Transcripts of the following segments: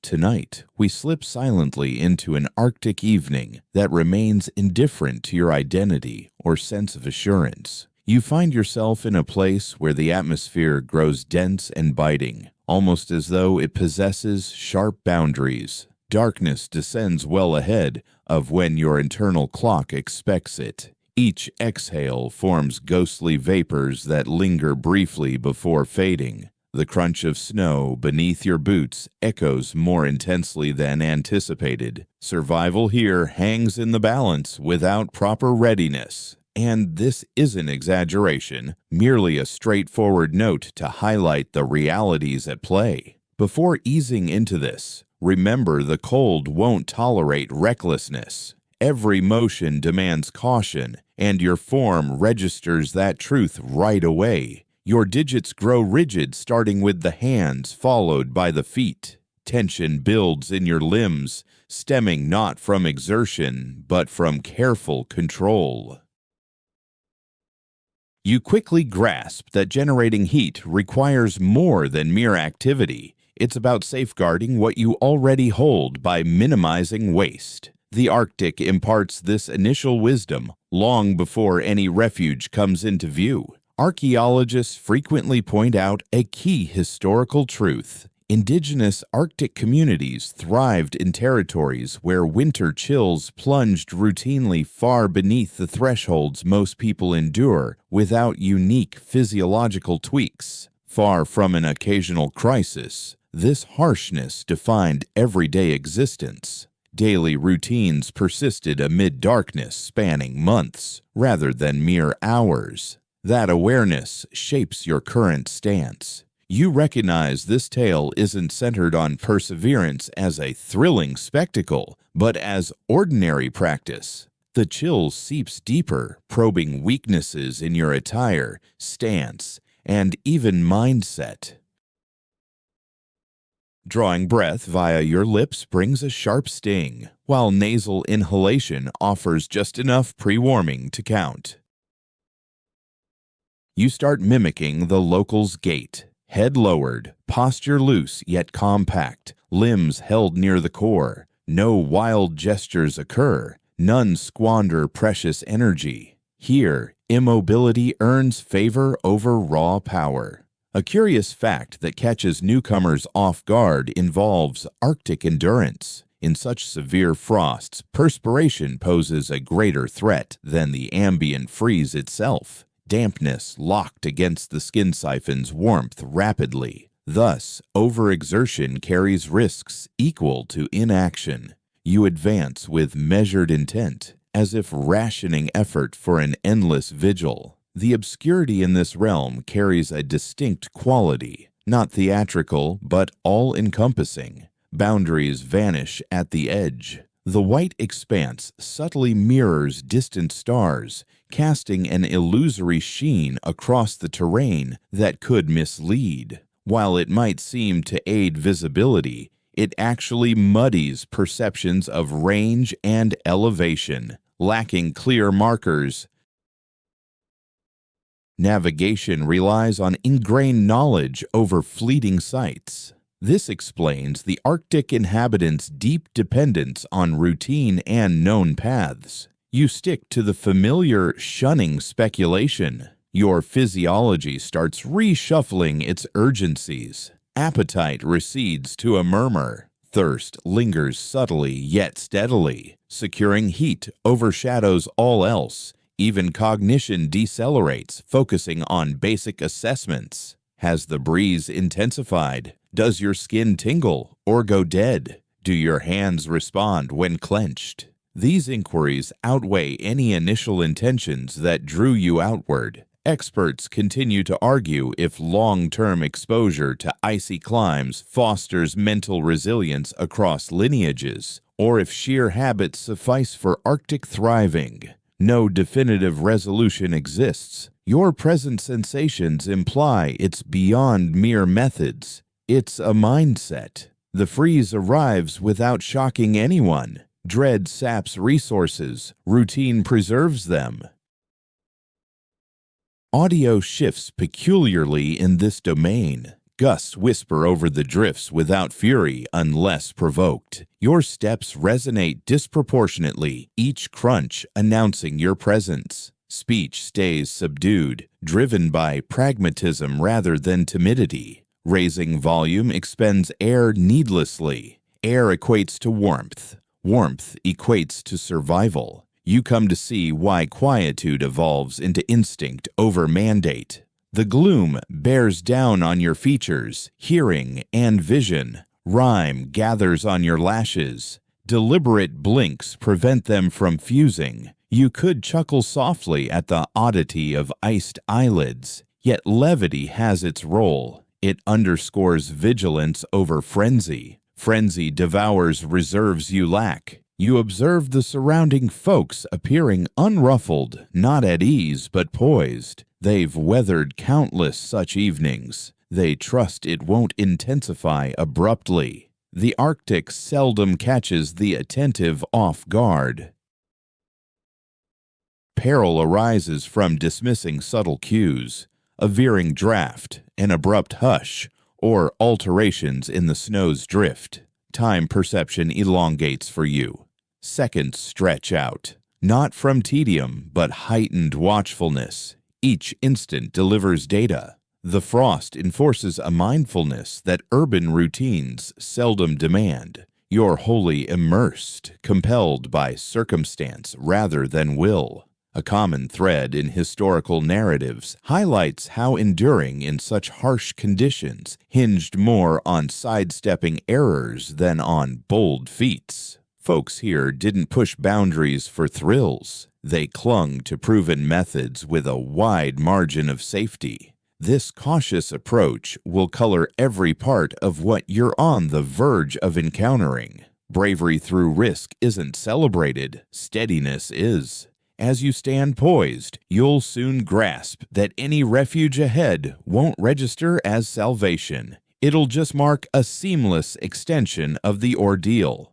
Tonight, we slip silently into an Arctic evening that remains indifferent to your identity or sense of assurance. You find yourself in a place where the atmosphere grows dense and biting, almost as though it possesses sharp boundaries. Darkness descends well ahead of when your internal clock expects it. Each exhale forms ghostly vapors that linger briefly before fading. The crunch of snow beneath your boots echoes more intensely than anticipated. Survival here hangs in the balance without proper readiness. And this isn't exaggeration, merely a straightforward note to highlight the realities at play. Before easing into this, remember the cold won't tolerate recklessness. Every motion demands caution, and your form registers that truth right away. Your digits grow rigid, starting with the hands, followed by the feet. Tension builds in your limbs, stemming not from exertion, but from careful control. You quickly grasp that generating heat requires more than mere activity. It's about safeguarding what you already hold by minimizing waste. The Arctic imparts this initial wisdom long before any refuge comes into view. Archaeologists frequently point out a key historical truth. Indigenous Arctic communities thrived in territories where winter chills plunged routinely far beneath the thresholds most people endure without unique physiological tweaks. Far from an occasional crisis, this harshness defined everyday existence. Daily routines persisted amid darkness spanning months rather than mere hours. That awareness shapes your current stance. You recognize this tale isn't centered on perseverance as a thrilling spectacle, but as ordinary practice. The chill seeps deeper, probing weaknesses in your attire, stance, and even mindset. Drawing breath via your lips brings a sharp sting, while nasal inhalation offers just enough pre-warming to count. You start mimicking the local's gait. Head lowered, posture loose yet compact, limbs held near the core. No wild gestures occur, none squander precious energy. Here, immobility earns favor over raw power. A curious fact that catches newcomers off guard involves Arctic endurance. In such severe frosts, perspiration poses a greater threat than the ambient freeze itself. Dampness locked against the skin siphons warmth rapidly. Thus, overexertion carries risks equal to inaction. You advance with measured intent, as if rationing effort for an endless vigil. The obscurity in this realm carries a distinct quality, not theatrical, but all-encompassing. Boundaries vanish at the edge. The white expanse subtly mirrors distant stars, casting an illusory sheen across the terrain that could mislead. While it might seem to aid visibility, it actually muddies perceptions of range and elevation. Lacking clear markers, navigation relies on ingrained knowledge over fleeting sights. This explains the Arctic inhabitants' deep dependence on routine and known paths. You stick to the familiar, shunning speculation. Your physiology starts reshuffling its urgencies. Appetite recedes to a murmur. Thirst lingers subtly yet steadily. Securing heat overshadows all else. Even cognition decelerates, focusing on basic assessments. Has the breeze intensified? Does your skin tingle or go dead? Do your hands respond when clenched? These inquiries outweigh any initial intentions that drew you outward. Experts continue to argue if long-term exposure to icy climes fosters mental resilience across lineages, or if sheer habits suffice for Arctic thriving. No definitive resolution exists. Your present sensations imply it's beyond mere methods. It's a mindset. The freeze arrives without shocking anyone. Dread saps resources. Routine preserves them. Audio shifts peculiarly in this domain. Gusts whisper over the drifts without fury unless provoked. Your steps resonate disproportionately, each crunch announcing your presence. Speech stays subdued, driven by pragmatism rather than timidity. Raising volume expends air needlessly. Air equates to warmth. Warmth equates to survival. You come to see why quietude evolves into instinct over mandate. The gloom bears down on your features, hearing, and vision. Rhyme gathers on your lashes. Deliberate blinks prevent them from fusing. You could chuckle softly at the oddity of iced eyelids, yet levity has its role. It underscores vigilance over frenzy. Frenzy devours reserves you lack. You observe the surrounding folks appearing unruffled, not at ease but poised. They've weathered countless such evenings. They trust it won't intensify abruptly. The Arctic seldom catches the attentive off guard. Peril arises from dismissing subtle cues, a veering draft, an abrupt hush, or alterations in the snow's drift. Time perception elongates for you. Seconds stretch out, not from tedium, but heightened watchfulness. Each instant delivers data. The frost enforces a mindfulness that urban routines seldom demand. You're wholly immersed, compelled by circumstance rather than will. A common thread in historical narratives highlights how enduring in such harsh conditions hinged more on sidestepping errors than on bold feats. Folks here didn't push boundaries for thrills. They clung to proven methods with a wide margin of safety. This cautious approach will color every part of what you're on the verge of encountering. Bravery through risk isn't celebrated, steadiness is. As you stand poised, you'll soon grasp that any refuge ahead won't register as salvation. It'll just mark a seamless extension of the ordeal.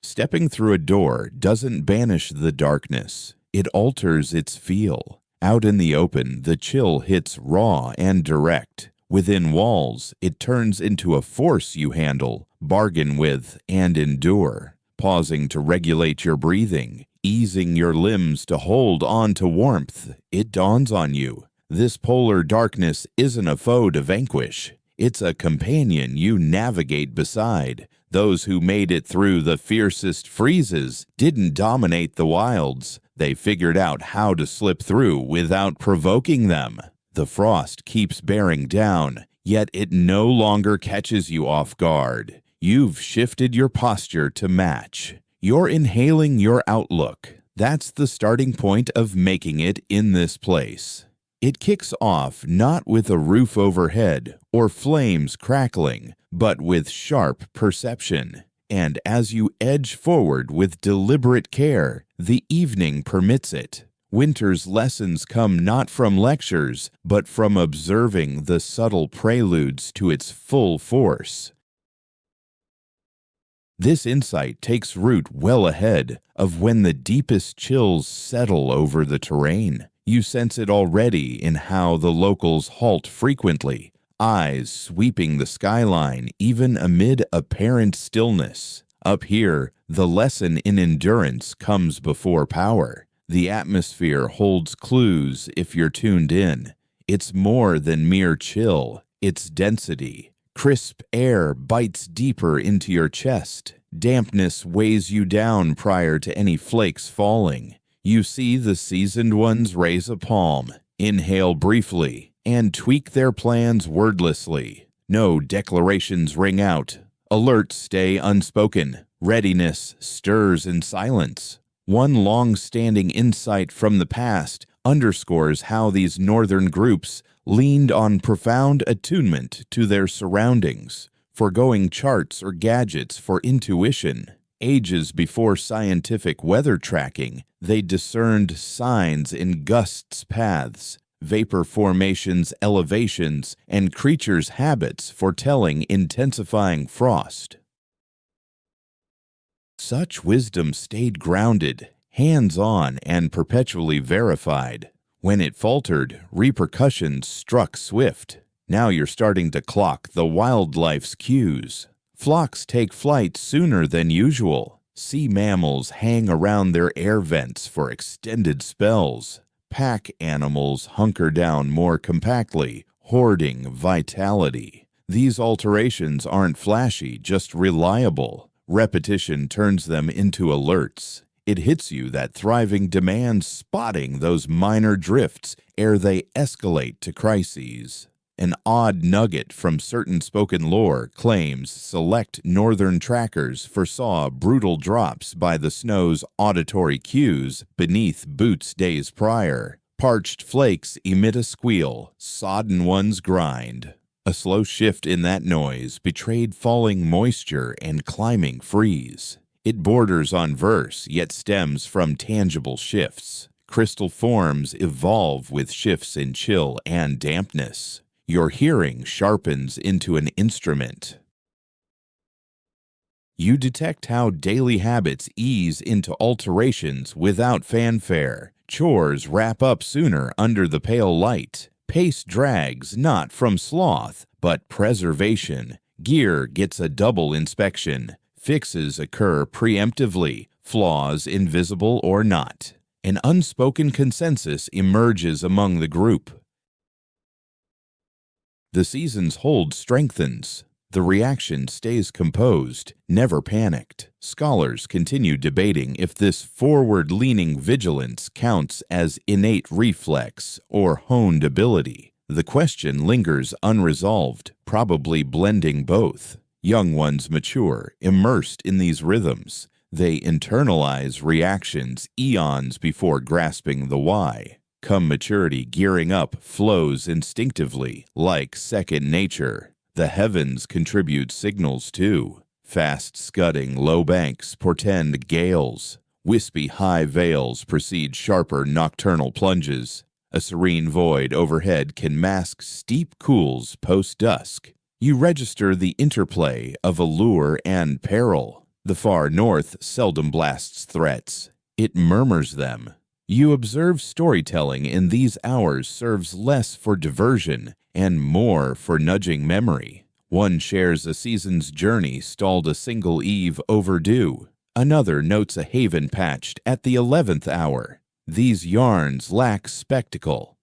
Stepping through a door doesn't banish the darkness. It alters its feel. Out in the open, the chill hits raw and direct. Within walls, it turns into a force you handle, bargain with, and endure. Pausing to regulate your breathing, easing your limbs to hold on to warmth, it dawns on you. This polar darkness isn't a foe to vanquish. It's a companion you navigate beside. Those who made it through the fiercest freezes didn't dominate the wilds. They figured out how to slip through without provoking them. The frost keeps bearing down, yet it no longer catches you off guard. You've shifted your posture to match. You're inhaling your outlook. That's the starting point of making it in this place. It kicks off not with a roof overhead or flames crackling, but with sharp perception. And as you edge forward with deliberate care, the evening permits it. Winter's lessons come not from lectures, but from observing the subtle preludes to its full force. This insight takes root well ahead of when the deepest chills settle over the terrain. You sense it already in how the locals halt frequently, eyes sweeping the skyline even amid apparent stillness. Up here, the lesson in endurance comes before power. The atmosphere holds clues if you're tuned in. It's more than mere chill, it's density. Crisp air bites deeper into your chest. Dampness weighs you down prior to any flakes falling. You see the seasoned ones raise a palm, inhale briefly, and tweak their plans wordlessly. No declarations ring out. Alerts stay unspoken. Readiness stirs in silence. One long-standing insight from the past underscores how these northern groups leaned on profound attunement to their surroundings, foregoing charts or gadgets for intuition. Ages before scientific weather tracking, they discerned signs in gusts' paths, vapor formations' elevations, and creatures' habits foretelling intensifying frost. Such wisdom stayed grounded, hands-on, and perpetually verified. When it faltered, repercussions struck swift. Now you're starting to clock the wildlife's cues. Flocks take flight sooner than usual. Sea mammals hang around their air vents for extended spells. Pack animals hunker down more compactly, hoarding vitality. These alterations aren't flashy, just reliable. Repetition turns them into alerts. It hits you that thriving demands spotting those minor drifts ere they escalate to crises. An odd nugget from certain spoken lore claims select northern trackers foresaw brutal drops by the snow's auditory cues beneath boots days prior. Parched flakes emit a squeal, sodden ones grind. A slow shift in that noise betrayed falling moisture and climbing freeze. It borders on verse, yet stems from tangible shifts. Crystal forms evolve with shifts in chill and dampness. Your hearing sharpens into an instrument. You detect how daily habits ease into alterations without fanfare. Chores wrap up sooner under the pale light. Pace drags not from sloth, but preservation. Gear gets a double inspection. Fixes occur preemptively, flaws invisible or not. An unspoken consensus emerges among the group. The season's hold strengthens. The reaction stays composed, never panicked. Scholars continue debating if this forward-leaning vigilance counts as innate reflex or honed ability. The question lingers unresolved, probably blending both. Young ones mature, immersed in these rhythms. They internalize reactions eons before grasping the why. Come maturity, gearing up flows instinctively, like second nature. The heavens contribute signals too. Fast scudding low banks portend gales. Wispy high veils precede sharper nocturnal plunges. A serene void overhead can mask steep cools post-dusk. You register the interplay of allure and peril. The far north seldom blasts threats. It murmurs them. You observe storytelling in these hours serves less for diversion and more for nudging memory. One shares a season's journey stalled a single eve overdue. Another notes a haven patched at the 11th hour. These yarns lack spectacle.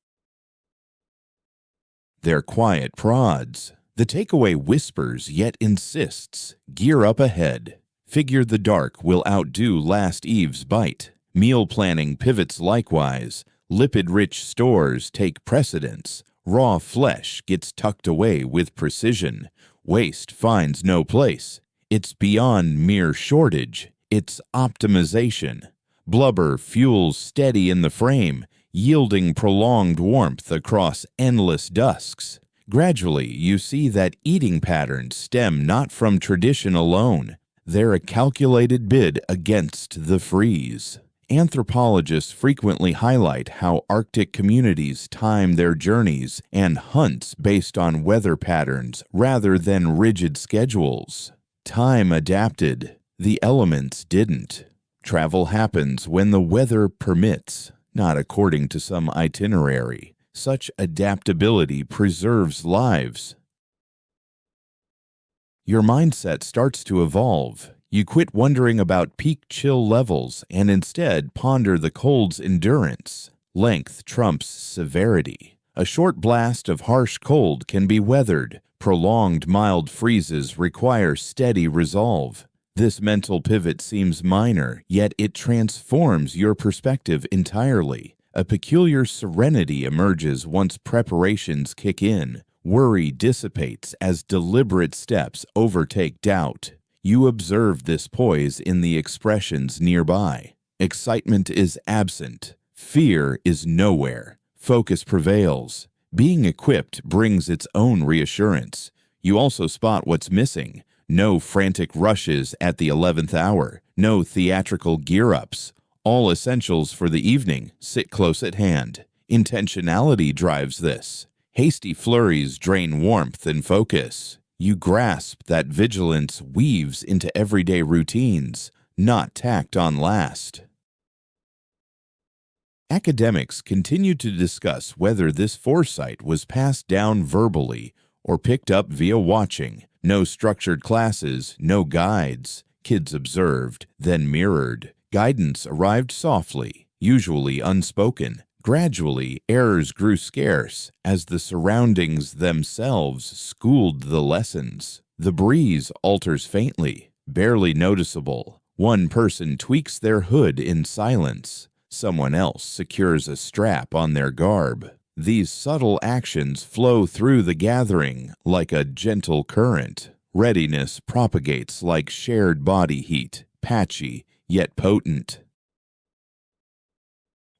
They're quiet prods. The takeaway whispers yet insists. Gear up ahead. Figure the dark will outdo last eve's bite. Meal planning pivots likewise. Lipid-rich stores take precedence. Raw flesh gets tucked away with precision. Waste finds no place. It's beyond mere shortage. It's optimization. Blubber fuels steady in the frame, yielding prolonged warmth across endless dusks. Gradually, you see that eating patterns stem not from tradition alone. They're a calculated bid against the freeze. Anthropologists frequently highlight how Arctic communities time their journeys and hunts based on weather patterns rather than rigid schedules. Time adapted. The elements didn't. Travel happens when the weather permits, not according to some itinerary. Such adaptability preserves lives. Your mindset starts to evolve. You quit wondering about peak chill levels and instead ponder the cold's endurance. Length trumps severity. A short blast of harsh cold can be weathered. Prolonged mild freezes require steady resolve. This mental pivot seems minor, yet it transforms your perspective entirely. A peculiar serenity emerges once preparations kick in. Worry dissipates as deliberate steps overtake doubt. You observe this poise in the expressions nearby. Excitement is absent. Fear is nowhere. Focus prevails. Being equipped brings its own reassurance. You also spot what's missing. No frantic rushes at the 11th hour. No theatrical gear-ups. All essentials for the evening sit close at hand. Intentionality drives this. Hasty flurries drain warmth and focus. You grasp that vigilance weaves into everyday routines, not tacked on last. Academics continue to discuss whether this foresight was passed down verbally or picked up via watching. No structured classes, no guides. Kids observed, then mirrored. Guidance arrived softly, usually unspoken. Gradually, errors grew scarce as the surroundings themselves schooled the lessons. The breeze alters faintly, barely noticeable. One person tweaks their hood in silence. Someone else secures a strap on their garb. These subtle actions flow through the gathering like a gentle current. Readiness propagates like shared body heat, patchy yet potent.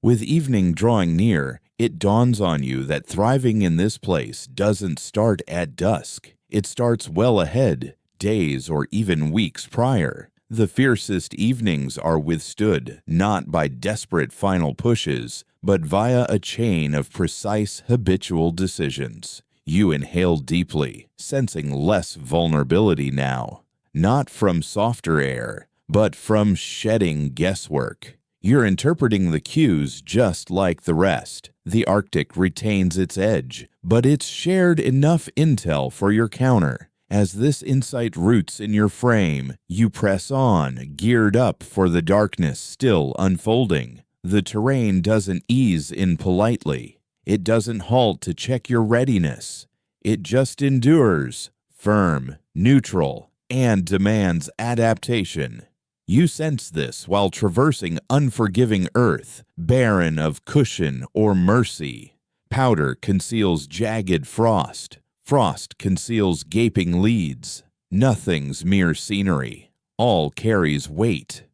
With evening drawing near, it dawns on you that thriving in this place doesn't start at dusk. It starts well ahead, days or even weeks prior. The fiercest evenings are withstood not by desperate final pushes, but via a chain of precise habitual decisions. You inhale deeply, sensing less vulnerability now, not from softer air, but from shedding guesswork. You're interpreting the cues just like the rest. The Arctic retains its edge, but it's shared enough intel for your counter. As this insight roots in your frame, you press on, geared up for the darkness still unfolding. The terrain doesn't ease in politely. It doesn't halt to check your readiness. It just endures, firm, neutral, and demands adaptation. You sense this while traversing unforgiving earth, barren of cushion or mercy. Powder conceals jagged frost. Frost conceals gaping leads. Nothing's mere scenery. All carries weight.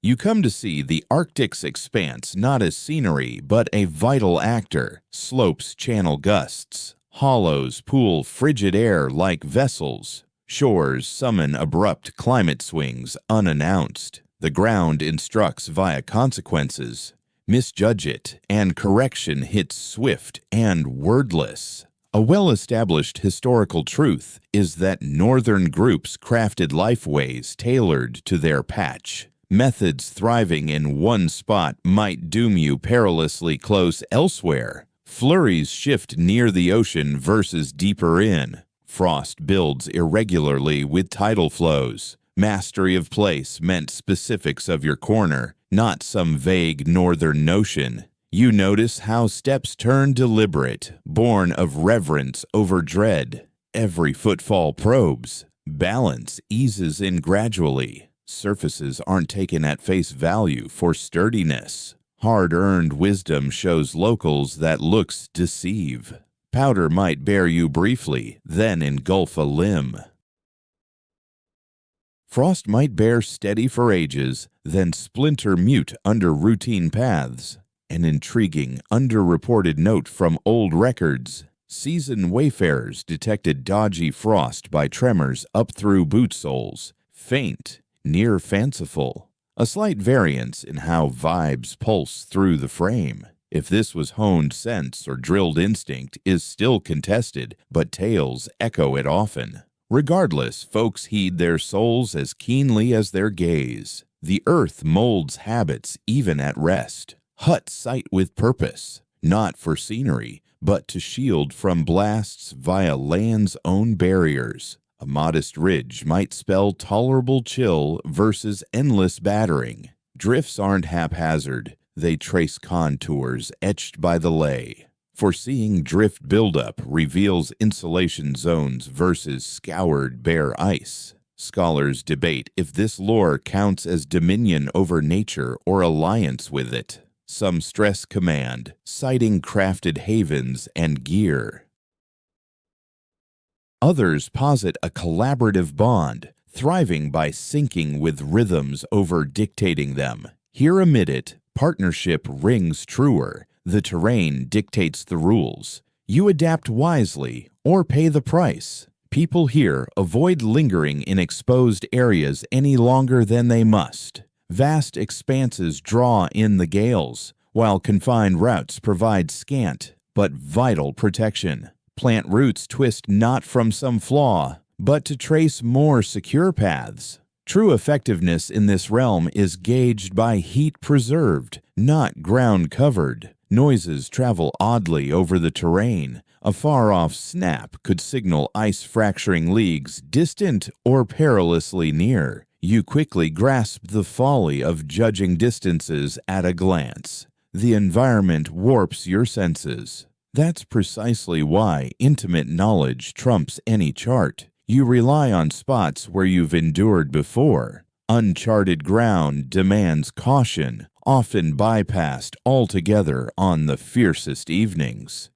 You come to see the Arctic's expanse not as scenery, but a vital actor. Slopes channel gusts. Hollows pool frigid air like vessels. Shores summon abrupt climate swings unannounced. The ground instructs via consequences. Misjudge it, and correction hits swift and wordless. A well-established historical truth is that northern groups crafted lifeways tailored to their patch. Methods thriving in one spot might doom you perilously close elsewhere. Flurries shift near the ocean versus deeper in. Frost builds irregularly with tidal flows. Mastery of place meant specifics of your corner, not some vague northern notion. You notice how steps turn deliberate, born of reverence over dread. Every footfall probes. Balance eases in gradually. Surfaces aren't taken at face value for sturdiness. Hard-earned wisdom shows locals that looks deceive. Powder might bear you briefly, then engulf a limb. Frost might bear steady for ages, then splinter mute under routine paths. An intriguing, underreported note from old records. Seasoned wayfarers detected dodgy frost by tremors up through boot soles. Faint, near fanciful. A slight variance in how vibes pulse through the frame. If this was honed sense or drilled instinct is still contested, but tales echo it often. Regardless, folks heed their souls as keenly as their gaze. The earth molds habits even at rest. Huts site with purpose, not for scenery, but to shield from blasts via land's own barriers. A modest ridge might spell tolerable chill versus endless battering. Drifts aren't haphazard. They trace contours etched by the lay. Foreseeing drift buildup reveals insulation zones versus scoured bare ice. Scholars debate if this lore counts as dominion over nature or alliance with it. Some stress command, citing crafted havens and gear. Others posit a collaborative bond, thriving by syncing with rhythms over dictating them. Here amid it, partnership rings truer. The terrain dictates the rules. You adapt wisely or pay the price. People here avoid lingering in exposed areas any longer than they must. Vast expanses draw in the gales, while confined routes provide scant but vital protection. Plant roots twist not from some flaw, but to trace more secure paths. True effectiveness in this realm is gauged by heat preserved, not ground covered. Noises travel oddly over the terrain. A far-off snap could signal ice fracturing leagues distant or perilously near. You quickly grasp the folly of judging distances at a glance. The environment warps your senses. That's precisely why intimate knowledge trumps any chart. You rely on spots where you've endured before. Uncharted ground demands caution, often bypassed altogether on the fiercest evenings.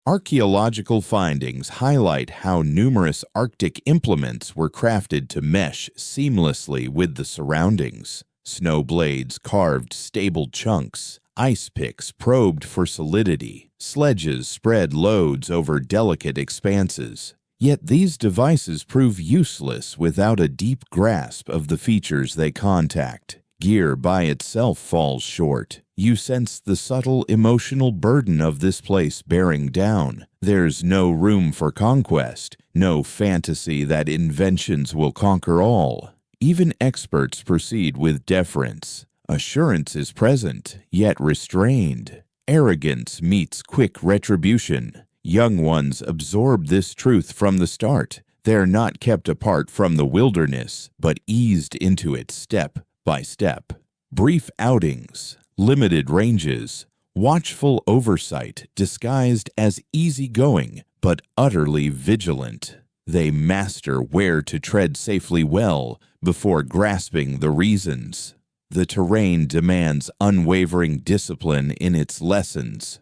Archaeological findings highlight how numerous Arctic implements were crafted to mesh seamlessly with the surroundings. Snow blades carved stable chunks, ice picks probed for solidity, sledges spread loads over delicate expanses. Yet these devices prove useless without a deep grasp of the features they contact. Gear by itself falls short. You sense the subtle emotional burden of this place bearing down. There's no room for conquest, no fantasy that inventions will conquer all. Even experts proceed with deference. Assurance is present, yet restrained. Arrogance meets quick retribution. Young ones absorb this truth from the start. They're not kept apart from the wilderness, but eased into it step by step. Brief outings, limited ranges, watchful oversight disguised as easygoing but utterly vigilant. They master where to tread safely well before grasping the reasons. The terrain demands unwavering discipline in its lessons.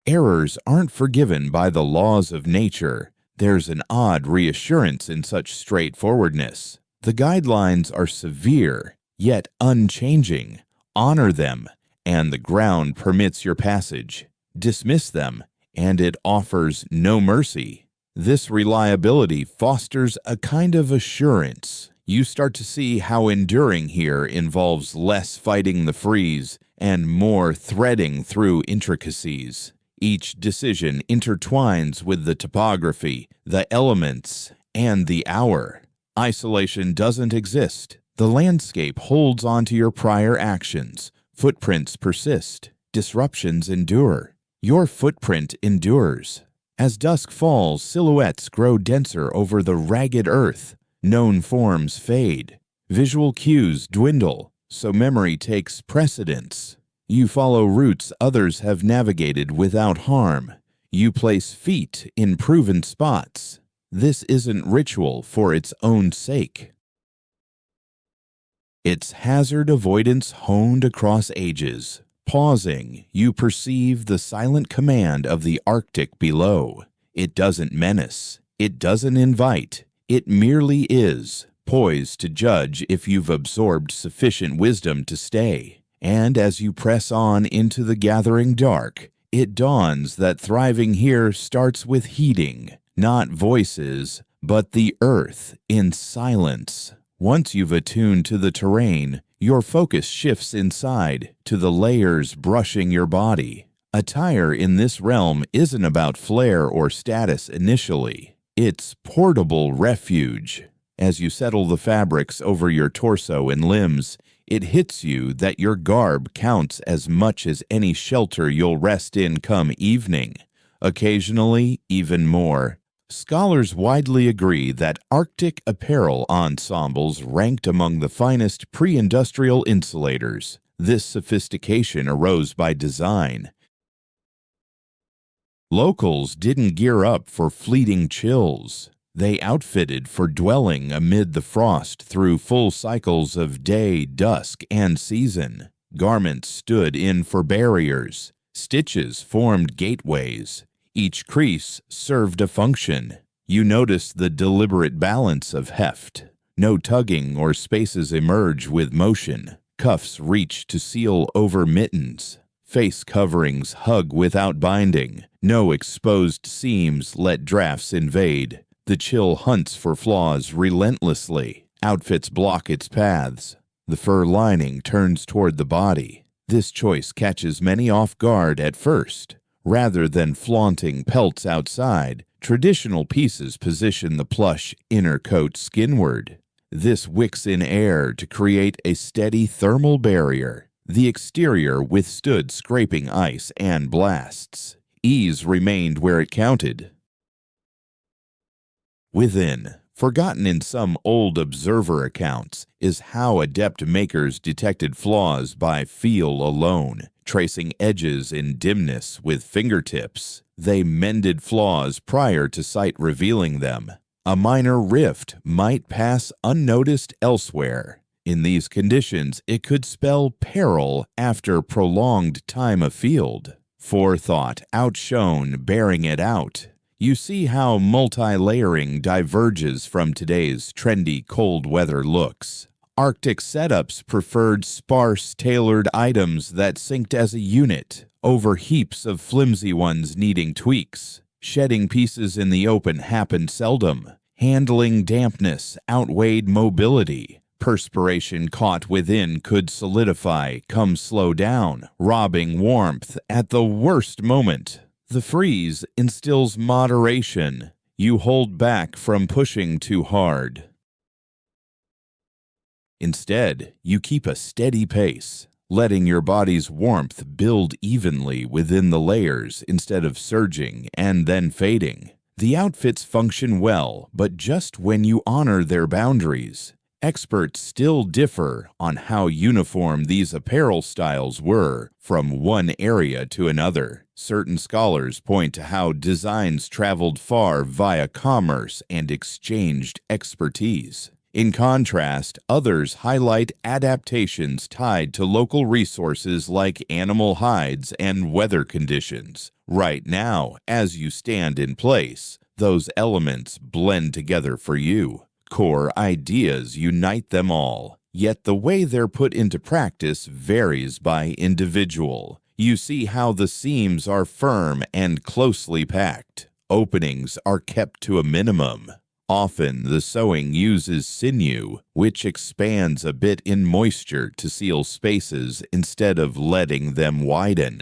Errors aren't forgiven by the laws of nature. There's an odd reassurance in such straightforwardness. The guidelines are severe, yet unchanging. Honor them, and the ground permits your passage. Dismiss them, and it offers no mercy. This reliability fosters a kind of assurance. You start to see how enduring here involves less fighting the freeze and more threading through intricacies. Each decision intertwines with the topography, the elements, and the hour. Isolation doesn't exist. The landscape holds onto your prior actions. Footprints persist. Disruptions endure. Your footprint endures. As dusk falls, silhouettes grow denser over the ragged earth. Known forms fade. Visual cues dwindle, so memory takes precedence. You follow routes others have navigated without harm. You place feet in proven spots. This isn't ritual for its own sake. It's hazard avoidance honed across ages. Pausing, you perceive the silent command of the Arctic below. It doesn't menace. It doesn't invite. It merely is, poised to judge if you've absorbed sufficient wisdom to stay. And as you press on into the gathering dark, it dawns that thriving here starts with heeding, not voices, but the earth in silence. Once you've attuned to the terrain, your focus shifts inside to the layers brushing your body. Attire in this realm isn't about flair or status initially. It's portable refuge. As you settle the fabrics over your torso and limbs, it hits you that your garb counts as much as any shelter you'll rest in come evening. Occasionally, even more. Scholars widely agree that Arctic apparel ensembles ranked among the finest pre-industrial insulators. This sophistication arose by design. Locals didn't gear up for fleeting chills. They outfitted for dwelling amid the frost through full cycles of day, dusk, and season. Garments stood in for barriers. Stitches formed gateways. Each crease served a function. You notice the deliberate balance of heft. No tugging or spaces emerge with motion. Cuffs reach to seal over mittens. Face coverings hug without binding. No exposed seams let drafts invade. The chill hunts for flaws relentlessly. Outfits block its paths. The fur lining turns toward the body. This choice catches many off guard at first. Rather than flaunting pelts outside, Traditional pieces position the plush inner coat skinward. This wicks in air to create a steady thermal barrier. The exterior withstood scraping ice and blasts. Ease remained where it counted. Within, forgotten in some old observer accounts, is how adept makers detected flaws by feel alone, tracing edges in dimness with fingertips. They mended flaws prior to sight revealing them. A minor rift might pass unnoticed elsewhere. In these conditions, it could spell peril after prolonged time afield. Forethought outshone bearing it out. You see how multi-layering diverges from today's trendy cold weather looks. Arctic setups preferred sparse, tailored items that synced as a unit, over heaps of flimsy ones needing tweaks. Shedding pieces in the open happened seldom. Handling dampness outweighed mobility. Perspiration caught within could solidify, come slow down, robbing warmth at the worst moment. The freeze instills moderation. You hold back from pushing too hard. Instead, you keep a steady pace, letting your body's warmth build evenly within the layers instead of surging and then fading. The outfits function well, but just when you honor their boundaries. Experts still differ on how uniform these apparel styles were from one area to another. Certain scholars point to how designs traveled far via commerce and exchanged expertise. In contrast, others highlight adaptations tied to local resources like animal hides and weather conditions. Right now, as you stand in place, those elements blend together for you. Core ideas unite them all, yet the way they're put into practice varies by individual. You see how the seams are firm and closely packed. Openings are kept to a minimum. Often, the sewing uses sinew, which expands a bit in moisture to seal spaces instead of letting them widen.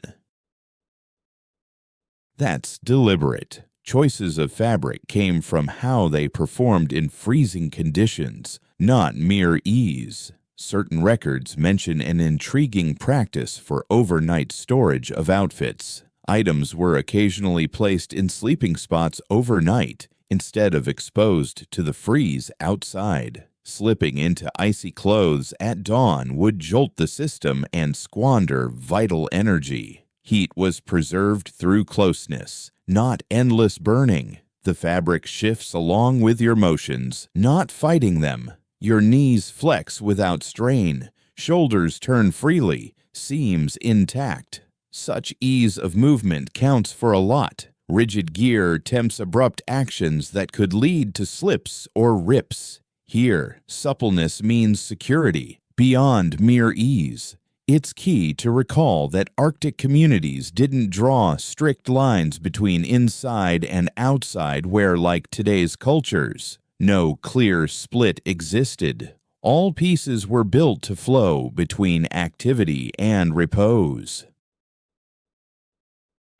That's deliberate. Choices of fabric came from how they performed in freezing conditions, not mere ease. Certain records mention an intriguing practice for overnight storage of outfits. Items were occasionally placed in sleeping spots overnight instead of exposed to the freeze outside. Slipping into icy clothes at dawn would jolt the system and squander vital energy. Heat was preserved through closeness, not endless burning. The fabric shifts along with your motions, not fighting them. Your knees flex without strain, shoulders turn freely, seams intact. Such ease of movement counts for a lot. Rigid gear tempts abrupt actions that could lead to slips or rips. Here, suppleness means security, beyond mere ease. It's key to recall that Arctic communities didn't draw strict lines between inside and outside where, like today's cultures, no clear split existed. All pieces were built to flow between activity and repose.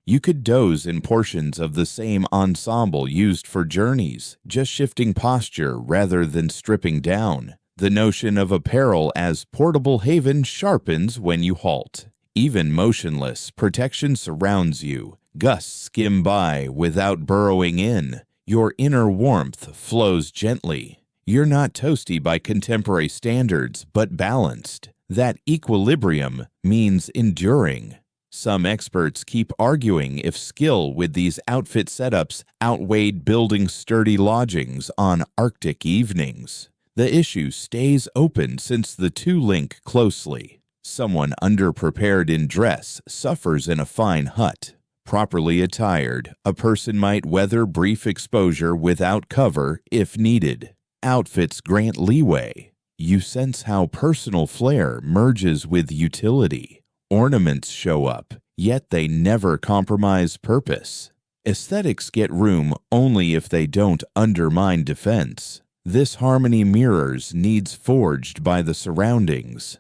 You could doze in portions of the same ensemble used for journeys, just shifting posture rather than stripping down. The notion of apparel as portable haven sharpens when you halt. Even motionless, protection surrounds you. Gusts skim by without burrowing in. Your inner warmth flows gently. You're not toasty by contemporary standards, but balanced. That equilibrium means enduring. Some experts keep arguing if skill with these outfit setups outweighed building sturdy lodgings on Arctic evenings. The issue stays open since the two link closely. Someone underprepared in dress suffers in a fine hut. Properly attired, a person might weather brief exposure without cover if needed. Outfits grant leeway. You sense how personal flair merges with utility. Ornaments show up, yet they never compromise purpose. Aesthetics get room only if they don't undermine defense. This harmony mirrors needs forged by the surroundings.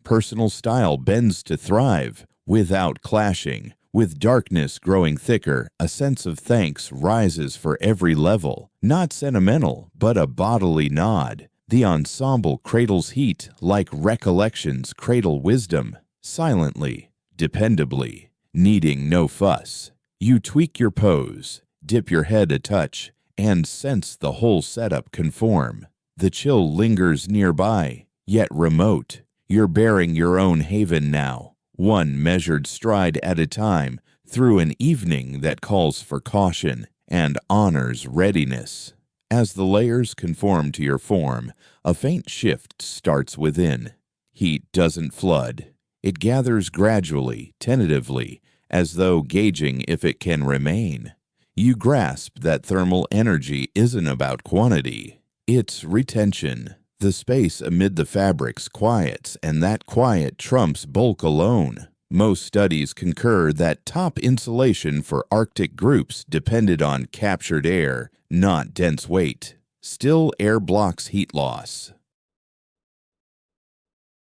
Personal style bends to thrive without clashing With darkness growing thicker, a sense of thanks rises for every level, not sentimental, but a bodily nod. The ensemble cradles heat like recollections cradle wisdom, silently, dependably, needing no fuss. You tweak your pose, dip your head a touch, and sense the whole setup conform. The chill lingers nearby, yet remote. You're bearing your own haven now, one measured stride at a time, through an evening that calls for caution and honors readiness. As the layers conform to your form, a faint shift starts within. Heat doesn't flood. It gathers gradually, tentatively, as though gauging if it can remain. You grasp that thermal energy isn't about quantity. It's retention. The space amid the fabrics quiets, and that quiet trumps bulk alone. Most studies concur that top insulation for Arctic groups depended on captured air, not dense weight. Still, air blocks heat loss.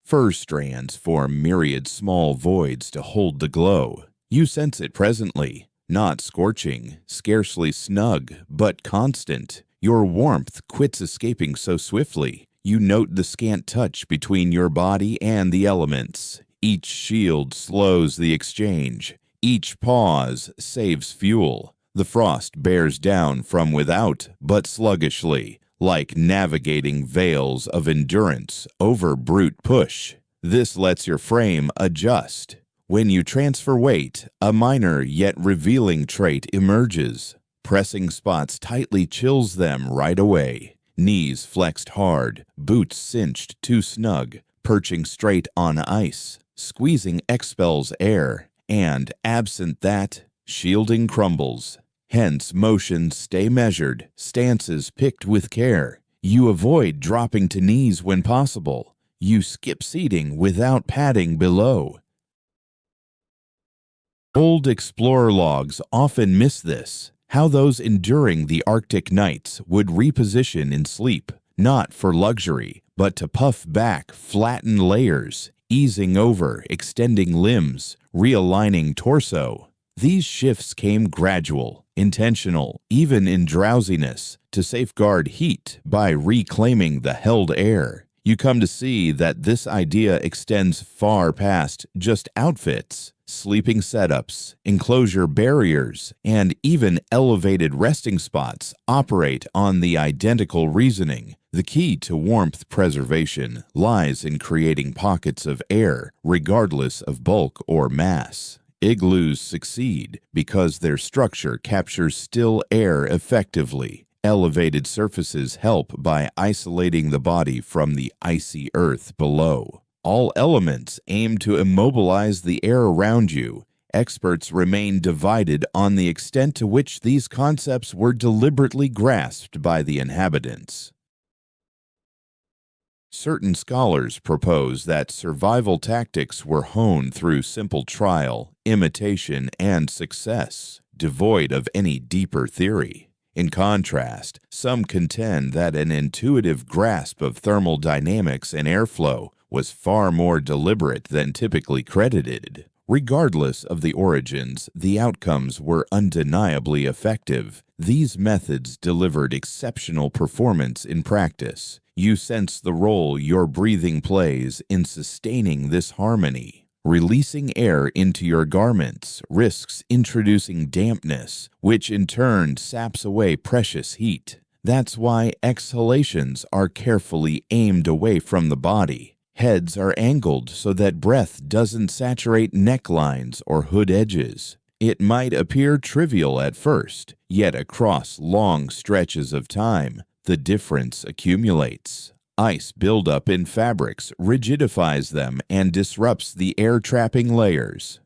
Fur strands form myriad small voids to hold the glow. You sense it presently, not scorching, scarcely snug, but constant. Your warmth quits escaping so swiftly. You note the scant touch between your body and the elements. Each shield slows the exchange. Each pause saves fuel. The frost bears down from without, but sluggishly, like navigating veils of endurance over brute push. This lets your frame adjust. When you transfer weight, a minor yet revealing trait emerges. Pressing spots tightly chills them right away. Knees flexed hard, boots cinched too snug, perching straight on ice. Squeezing expels air, and, absent that, shielding crumbles. Hence motions stay measured, stances picked with care. You avoid dropping to knees when possible. You skip seating without padding below. Old explorer logs often miss this, how those enduring the Arctic nights would reposition in sleep, not for luxury, but to puff back, flatten layers, easing over, extending limbs, realigning torso. These shifts came gradual, intentional, even in drowsiness, to safeguard heat by reclaiming the held air. You come to see that this idea extends far past just outfits. Sleeping setups, enclosure barriers, and even elevated resting spots operate on the identical reasoning. The key to warmth preservation lies in creating pockets of air, regardless of bulk or mass. Igloos succeed because their structure captures still air effectively. Elevated surfaces help by isolating the body from the icy earth below. All elements aim to immobilize the air around you. Experts remain divided on the extent to which these concepts were deliberately grasped by the inhabitants. Certain scholars propose that survival tactics were honed through simple trial, imitation, and success, devoid of any deeper theory. In contrast, some contend that an intuitive grasp of thermal dynamics and airflow was far more deliberate than typically credited. Regardless of the origins, the outcomes were undeniably effective. These methods delivered exceptional performance in practice. You sense the role your breathing plays in sustaining this harmony. Releasing air into your garments risks introducing dampness, which in turn saps away precious heat. That's why exhalations are carefully aimed away from the body. Heads are angled so that breath doesn't saturate necklines or hood edges. It might appear trivial at first, yet across long stretches of time, the difference accumulates. Ice buildup in fabrics rigidifies them and disrupts the air-trapping layers.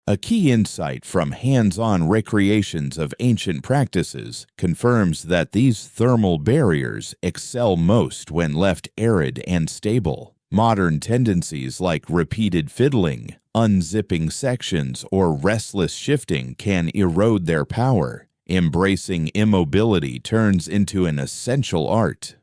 A key insight from hands-on recreations of ancient practices confirms that these thermal barriers excel most when left arid and stable. Modern tendencies like repeated fiddling, unzipping sections, or restless shifting can erode their power. Embracing immobility turns into an essential art.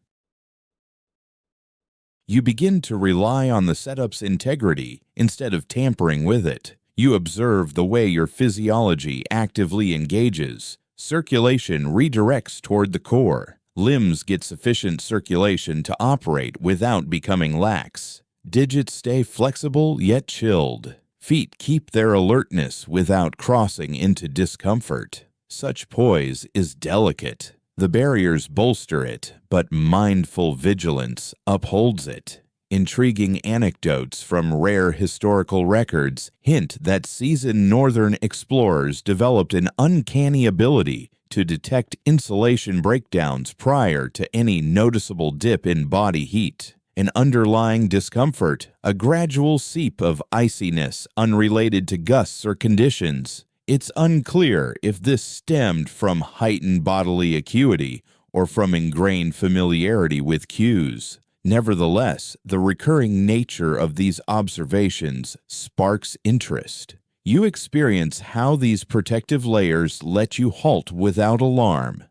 You begin to rely on the setup's integrity instead of tampering with it. You observe the way your physiology actively engages. Circulation redirects toward the core. Limbs get sufficient circulation to operate without becoming lax. Digits stay flexible yet chilled. Feet keep their alertness without crossing into discomfort. Such poise is delicate. The barriers bolster it, but mindful vigilance upholds it. Intriguing anecdotes from rare historical records hint that seasoned northern explorers developed an uncanny ability to detect insulation breakdowns prior to any noticeable dip in body heat. An underlying discomfort, a gradual seep of iciness unrelated to gusts or conditions. It's unclear if this stemmed from heightened bodily acuity or from ingrained familiarity with cues. Nevertheless, the recurring nature of these observations sparks interest. You experience how these protective layers let you halt without alarm.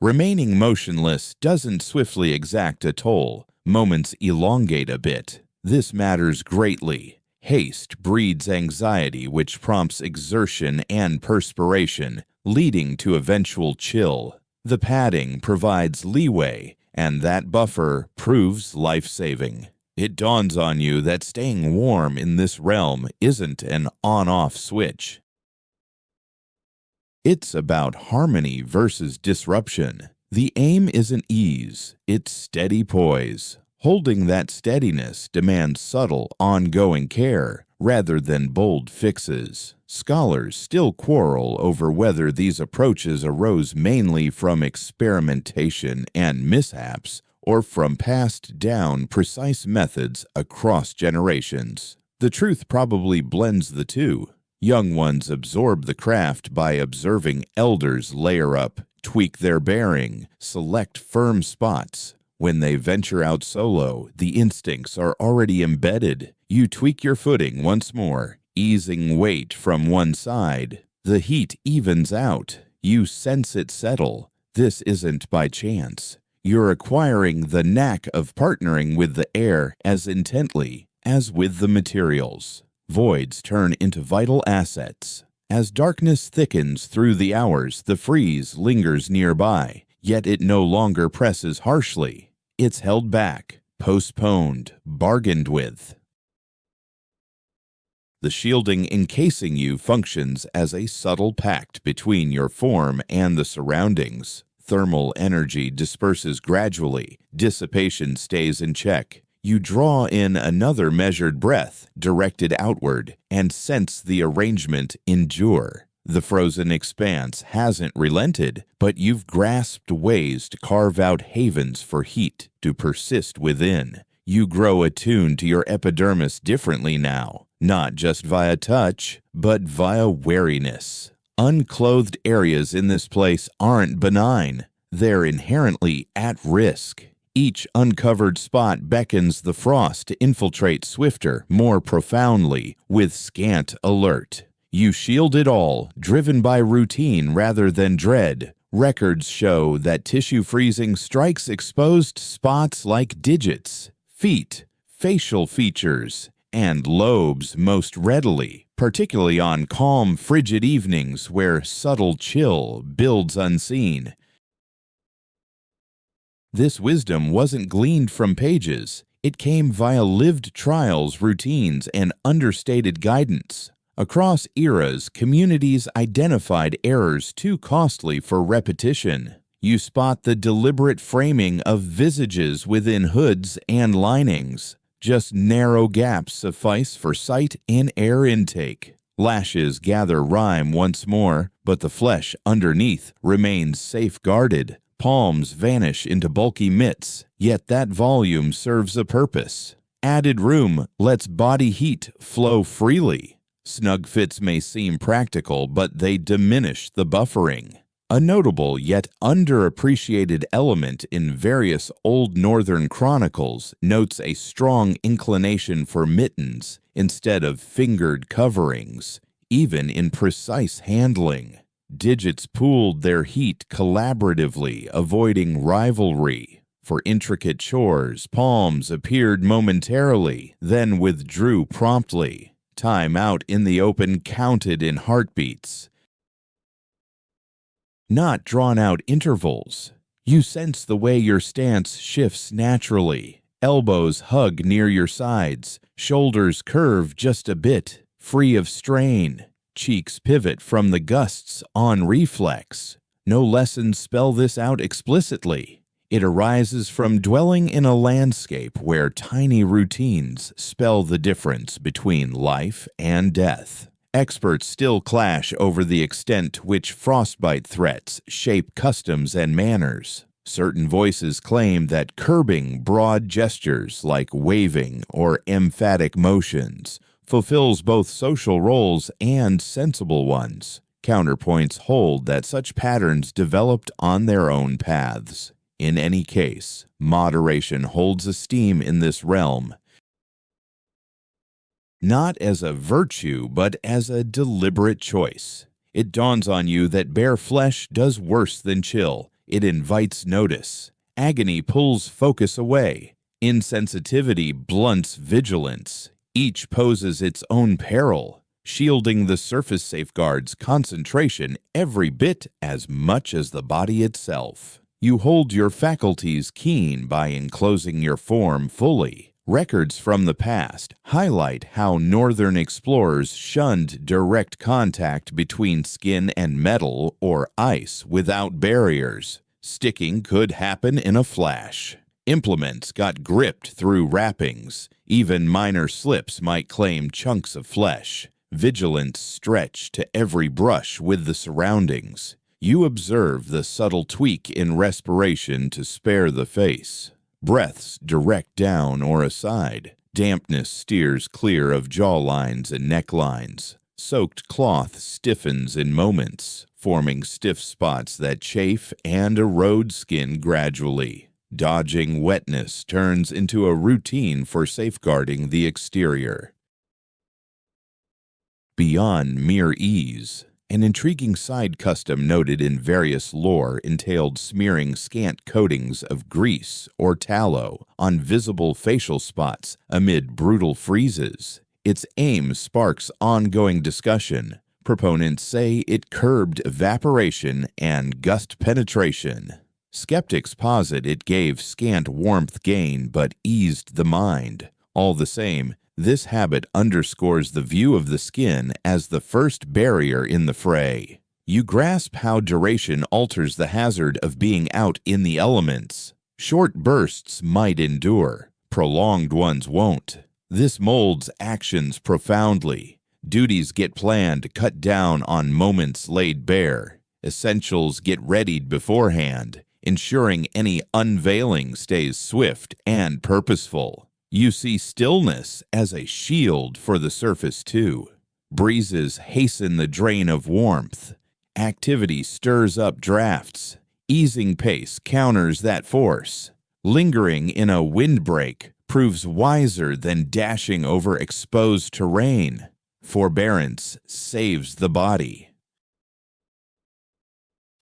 Remaining motionless doesn't swiftly exact a toll. Moments elongate a bit. This matters greatly. Haste breeds anxiety, which prompts exertion and perspiration, leading to eventual chill. The padding provides leeway, and that buffer proves life-saving. It dawns on you that staying warm in this realm isn't an on-off switch. It's about harmony versus disruption. The aim isn't ease, it's steady poise. Holding that steadiness demands subtle, ongoing care rather than bold fixes. Scholars still quarrel over whether these approaches arose mainly from experimentation and mishaps or from passed down precise methods across generations. The truth probably blends the two. Young ones absorb the craft by observing elders layer up, tweak their bearing, select firm spots. When they venture out solo, the instincts are already embedded. You tweak your footing once more, easing weight from one side. The heat evens out. You sense it settle. This isn't by chance. You're acquiring the knack of partnering with the air as intently as with the materials. Voids turn into vital assets. As darkness thickens through the hours, the freeze lingers nearby, yet it no longer presses harshly. It's held back, postponed, bargained with. The shielding encasing you functions as a subtle pact between your form and the surroundings. Thermal energy disperses gradually, dissipation stays in check. You draw in another measured breath, directed outward, and sense the arrangement endure. The frozen expanse hasn't relented, but you've grasped ways to carve out havens for heat to persist within. You grow attuned to your epidermis differently now, not just via touch, but via wariness. Unclothed areas in this place aren't benign. They're inherently at risk. Each uncovered spot beckons the frost to infiltrate swifter, more profoundly, with scant alert. You shield it all, driven by routine rather than dread. Records show that tissue freezing strikes exposed spots like digits, feet, facial features, and lobes most readily, particularly on calm, frigid evenings where subtle chill builds unseen. This wisdom wasn't gleaned from pages. It came via lived trials, routines, and understated guidance. Across eras, communities identified errors too costly for repetition. You spot the deliberate framing of visages within hoods and linings. Just narrow gaps suffice for sight and air intake. Lashes gather rime once more, but the flesh underneath remains safeguarded. Palms vanish into bulky mitts, yet that volume serves a purpose. Added room lets body heat flow freely. Snug fits may seem practical, but they diminish the buffering. A notable yet underappreciated element in various old northern chronicles notes a strong inclination for mittens instead of fingered coverings, even in precise handling. Digits pooled their heat collaboratively, avoiding rivalry. For intricate chores, palms appeared momentarily, then withdrew promptly. Time out in the open counted in heartbeats, not drawn-out intervals. You sense the way your stance shifts naturally. Elbows hug near your sides, shoulders curve just a bit, free of strain. Cheeks pivot from the gusts on reflex. No lessons spell this out explicitly. It arises from dwelling in a landscape where tiny routines spell the difference between life and death. Experts still clash over the extent to which frostbite threats shape customs and manners. Certain voices claim that curbing broad gestures like waving or emphatic motions fulfills both social roles and sensible ones. Counterpoints hold that such patterns developed on their own paths. In any case, moderation holds esteem in this realm, not as a virtue, but as a deliberate choice. It dawns on you that bare flesh does worse than chill. It invites notice. Agony pulls focus away. Insensitivity blunts vigilance. Each poses its own peril. Shielding the surface safeguards concentration every bit as much as the body itself. You hold your faculties keen by enclosing your form fully. Records from the past highlight how northern explorers shunned direct contact between skin and metal or ice without barriers. Sticking could happen in a flash. Implements got gripped through wrappings. Even minor slips might claim chunks of flesh. Vigilance stretched to every brush with the surroundings. You observe the subtle tweak in respiration to spare the face. Breaths direct down or aside. Dampness steers clear of jawlines and necklines. Soaked cloth stiffens in moments, forming stiff spots that chafe and erode skin gradually. Dodging wetness turns into a routine for safeguarding the exterior. Beyond mere ease, an intriguing side custom noted in various lore entailed smearing scant coatings of grease or tallow on visible facial spots amid brutal freezes. Its aim sparks ongoing discussion. Proponents say it curbed evaporation and gust penetration. Skeptics posit it gave scant warmth gain but eased the mind. All the same, this habit underscores the view of the skin as the first barrier in the fray. You grasp how duration alters the hazard of being out in the elements. Short bursts might endure, prolonged ones won't. This molds actions profoundly. Duties get planned, cut down on moments laid bare. Essentials get readied beforehand, ensuring any unveiling stays swift and purposeful. You see stillness as a shield for the surface too. Breezes hasten the drain of warmth. Activity stirs up drafts. Easing pace counters that force. Lingering in a windbreak proves wiser than dashing over exposed terrain. Forbearance saves the body.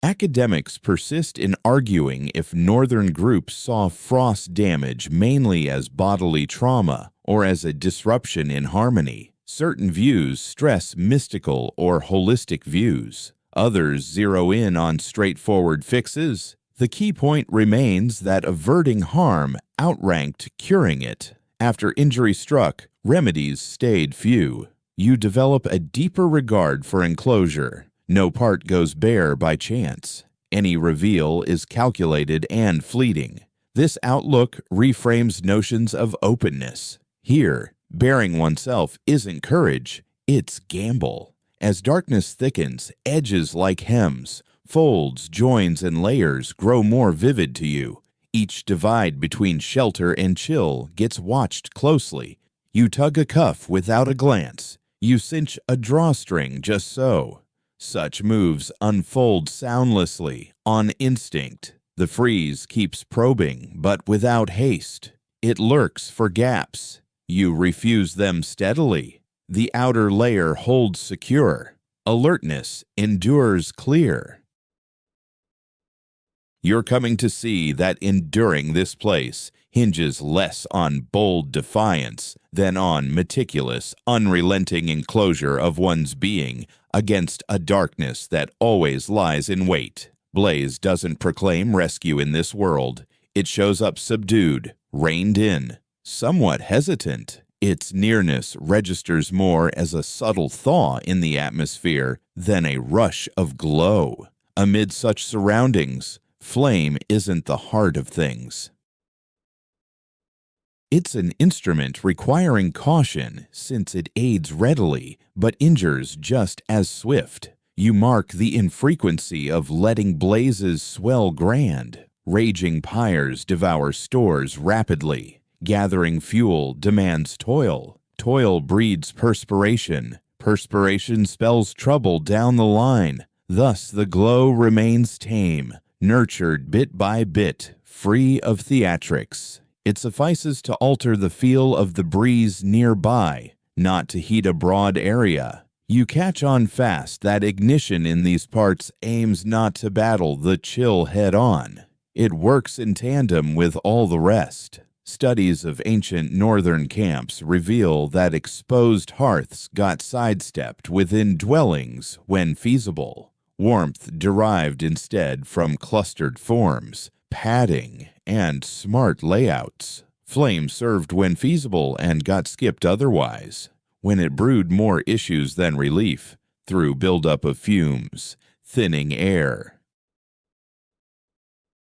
Academics persist in arguing if northern groups saw frost damage mainly as bodily trauma or as a disruption in harmony. Certain views stress mystical or holistic views. Others zero in on straightforward fixes. The key point remains that averting harm outranked curing it. After injury struck, remedies stayed few. You develop a deeper regard for enclosure. No part goes bare by chance. Any reveal is calculated and fleeting. This outlook reframes notions of openness. Here, baring oneself isn't courage, it's gamble. As darkness thickens, edges like hems, folds, joins, and layers grow more vivid to you. Each divide between shelter and chill gets watched closely. You tug a cuff without a glance. You cinch a drawstring just so. Such moves unfold soundlessly, on instinct. The freeze keeps probing, but without haste. It lurks for gaps. You refuse them steadily. The outer layer holds secure. Alertness endures clear. You're coming to see that enduring this place hinges less on bold defiance than on meticulous, unrelenting enclosure of one's being against a darkness that always lies in wait. Blaze doesn't proclaim rescue in this world. It shows up subdued, reined in, somewhat hesitant. Its nearness registers more as a subtle thaw in the atmosphere than a rush of glow. Amid such surroundings, flame isn't the heart of things. It's an instrument requiring caution since it aids readily but injures just as swift. You mark the infrequency of letting blazes swell grand. Raging pyres devour stores rapidly. Gathering fuel demands toil. Toil breeds perspiration. Perspiration spells trouble down the line. Thus the glow remains tame, nurtured bit by bit, free of theatrics. It suffices to alter the feel of the breeze nearby, not to heat a broad area. You catch on fast that ignition in these parts aims not to battle the chill head-on. It works in tandem with all the rest. Studies of ancient northern camps reveal that exposed hearths got sidestepped within dwellings when feasible. Warmth derived instead from clustered forms, padding, and smart layouts. Flame served when feasible and got skipped otherwise, when it brewed more issues than relief, through buildup of fumes, thinning air,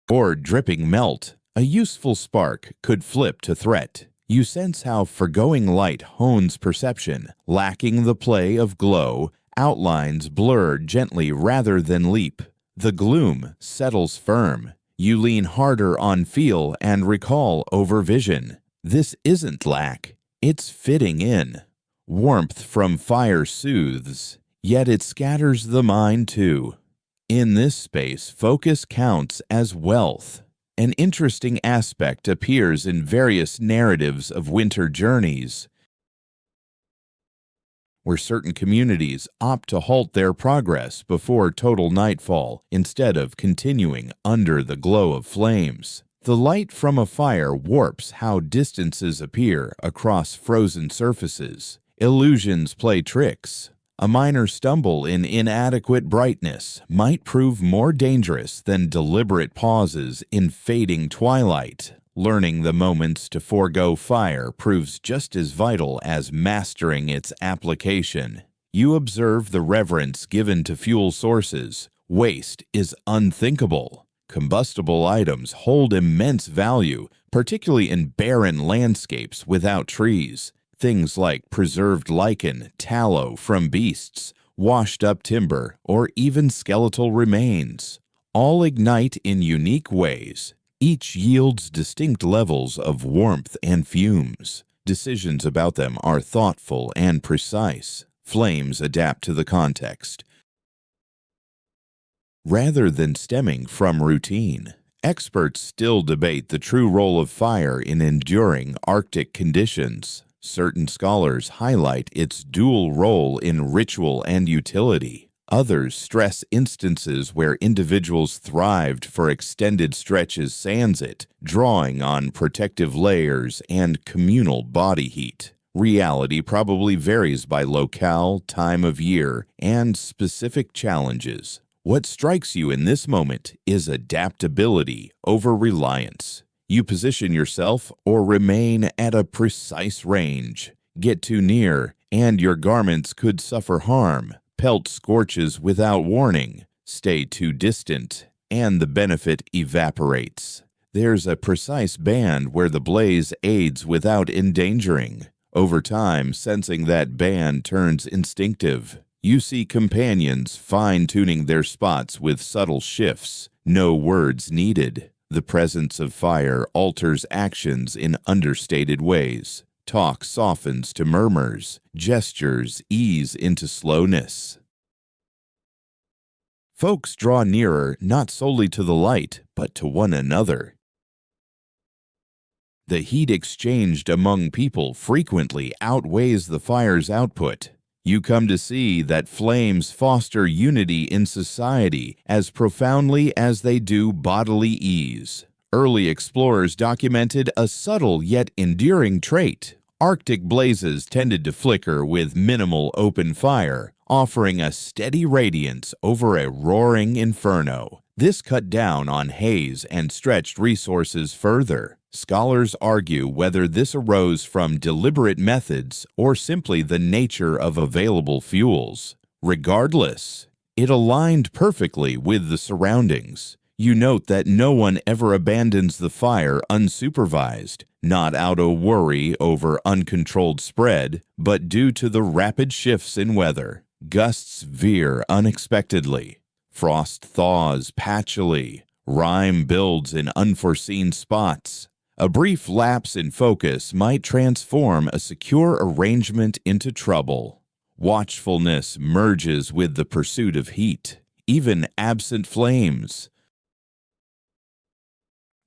or dripping melt. A useful spark could flip to threat. You sense how foregoing light hones perception, lacking the play of glow. Outlines blur gently rather than leap. The gloom settles firm. You lean harder on feel and recall over vision. This isn't lack, it's fitting in. Warmth from fire soothes, yet it scatters the mind too. In this space, focus counts as wealth. An interesting aspect appears in various narratives of winter journeys, where certain communities opt to halt their progress before total nightfall instead of continuing under the glow of flames. The light from a fire warps how distances appear across frozen surfaces. Illusions play tricks. A minor stumble in inadequate brightness might prove more dangerous than deliberate pauses in fading twilight. Learning the moments to forego fire proves just as vital as mastering its application. You observe the reverence given to fuel sources. Waste is unthinkable. Combustible items hold immense value, particularly in barren landscapes without trees. Things like preserved lichen, tallow from beasts, washed up timber, or even skeletal remains. All ignite in unique ways. Each yields distinct levels of warmth and fumes. Decisions about them are thoughtful and precise. Flames adapt to the context, rather than stemming from routine. Experts still debate the true role of fire in enduring Arctic conditions. Certain scholars highlight its dual role in ritual and utility. Others stress instances where individuals thrived for extended stretches sans it, drawing on protective layers and communal body heat. Reality probably varies by locale, time of year, and specific challenges. What strikes you in this moment is adaptability over reliance. You position yourself or remain at a precise range. Get too near, and your garments could suffer harm. Pelt scorches without warning. Stay too distant, and the benefit evaporates. There's a precise band where the blaze aids without endangering. Over time, sensing that band turns instinctive. You see companions fine-tuning their spots with subtle shifts. No words needed. The presence of fire alters actions in understated ways. Talk softens to murmurs. Gestures ease into slowness. Folks draw nearer not solely to the light, but to one another. The heat exchanged among people frequently outweighs the fire's output. You come to see that flames foster unity in society as profoundly as they do bodily ease. Early explorers documented a subtle yet enduring trait. Arctic blazes tended to flicker with minimal open fire, offering a steady radiance over a roaring inferno. This cut down on haze and stretched resources further. Scholars argue whether this arose from deliberate methods or simply the nature of available fuels. Regardless, it aligned perfectly with the surroundings. You note that no one ever abandons the fire unsupervised, not out of worry over uncontrolled spread, but due to the rapid shifts in weather. Gusts veer unexpectedly. Frost thaws patchily. Rime builds in unforeseen spots. A brief lapse in focus might transform a secure arrangement into trouble. Watchfulness merges with the pursuit of heat, even absent flames.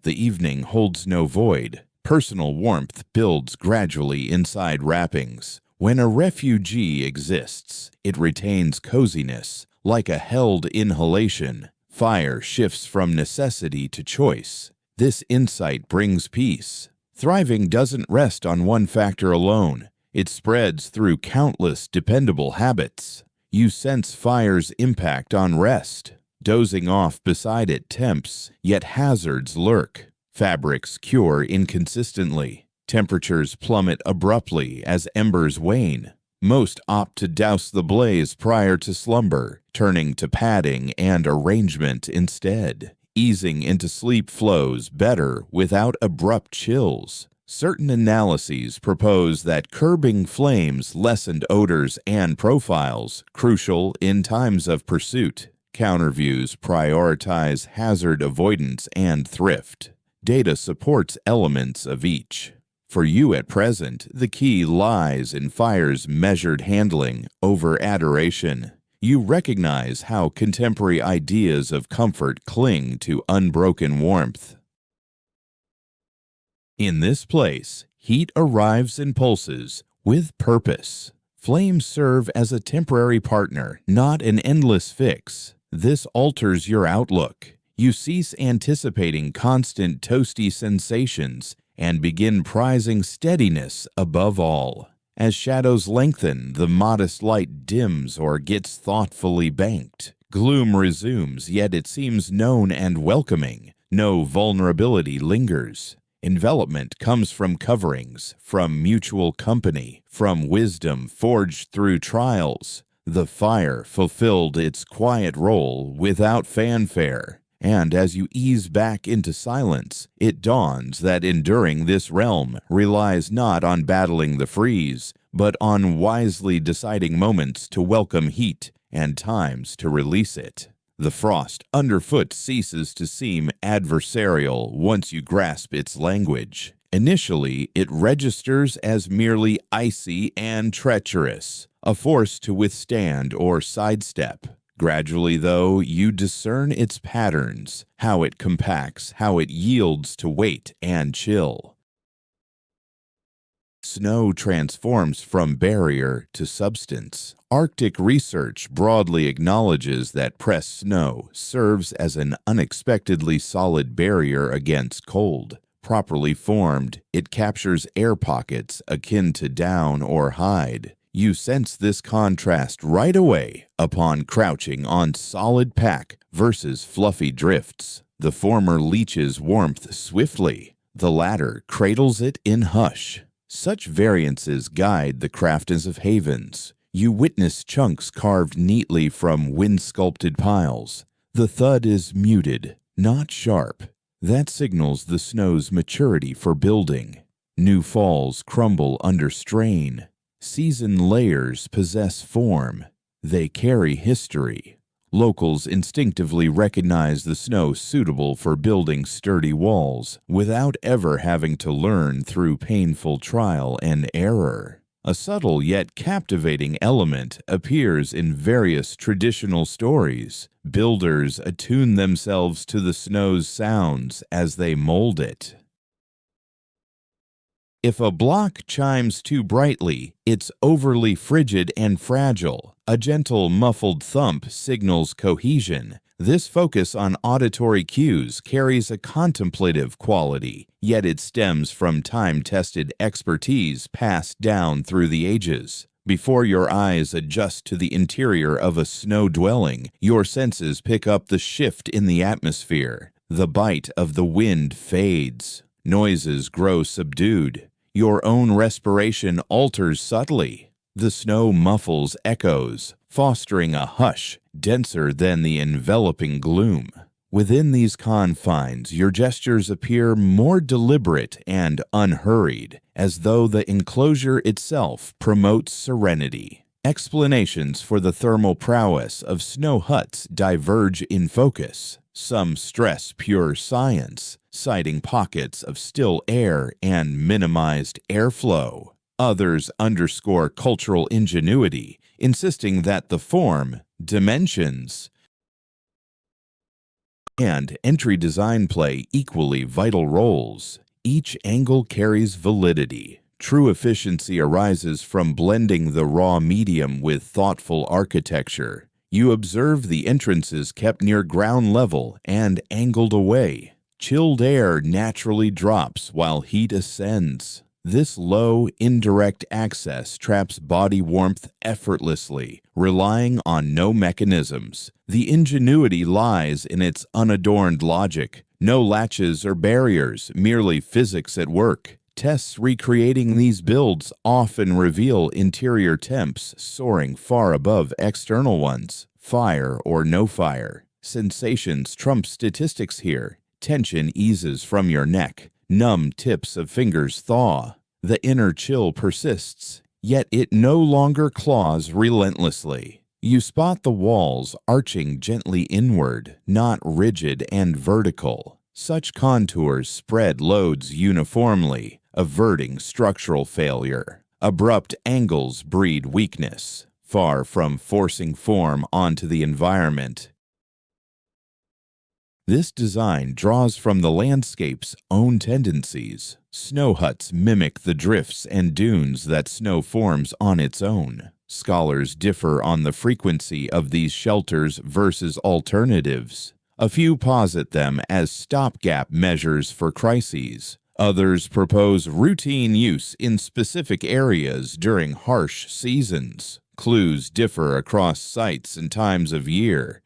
The evening holds no void. Personal warmth builds gradually inside wrappings. When a refugee exists, it retains coziness, like a held inhalation. Fire shifts from necessity to choice. This insight brings peace. Thriving doesn't rest on one factor alone. It spreads through countless dependable habits. You sense fire's impact on rest. Dozing off beside it tempts, yet hazards lurk. Fabrics cure inconsistently. Temperatures plummet abruptly as embers wane. Most opt to douse the blaze prior to slumber, turning to padding and arrangement instead. Easing into sleep flows better without abrupt chills. Certain analyses propose that curbing flames lessened odors and profiles, crucial in times of pursuit. Counterviews prioritize hazard avoidance and thrift. Data supports elements of each. For you at present, the key lies in fire's measured handling over adoration. You recognize how contemporary ideas of comfort cling to unbroken warmth. In this place, heat arrives in pulses, with purpose. Flames serve as a temporary partner, not an endless fix. This alters your outlook. You cease anticipating constant toasty sensations and begin prizing steadiness above all. As shadows lengthen, the modest light dims or gets thoughtfully banked. Gloom resumes, yet it seems known and welcoming. No vulnerability lingers. Envelopment comes from coverings, from mutual company, from wisdom forged through trials. The fire fulfilled its quiet role without fanfare. And as you ease back into silence, it dawns that enduring this realm relies not on battling the freeze, but on wisely deciding moments to welcome heat and times to release it. The frost underfoot ceases to seem adversarial once you grasp its language. Initially, it registers as merely icy and treacherous, a force to withstand or sidestep. Gradually, though, you discern its patterns, how it compacts, how it yields to weight and chill. Snow transforms from barrier to substance. Arctic research broadly acknowledges that pressed snow serves as an unexpectedly solid barrier against cold. Properly formed, it captures air pockets akin to down or hide. You sense this contrast right away upon crouching on solid pack versus fluffy drifts. The former leaches warmth swiftly, the latter cradles it in hush. Such variances guide the crafters of havens. You witness chunks carved neatly from wind-sculpted piles. The thud is muted, not sharp. That signals the snow's maturity for building. New falls crumble under strain. Seasoned layers possess form. They carry history. Locals instinctively recognize the snow suitable for building sturdy walls without ever having to learn through painful trial and error. A subtle yet captivating element appears in various traditional stories. Builders attune themselves to the snow's sounds as they mold it. If a block chimes too brightly, it's overly frigid and fragile. A gentle, muffled thump signals cohesion. This focus on auditory cues carries a contemplative quality, yet it stems from time-tested expertise passed down through the ages. Before your eyes adjust to the interior of a snow dwelling, your senses pick up the shift in the atmosphere. The bite of the wind fades. Noises grow subdued. Your own respiration alters subtly. The snow muffles echoes, fostering a hush denser than the enveloping gloom. Within these confines, your gestures appear more deliberate and unhurried, as though the enclosure itself promotes serenity. Explanations for the thermal prowess of snow huts diverge in focus. Some stress pure science, citing pockets of still air and minimized airflow. Others underscore cultural ingenuity, insisting that the form, dimensions, and entry design play equally vital roles. Each angle carries validity. True efficiency arises from blending the raw medium with thoughtful architecture. You observe the entrances kept near ground level and angled away. Chilled air naturally drops while heat ascends. This low, indirect access traps body warmth effortlessly, relying on no mechanisms. The ingenuity lies in its unadorned logic. No latches or barriers, merely physics at work. Tests recreating these builds often reveal interior temps soaring far above external ones. Fire or no fire. Sensations trump statistics here. Tension eases from your neck. Numb tips of fingers thaw. The inner chill persists, yet it no longer claws relentlessly. You spot the walls arching gently inward, not rigid and vertical. Such contours spread loads uniformly, averting structural failure. Abrupt angles breed weakness, far from forcing form onto the environment. This design draws from the landscape's own tendencies. Snow huts mimic the drifts and dunes that snow forms on its own. Scholars differ on the frequency of these shelters versus alternatives. A few posit them as stopgap measures for crises. Others propose routine use in specific areas during harsh seasons. Clues differ across sites and times of year.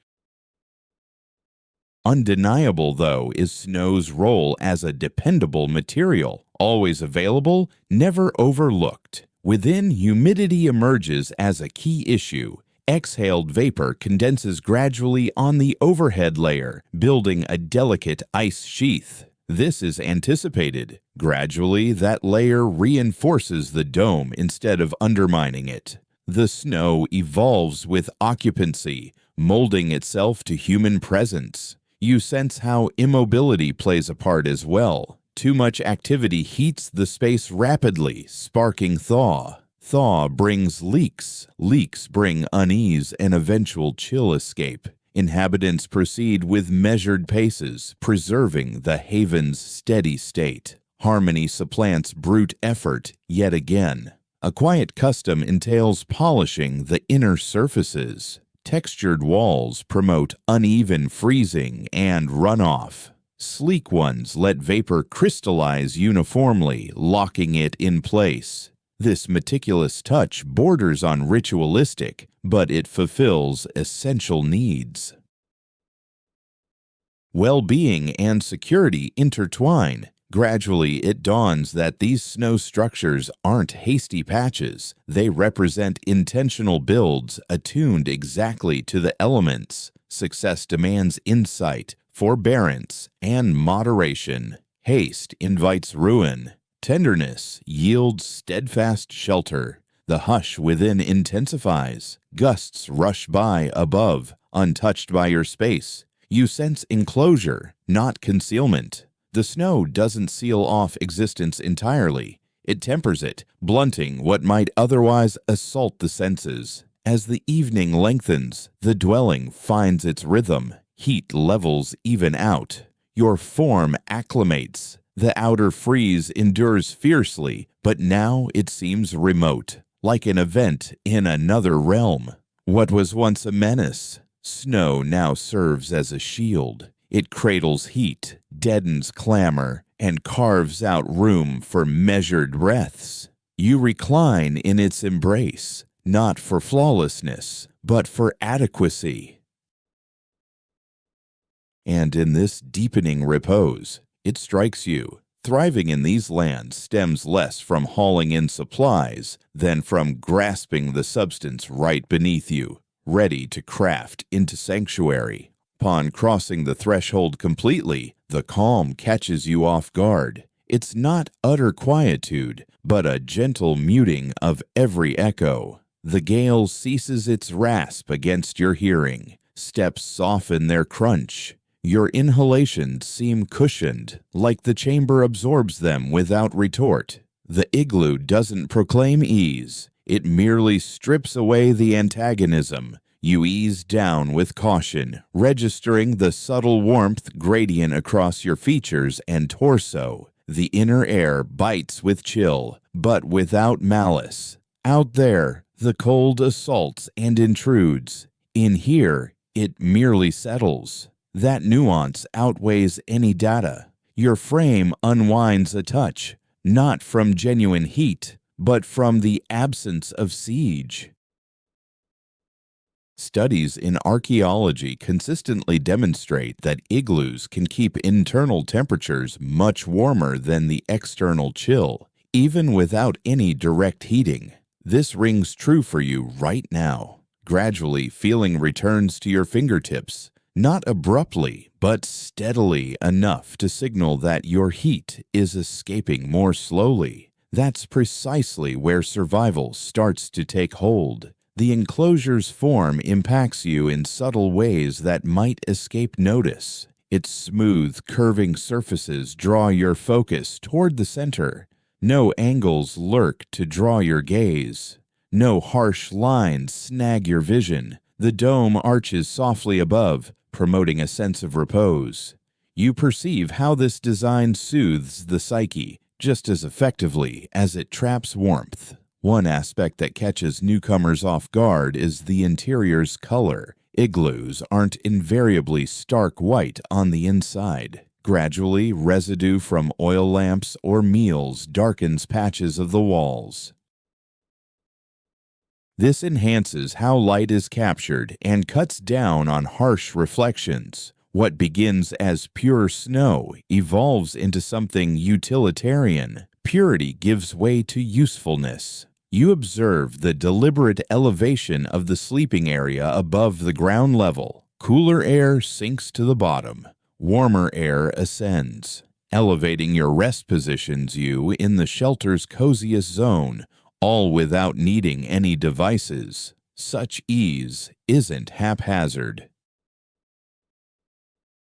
Undeniable, though, is snow's role as a dependable material, always available, never overlooked. Within, humidity emerges as a key issue. Exhaled vapor condenses gradually on the overhead layer, building a delicate ice sheath. This is anticipated. Gradually, that layer reinforces the dome instead of undermining it. The snow evolves with occupancy, molding itself to human presence. You sense how immobility plays a part as well. Too much activity heats the space rapidly, sparking thaw. Thaw brings leaks. Leaks bring unease and eventual chill escape. Inhabitants proceed with measured paces, preserving the haven's steady state. Harmony supplants brute effort yet again. A quiet custom entails polishing the inner surfaces. Textured walls promote uneven freezing and runoff. Sleek ones let vapor crystallize uniformly, locking it in place. This meticulous touch borders on ritualistic, but it fulfills essential needs. Well-being and security intertwine. Gradually, it dawns that these snow structures aren't hasty patches. They represent intentional builds attuned exactly to the elements. Success demands insight, forbearance, and moderation. Haste invites ruin. Tenderness yields steadfast shelter. The hush within intensifies. Gusts rush by above, untouched by your space. You sense enclosure, not concealment. The snow doesn't seal off existence entirely. It tempers it, blunting what might otherwise assault the senses. As the evening lengthens, the dwelling finds its rhythm. Heat levels even out. Your form acclimates. The outer freeze endures fiercely, but now it seems remote, like an event in another realm. What was once a menace, snow now serves as a shield. It cradles heat, deadens clamor, and carves out room for measured breaths. You recline in its embrace, not for flawlessness, but for adequacy. And in this deepening repose, it strikes you, thriving in these lands stems less from hauling in supplies than from grasping the substance right beneath you, ready to craft into sanctuary. Upon crossing the threshold completely, the calm catches you off guard. It's not utter quietude, but a gentle muting of every echo. The gale ceases its rasp against your hearing. Steps soften their crunch. Your inhalations seem cushioned, like the chamber absorbs them without retort. The igloo doesn't proclaim ease. It merely strips away the antagonism. You ease down with caution, registering the subtle warmth gradient across your features and torso. The inner air bites with chill, but without malice. Out there, the cold assaults and intrudes. In here, it merely settles. That nuance outweighs any data. Your frame unwinds a touch, not from genuine heat, but from the absence of siege. Studies in archaeology consistently demonstrate that igloos can keep internal temperatures much warmer than the external chill, even without any direct heating. This rings true for you right now. Gradually, feeling returns to your fingertips. Not abruptly, but steadily enough to signal that your heat is escaping more slowly. That's precisely where survival starts to take hold. The enclosure's form impacts you in subtle ways that might escape notice. Its smooth, curving surfaces draw your focus toward the center. No angles lurk to draw your gaze. No harsh lines snag your vision. The dome arches softly above, promoting a sense of repose. You perceive how this design soothes the psyche just as effectively as it traps warmth. One aspect that catches newcomers off guard is the interior's color. Igloos aren't invariably stark white on the inside. Gradually, residue from oil lamps or meals darkens patches of the walls. This enhances how light is captured and cuts down on harsh reflections. What begins as pure snow evolves into something utilitarian. Purity gives way to usefulness. You observe the deliberate elevation of the sleeping area above the ground level. Cooler air sinks to the bottom. Warmer air ascends, elevating your rest positions you in the shelter's coziest zone, all without needing any devices. Such ease isn't haphazard.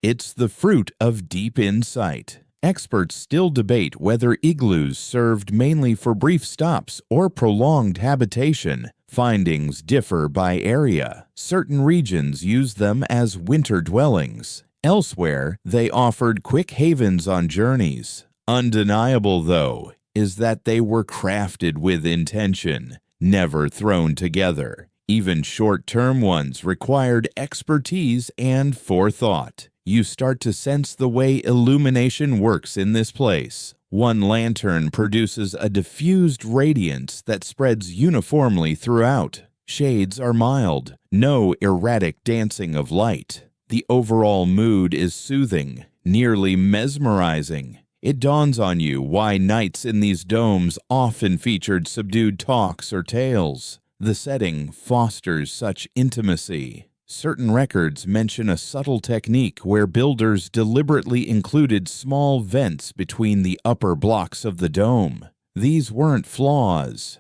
It's the fruit of deep insight. Experts still debate whether igloos served mainly for brief stops or prolonged habitation. Findings differ by area. Certain regions use them as winter dwellings. Elsewhere, they offered quick havens on journeys. Undeniable, though, is that they were crafted with intention, never thrown together. Even short-term ones required expertise and forethought. You start to sense the way illumination works in this place. One lantern produces a diffused radiance that spreads uniformly throughout. Shades are mild, no erratic dancing of light. The overall mood is soothing, nearly mesmerizing. It dawns on you why nights in these domes often featured subdued talks or tales. The setting fosters such intimacy. Certain records mention a subtle technique where builders deliberately included small vents between the upper blocks of the dome. These weren't flaws.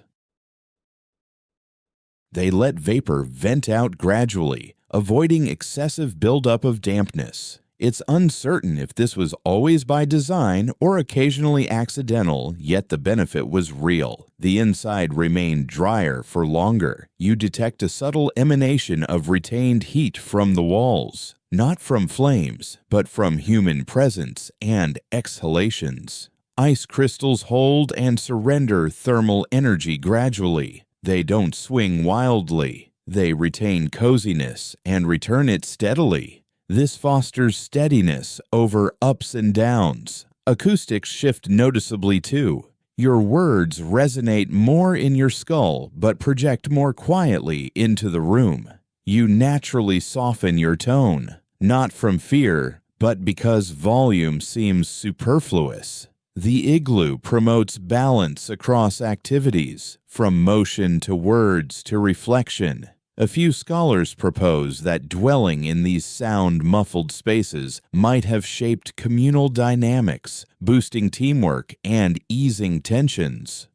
They let vapor vent out gradually, avoiding excessive buildup of dampness. It's uncertain if this was always by design or occasionally accidental, yet the benefit was real. The inside remained drier for longer. You detect a subtle emanation of retained heat from the walls, not from flames, but from human presence and exhalations. Ice crystals hold and surrender thermal energy gradually. They don't swing wildly. They retain coziness and return it steadily. This fosters steadiness over ups and downs. Acoustics shift noticeably too. Your words resonate more in your skull but project more quietly into the room. You naturally soften your tone, not from fear, but because volume seems superfluous. The igloo promotes balance across activities, from motion to words to reflection. A few scholars propose that dwelling in these sound-muffled spaces might have shaped communal dynamics, boosting teamwork and easing tensions.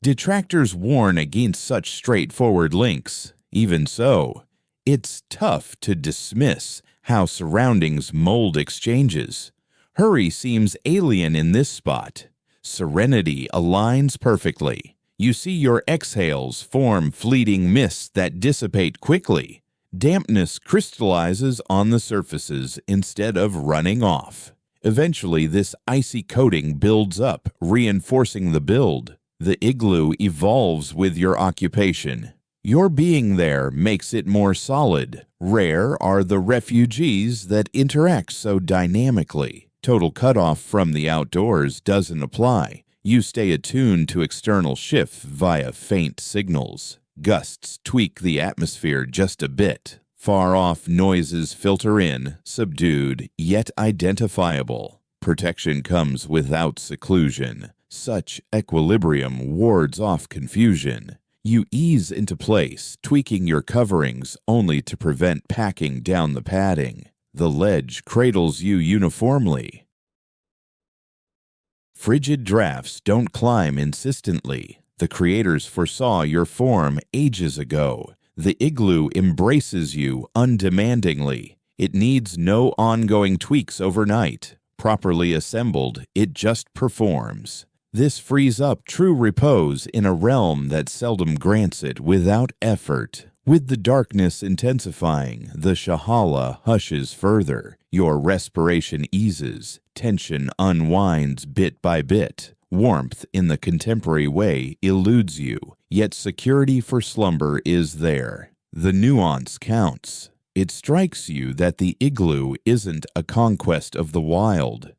Detractors warn against such straightforward links. Even so, it's tough to dismiss how surroundings mold exchanges. Hurry seems alien in this spot. Serenity aligns perfectly. You see your exhales form fleeting mists that dissipate quickly. Dampness crystallizes on the surfaces instead of running off. Eventually, this icy coating builds up, reinforcing the build. The igloo evolves with your occupation. Your being there makes it more solid. Rare are the refugees that interact so dynamically. Total cutoff from the outdoors doesn't apply. You stay attuned to external shifts via faint signals. Gusts tweak the atmosphere just a bit. Far-off noises filter in, subdued, yet identifiable. Protection comes without seclusion. Such equilibrium wards off confusion. You ease into place, tweaking your coverings only to prevent packing down the padding. The ledge cradles you uniformly. Frigid drafts don't climb insistently. The creators foresaw your form ages ago. The igloo embraces you undemandingly. It needs no ongoing tweaks overnight. Properly assembled, it just performs. This frees up true repose in a realm that seldom grants it without effort. With the darkness intensifying, the shahala hushes further. Your respiration eases. Tension unwinds bit by bit. Warmth in the contemporary way eludes you, yet security for slumber is there. The nuance counts. It strikes you that the igloo isn't a conquest of the wild.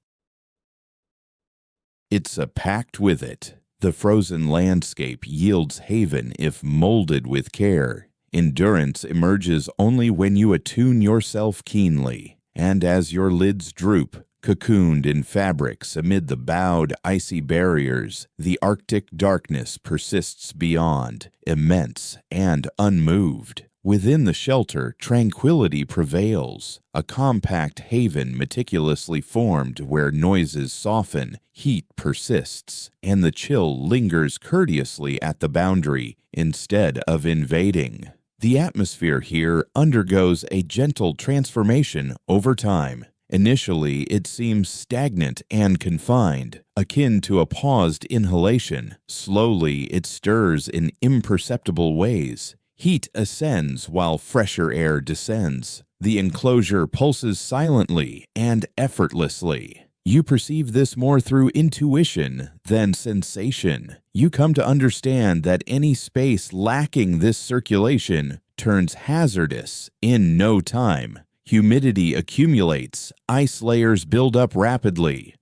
It's a pact with it. The frozen landscape yields haven if molded with care. Endurance emerges only when you attune yourself keenly, and as your lids droop, cocooned in fabrics amid the bowed icy barriers, the Arctic darkness persists beyond, immense and unmoved. Within the shelter, tranquility prevails, a compact haven meticulously formed where noises soften, heat persists, and the chill lingers courteously at the boundary instead of invading. The atmosphere here undergoes a gentle transformation over time. Initially, it seems stagnant and confined, akin to a paused inhalation. Slowly, it stirs in imperceptible ways. Heat ascends while fresher air descends. The enclosure pulses silently and effortlessly. You perceive this more through intuition than sensation. You come to understand that any space lacking this circulation turns hazardous in no time. Humidity accumulates, ice layers build up rapidly,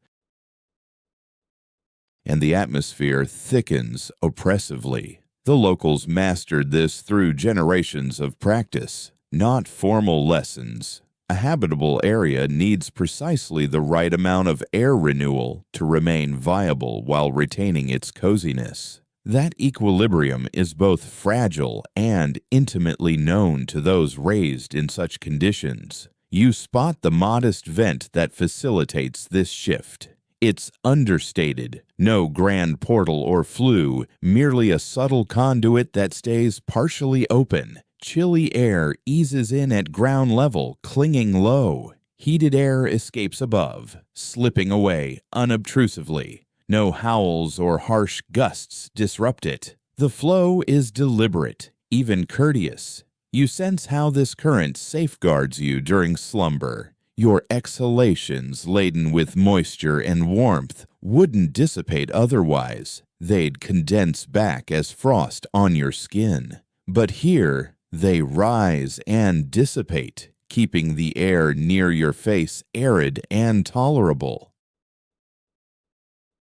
and the atmosphere thickens oppressively. The locals mastered this through generations of practice, not formal lessons. A habitable area needs precisely the right amount of air renewal to remain viable while retaining its coziness. That equilibrium is both fragile and intimately known to those raised in such conditions. You spot the modest vent that facilitates this shift. It's understated, no grand portal or flue, merely a subtle conduit that stays partially open, Chilly air eases in at ground level, clinging low. Heated air escapes above, slipping away unobtrusively. No howls or harsh gusts disrupt it. The flow is deliberate, even courteous. You sense how this current safeguards you during slumber. Your exhalations, laden with moisture and warmth, wouldn't dissipate otherwise. They'd condense back as frost on your skin. But here, they rise and dissipate, keeping the air near your face arid and tolerable.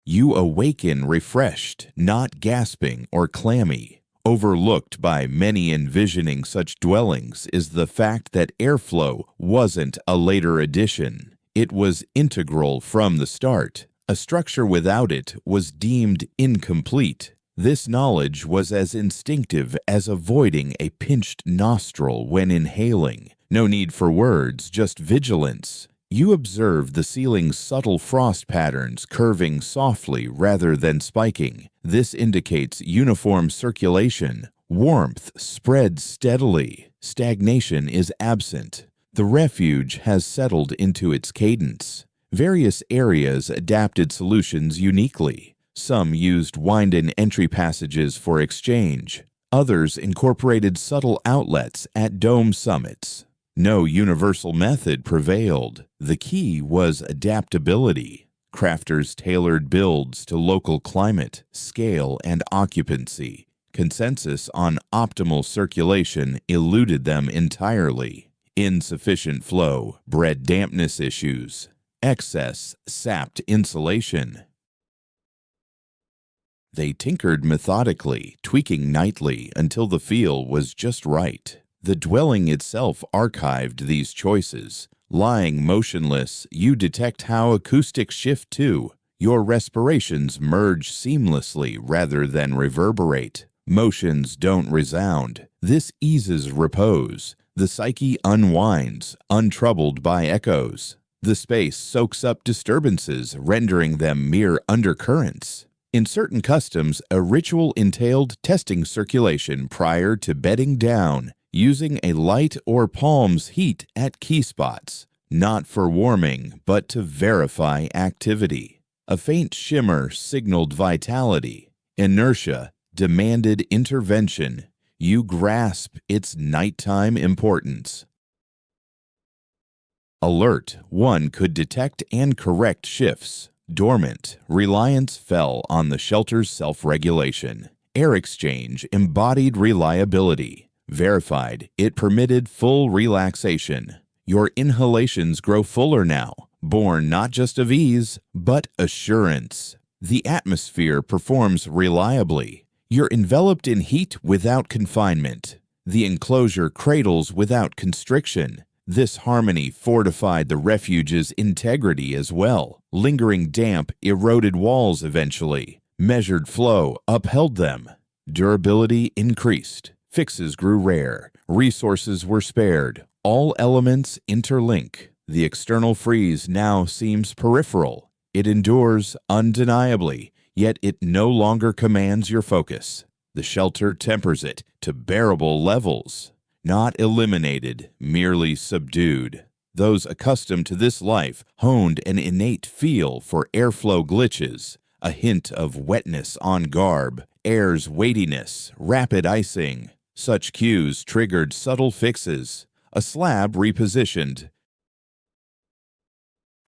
You awaken refreshed, not gasping or clammy. Overlooked by many envisioning such dwellings is the fact that airflow wasn't a later addition. It was integral from the start. A structure without it was deemed incomplete. This knowledge was as instinctive as avoiding a pinched nostril when inhaling. No need for words, just vigilance. You observe the ceiling's subtle frost patterns curving softly rather than spiking. This indicates uniform circulation. Warmth spreads steadily. Stagnation is absent. The refuge has settled into its cadence. Various areas adapted solutions uniquely. Some used winding entry passages for exchange. Others incorporated subtle outlets at dome summits. No universal method prevailed. The key was adaptability. Crafters tailored builds to local climate, scale, and occupancy. Consensus on optimal circulation eluded them entirely. Insufficient flow bred dampness issues. Excess sapped insulation. They tinkered methodically, tweaking nightly until the feel was just right. The dwelling itself archived these choices. Lying motionless, you detect how acoustics shift too. Your respirations merge seamlessly rather than reverberate. Motions don't resound. This eases repose. The psyche unwinds, untroubled by echoes. The space soaks up disturbances, rendering them mere undercurrents. In certain customs, a ritual entailed testing circulation prior to bedding down, using a light or palm's heat at key spots, not for warming, but to verify activity. A faint shimmer signaled vitality. Inertia demanded intervention. You grasp its nighttime importance. Alert, one could detect and correct shifts. Dormant, reliance fell on the shelter's self-regulation. Air exchange embodied reliability. Verified, it permitted full relaxation. Your inhalations grow fuller now, born not just of ease, but assurance. The atmosphere performs reliably. You're enveloped in heat without confinement. The enclosure cradles without constriction. This harmony fortified the refuge's integrity as well. Lingering damp eroded walls eventually. Measured flow upheld them. Durability increased. Fixes grew rare. Resources were spared. All elements interlink. The external freeze now seems peripheral. It endures undeniably, yet it no longer commands your focus. The shelter tempers it to bearable levels. Not eliminated, merely subdued. Those accustomed to this life honed an innate feel for airflow glitches, a hint of wetness on garb, air's weightiness, rapid icing. Such cues triggered subtle fixes. A slab repositioned.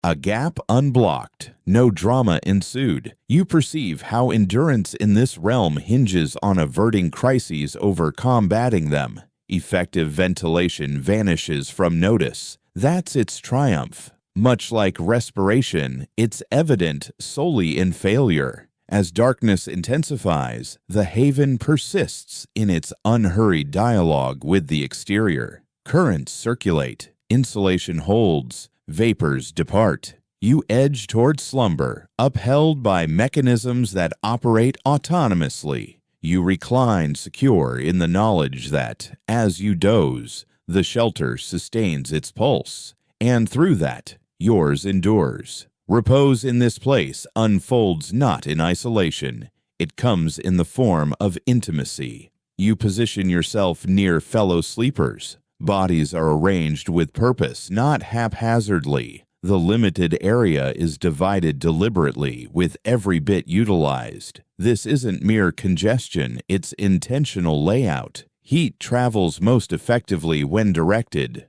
A gap unblocked. No drama ensued. You perceive how endurance in this realm hinges on averting crises over combating them. Effective ventilation vanishes from notice. That's its triumph. Much like respiration, it's evident solely in failure. As darkness intensifies, the haven persists in its unhurried dialogue with the exterior. Currents circulate, insulation holds, vapors depart. You edge toward slumber, upheld by mechanisms that operate autonomously. You recline secure in the knowledge that, as you doze, the shelter sustains its pulse, and through that, yours endures. Repose in this place unfolds not in isolation. It comes in the form of intimacy. You position yourself near fellow sleepers. Bodies are arranged with purpose, not haphazardly. The limited area is divided deliberately, with every bit utilized. This isn't mere congestion, it's intentional layout. Heat travels most effectively when directed.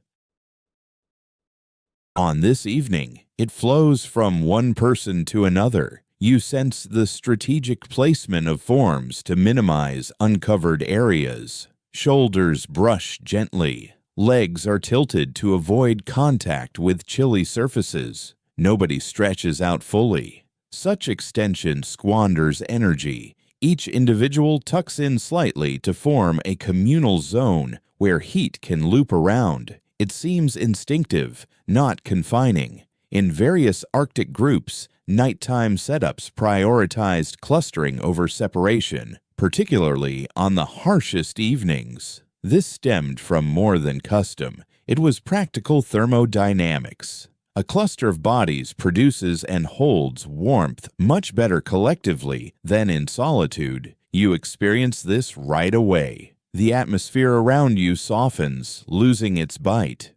On this evening, it flows from one person to another. You sense the strategic placement of forms to minimize uncovered areas. Shoulders brush gently. Legs are tilted to avoid contact with chilly surfaces. Nobody stretches out fully. Such extension squanders energy. Each individual tucks in slightly to form a communal zone where heat can loop around. It seems instinctive, not confining. In various Arctic groups, nighttime setups prioritized clustering over separation, particularly on the harshest evenings. This stemmed from more than custom. It was practical thermodynamics. A cluster of bodies produces and holds warmth much better collectively than in solitude. You experience this right away. The atmosphere around you softens, losing its bite.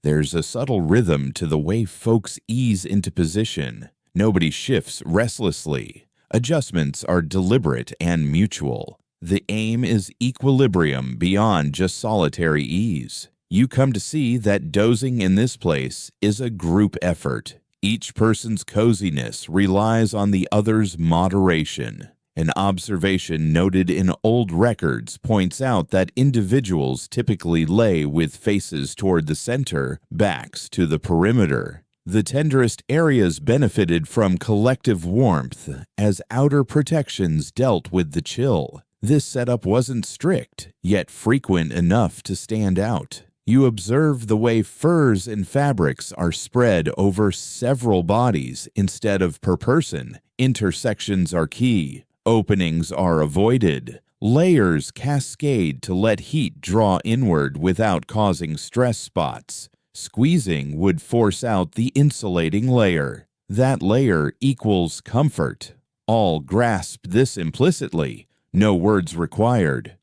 There's a subtle rhythm to the way folks ease into position. Nobody shifts restlessly. Adjustments are deliberate and mutual. The aim is equilibrium beyond just solitary ease. You come to see that dozing in this place is a group effort. Each person's coziness relies on the other's moderation. An observation noted in old records points out that individuals typically lay with faces toward the center, backs to the perimeter. The tenderest areas benefited from collective warmth as outer protections dealt with the chill. This setup wasn't strict, yet frequent enough to stand out. You observe the way furs and fabrics are spread over several bodies instead of per person. Intersections are key. Openings are avoided. Layers cascade to let heat draw inward without causing stress spots. Squeezing would force out the insulating layer. That layer equals comfort. All grasp this implicitly. No words required.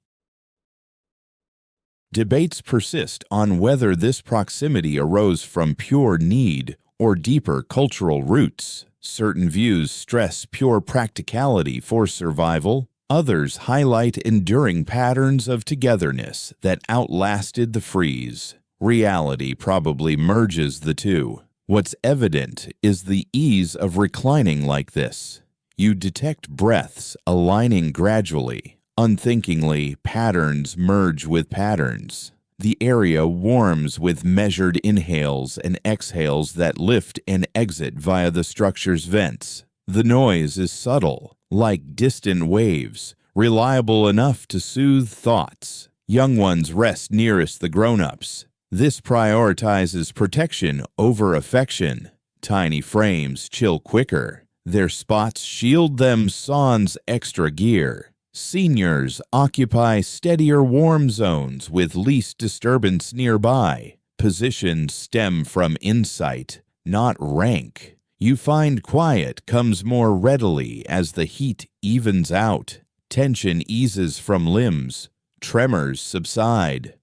Debates persist on whether this proximity arose from pure need or deeper cultural roots. Certain views stress pure practicality for survival. Others highlight enduring patterns of togetherness that outlasted the freeze. Reality probably merges the two. What's evident is the ease of reclining like this. You detect breaths aligning gradually. Unthinkingly, patterns merge with patterns. The area warms with measured inhales and exhales that lift and exit via the structure's vents. The noise is subtle, like distant waves, reliable enough to soothe thoughts. Young ones rest nearest the grown-ups. This prioritizes protection over affection. Tiny frames chill quicker. Their spots shield them sans extra gear. Seniors occupy steadier warm zones with least disturbance nearby. Positions stem from insight, not rank. You find quiet comes more readily as the heat evens out. Tension eases from limbs. Tremors subside.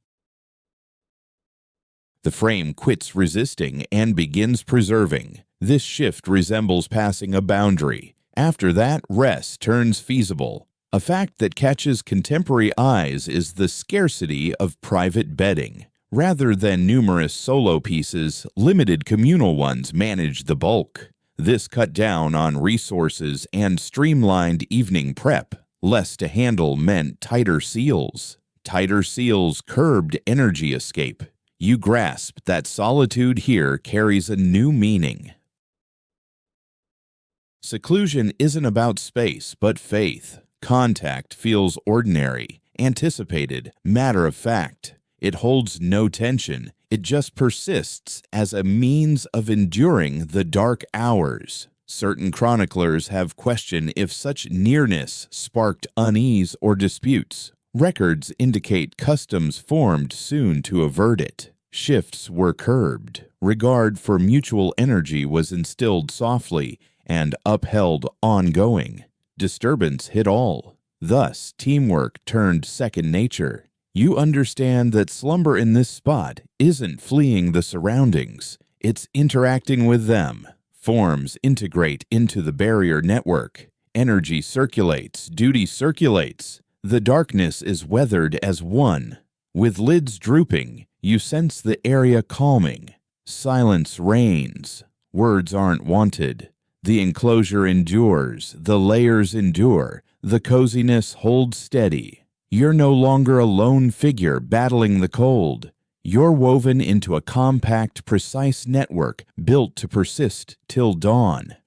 The frame quits resisting and begins preserving. This shift resembles passing a boundary. After that, rest turns feasible. A fact that catches contemporary eyes is the scarcity of private bedding. Rather than numerous solo pieces, limited communal ones manage the bulk. This cut down on resources and streamlined evening prep. Less to handle meant tighter seals. Tighter seals curbed energy escape. You grasp that solitude here carries a new meaning. Seclusion isn't about space, but faith. Contact feels ordinary, anticipated, matter-of-fact. It holds no tension. It just persists as a means of enduring the dark hours. Certain chroniclers have questioned if such nearness sparked unease or disputes. Records indicate customs formed soon to avert it. Shifts were curbed. Regard for mutual energy was instilled softly and upheld ongoing. Disturbance hit all. Thus, teamwork turned second nature. You understand that slumber in this spot isn't fleeing the surroundings, it's interacting with them. Forms integrate into the barrier network. Energy circulates, duty circulates. The darkness is weathered as one. With lids drooping, you sense the area calming. Silence reigns. Words aren't wanted. The enclosure endures, the layers endure, the coziness holds steady. You're no longer a lone figure battling the cold. You're woven into a compact, precise network built to persist till dawn.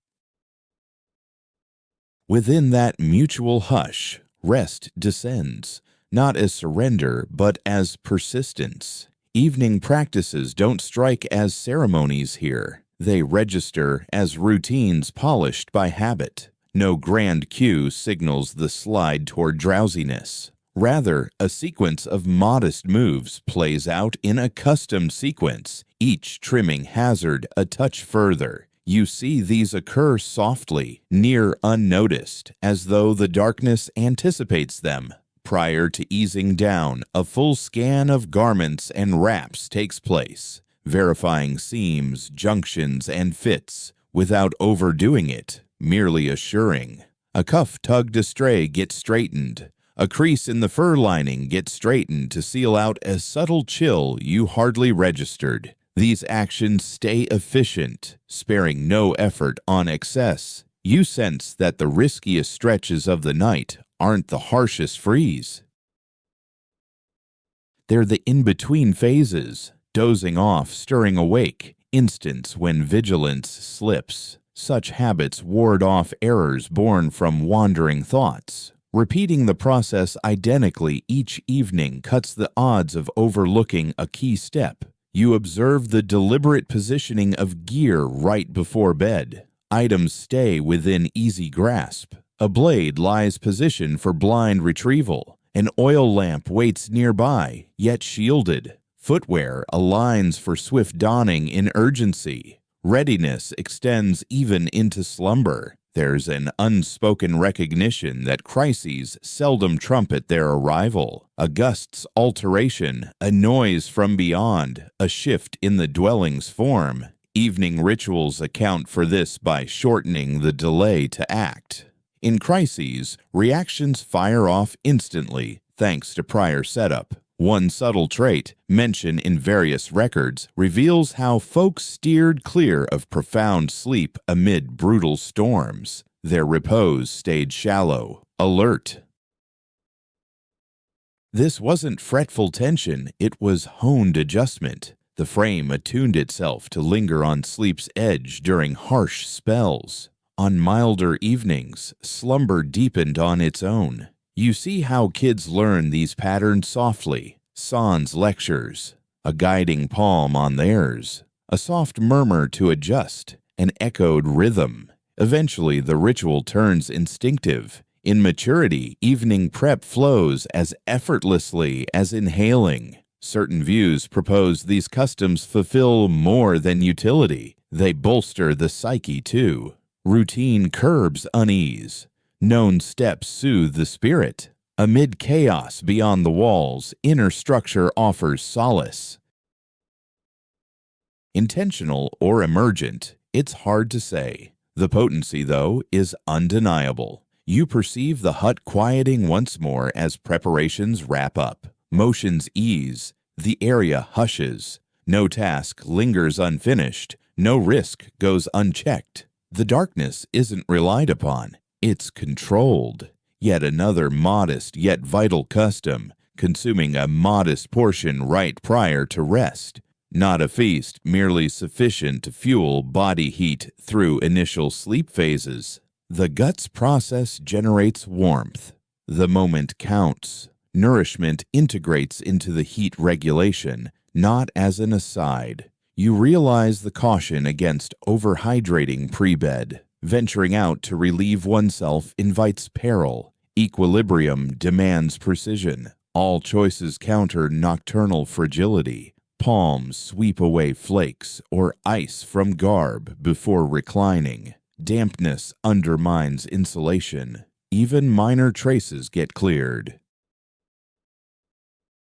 Within that mutual hush, rest descends, not as surrender, but as persistence. Evening practices don't strike as ceremonies here. They register as routines polished by habit. No grand cue signals the slide toward drowsiness. Rather, a sequence of modest moves plays out in a custom sequence, each trimming hazard a touch further. You see these occur softly, near unnoticed, as though the darkness anticipates them. Prior to easing down, a full scan of garments and wraps takes place, verifying seams, junctions, and fits, without overdoing it, merely assuring. A cuff tugged astray gets straightened. A crease in the fur lining gets straightened to seal out a subtle chill you hardly registered. These actions stay efficient, sparing no effort on excess. You sense that the riskiest stretches of the night aren't the harshest freeze. They're the in-between phases, dozing off, stirring awake, instants when vigilance slips. Such habits ward off errors born from wandering thoughts. Repeating the process identically each evening cuts the odds of overlooking a key step. You observe the deliberate positioning of gear right before bed. Items stay within easy grasp. A blade lies positioned for blind retrieval. An oil lamp waits nearby, yet shielded. Footwear aligns for swift donning in urgency. Readiness extends even into slumber. There's an unspoken recognition that crises seldom trumpet their arrival. A gust's alteration, a noise from beyond, a shift in the dwelling's form. Evening rituals account for this by shortening the delay to act. In crises, reactions fire off instantly, thanks to prior setup. One subtle trait, mentioned in various records, reveals how folks steered clear of profound sleep amid brutal storms. Their repose stayed shallow, alert. This wasn't fretful tension, it was honed adjustment. The frame attuned itself to linger on sleep's edge during harsh spells. On milder evenings, slumber deepened on its own. You see how kids learn these patterns softly. Sans lectures, a guiding palm on theirs, a soft murmur to adjust, an echoed rhythm. Eventually, the ritual turns instinctive. In maturity, evening prep flows as effortlessly as inhaling. Certain views propose these customs fulfill more than utility. They bolster the psyche, too. Routine curbs unease. Known steps soothe the spirit. Amid chaos beyond the walls, inner structure offers solace. Intentional or emergent, it's hard to say. The potency, though, is undeniable. You perceive the hut quieting once more as preparations wrap up. Motions ease. The area hushes. No task lingers unfinished. No risk goes unchecked. The darkness isn't relied upon. It's controlled. Yet another modest yet vital custom, consuming a modest portion right prior to rest. Not a feast, merely sufficient to fuel body heat through initial sleep phases. The gut's process generates warmth. The moment counts. Nourishment integrates into the heat regulation, not as an aside. You realize the caution against overhydrating pre-bed. Venturing out to relieve oneself invites peril. Equilibrium demands precision. All choices counter nocturnal fragility. Palms sweep away flakes or ice from garb before reclining. Dampness undermines insulation. even minor traces get cleared.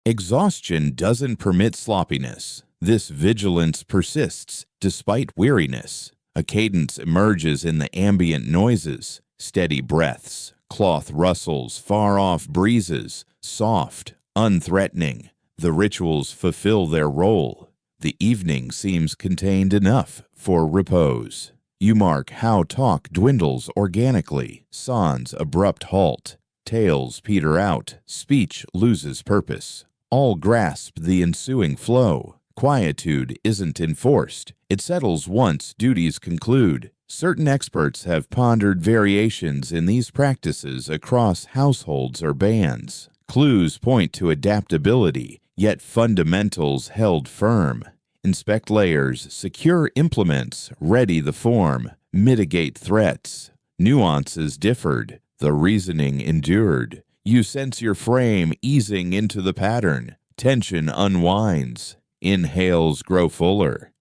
Exhaustion doesn't permit sloppiness. This vigilance persists despite weariness. A cadence emerges in the ambient noises, steady breaths, cloth rustles, far-off breezes, soft, unthreatening. The rituals fulfill their role. The evening seems contained enough for repose. You mark how talk dwindles organically, sans abrupt halt. Tales peter out, speech loses purpose. All grasp the ensuing flow. Quietude isn't enforced. It settles once duties conclude. Certain experts have pondered variations in these practices across households or bands. Clues point to adaptability, yet fundamentals held firm. Inspect layers, secure implements, ready the form, mitigate threats. Nuances differed, the reasoning endured. You sense your frame easing into the pattern. Tension unwinds. Inhales grow fuller.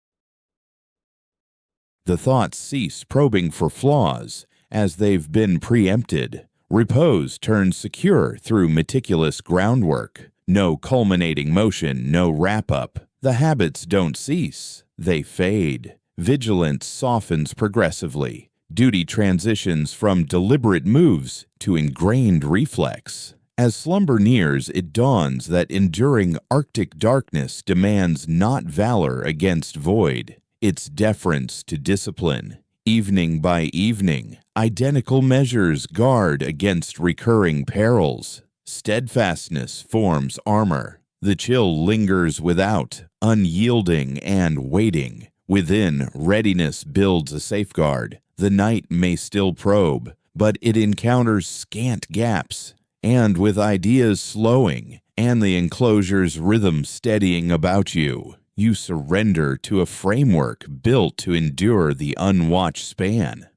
The thoughts cease probing for flaws as they've been preempted. Repose turns secure through meticulous groundwork. No culminating motion, no wrap-up. The habits don't cease, they fade. Vigilance softens progressively. Duty transitions from deliberate moves to ingrained reflex. As slumber nears, it dawns that enduring Arctic darkness demands not valor against void. It's deference to discipline. Evening by evening, identical measures guard against recurring perils. Steadfastness forms armor. The chill lingers without, unyielding and waiting. Within, readiness builds a safeguard. The night may still probe, but it encounters scant gaps. And with ideas slowing, and the enclosure's rhythm steadying about you, you surrender to a framework built to endure the unwatched span.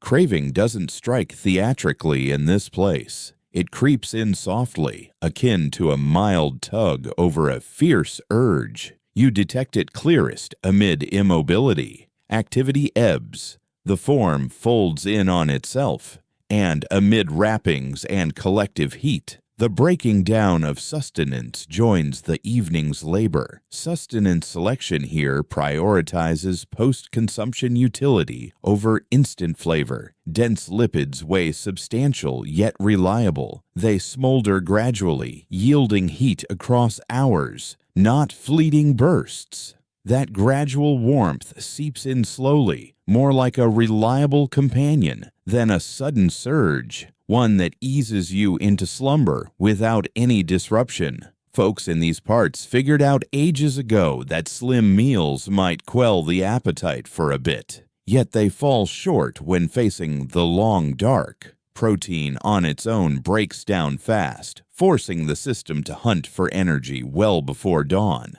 Craving doesn't strike theatrically in this place. It creeps in softly, akin to a mild tug over a fierce urge. You detect it clearest amid immobility. Activity ebbs. The form folds in on itself. And amid wrappings and collective heat, the breaking down of sustenance joins the evening's labor. Sustenance selection here prioritizes post-consumption utility over instant flavor. Dense lipids weigh substantial yet reliable. They smolder gradually, yielding heat across hours, not fleeting bursts. That gradual warmth seeps in slowly, more like a reliable companion than a sudden surge, one that eases you into slumber without any disruption. Folks in these parts figured out ages ago that slim meals might quell the appetite for a bit, yet they fall short when facing the long dark. Protein on its own breaks down fast, forcing the system to hunt for energy well before dawn.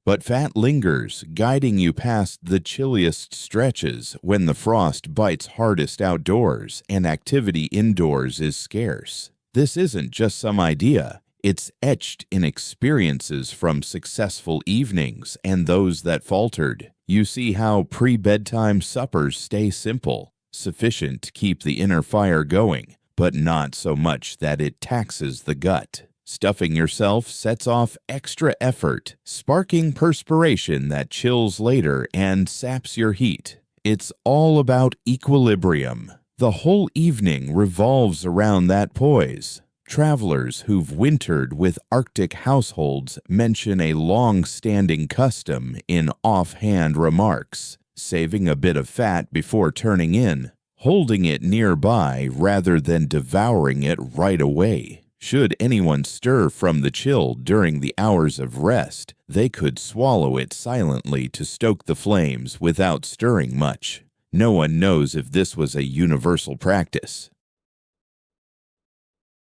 But fat lingers, guiding you past the chilliest stretches when the frost bites hardest outdoors and activity indoors is scarce. This isn't just some idea. It's etched in experiences from successful evenings and those that faltered. You see how pre-bedtime suppers stay simple, sufficient to keep the inner fire going, but not so much that it taxes the gut. Stuffing yourself sets off extra effort, sparking perspiration that chills later and saps your heat. It's all about equilibrium. The whole evening revolves around that poise. Travelers who've wintered with Arctic households mention a long-standing custom in offhand remarks, saving a bit of fat before turning in, holding it nearby rather than devouring it right away. Should anyone stir from the chill during the hours of rest, they could swallow it silently to stoke the flames without stirring much. No one knows if this was a universal practice.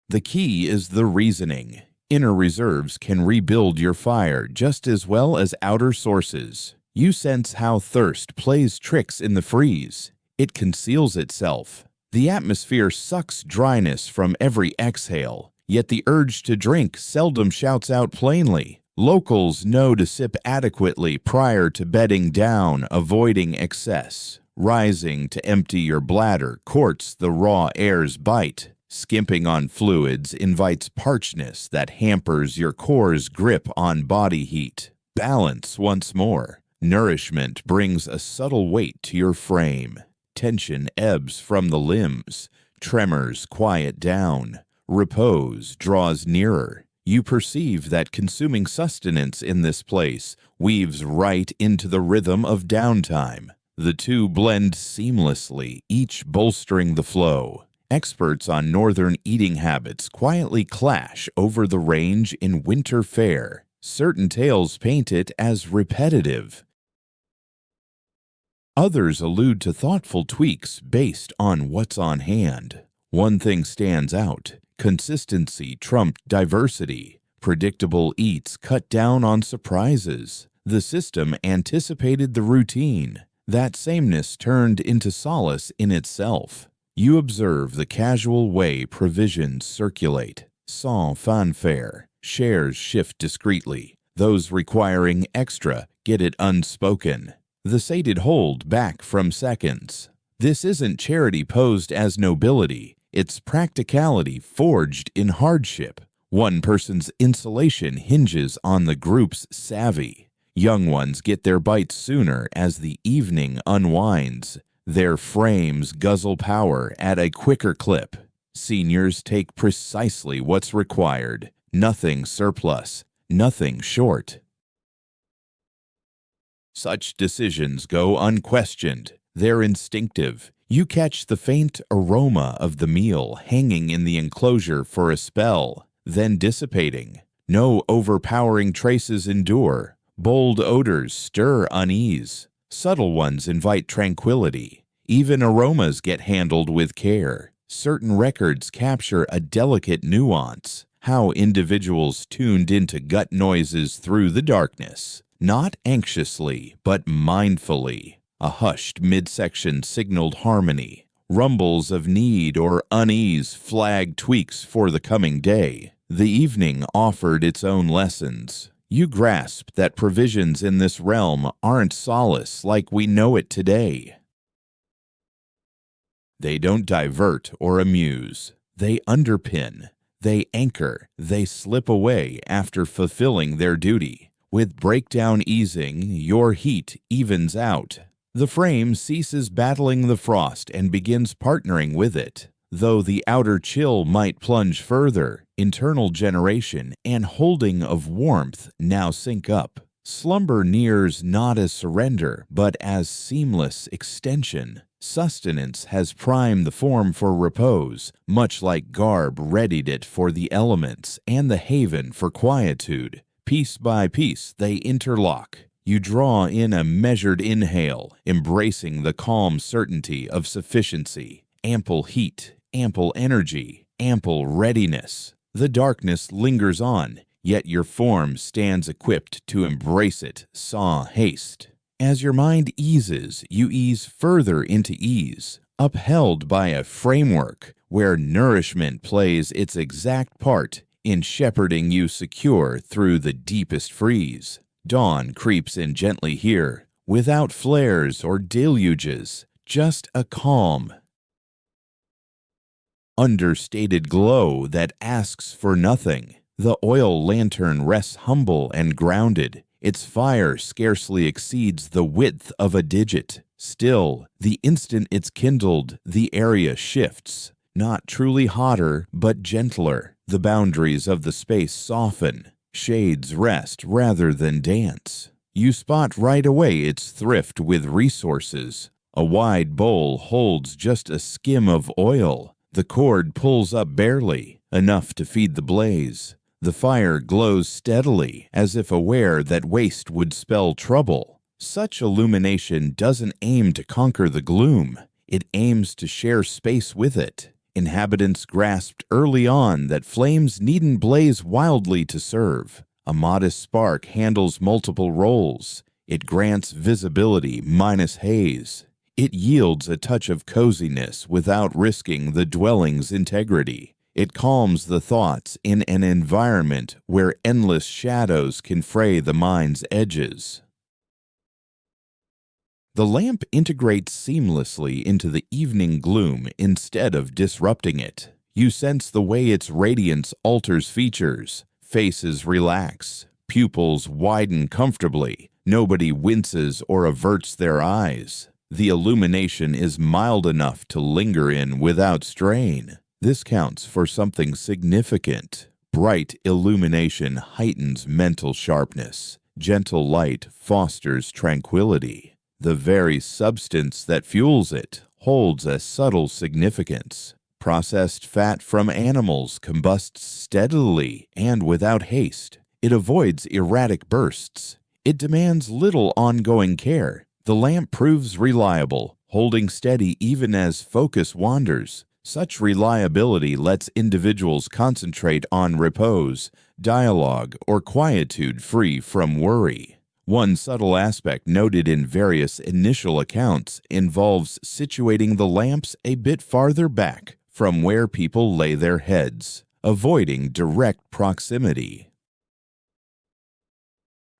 The key is the reasoning. Inner reserves can rebuild your fire just as well as outer sources. You sense how thirst plays tricks in the freeze. It conceals itself. The atmosphere sucks dryness from every exhale. Yet the urge to drink seldom shouts out plainly. Locals know to sip adequately prior to bedding down, avoiding excess. Rising to empty your bladder courts the raw air's bite. Skimping on fluids invites parchness that hampers your core's grip on body heat. Balance once more. Nourishment brings a subtle weight to your frame. Tension ebbs from the limbs. Tremors quiet down. Repose draws nearer. You perceive that consuming sustenance in this place weaves right into the rhythm of downtime. The two blend seamlessly, each bolstering the flow. Experts on northern eating habits quietly clash over the range in winter fare. Certain tales paint it as repetitive. Others allude to thoughtful tweaks based on what's on hand. One thing stands out: consistency trumped diversity. Predictable eats cut down on surprises. The system anticipated the routine. That sameness turned into solace in itself. You observe the casual way provisions circulate. Sans fanfare. Shares shift discreetly. Those requiring extra get it unspoken. The sated hold back from seconds. This isn't charity posed as nobility. It's practicality forged in hardship. One person's insulation hinges on the group's savvy. Young ones get their bites sooner as the evening unwinds. Their frames guzzle power at a quicker clip. Seniors take precisely what's required. Nothing surplus, nothing short. Such decisions go unquestioned. They're instinctive. You catch the faint aroma of the meal hanging in the enclosure for a spell, then dissipating. No overpowering traces endure. Bold odors stir unease. Subtle ones invite tranquility. Even aromas get handled with care. Certain records capture a delicate nuance, how individuals tuned into gut noises through the darkness. Not anxiously, but mindfully. A hushed midsection signaled harmony. Rumbles of need or unease flagged tweaks for the coming day. The evening offered its own lessons. You grasp that provisions in this realm aren't solace like we know it today. They don't divert or amuse. They underpin. They anchor. They slip away after fulfilling their duty. With breakdown easing, your heat evens out. The frame ceases battling the frost and begins partnering with it. Though the outer chill might plunge further, internal generation and holding of warmth now sync up. Slumber nears not as surrender, but as seamless extension. Sustenance has primed the form for repose, much like garb readied it for the elements and the haven for quietude. Piece by piece they interlock. You draw in a measured inhale, embracing the calm certainty of sufficiency. Ample heat, ample energy, ample readiness. The darkness lingers on, yet your form stands equipped to embrace it sans haste. As your mind eases, you ease further into ease, upheld by a framework where nourishment plays its exact part in shepherding you secure through the deepest freeze. Dawn creeps in gently here, without flares or deluges, just a calm, understated glow that asks for nothing. The oil lantern rests humble and grounded. Its fire scarcely exceeds the width of a digit. Still, the instant it's kindled, the area shifts. Not truly hotter, but gentler. The boundaries of the space soften. Shades rest rather than dance. You spot right away its thrift with resources. A wide bowl holds just a skim of oil. The cord pulls up barely, enough to feed the blaze. The fire glows steadily, as if aware that waste would spell trouble. Such illumination doesn't aim to conquer the gloom. It aims to share space with it. Inhabitants grasped early on that flames needn't blaze wildly to serve. A modest spark handles multiple roles. It grants visibility minus haze. It yields a touch of coziness without risking the dwelling's integrity. It calms the thoughts in an environment where endless shadows can fray the mind's edges. The lamp integrates seamlessly into the evening gloom instead of disrupting it. You sense the way its radiance alters features. Faces relax, pupils widen comfortably. Nobody winces or averts their eyes. The illumination is mild enough to linger in without strain. This counts for something significant. Bright illumination heightens mental sharpness. Gentle light fosters tranquility. The very substance that fuels it holds a subtle significance. Processed fat from animals combusts steadily and without haste. It avoids erratic bursts. It demands little ongoing care. The lamp proves reliable, holding steady even as focus wanders. Such reliability lets individuals concentrate on repose, dialogue, or quietude free from worry. One subtle aspect noted in various initial accounts involves situating the lamps a bit farther back from where people lay their heads, avoiding direct proximity.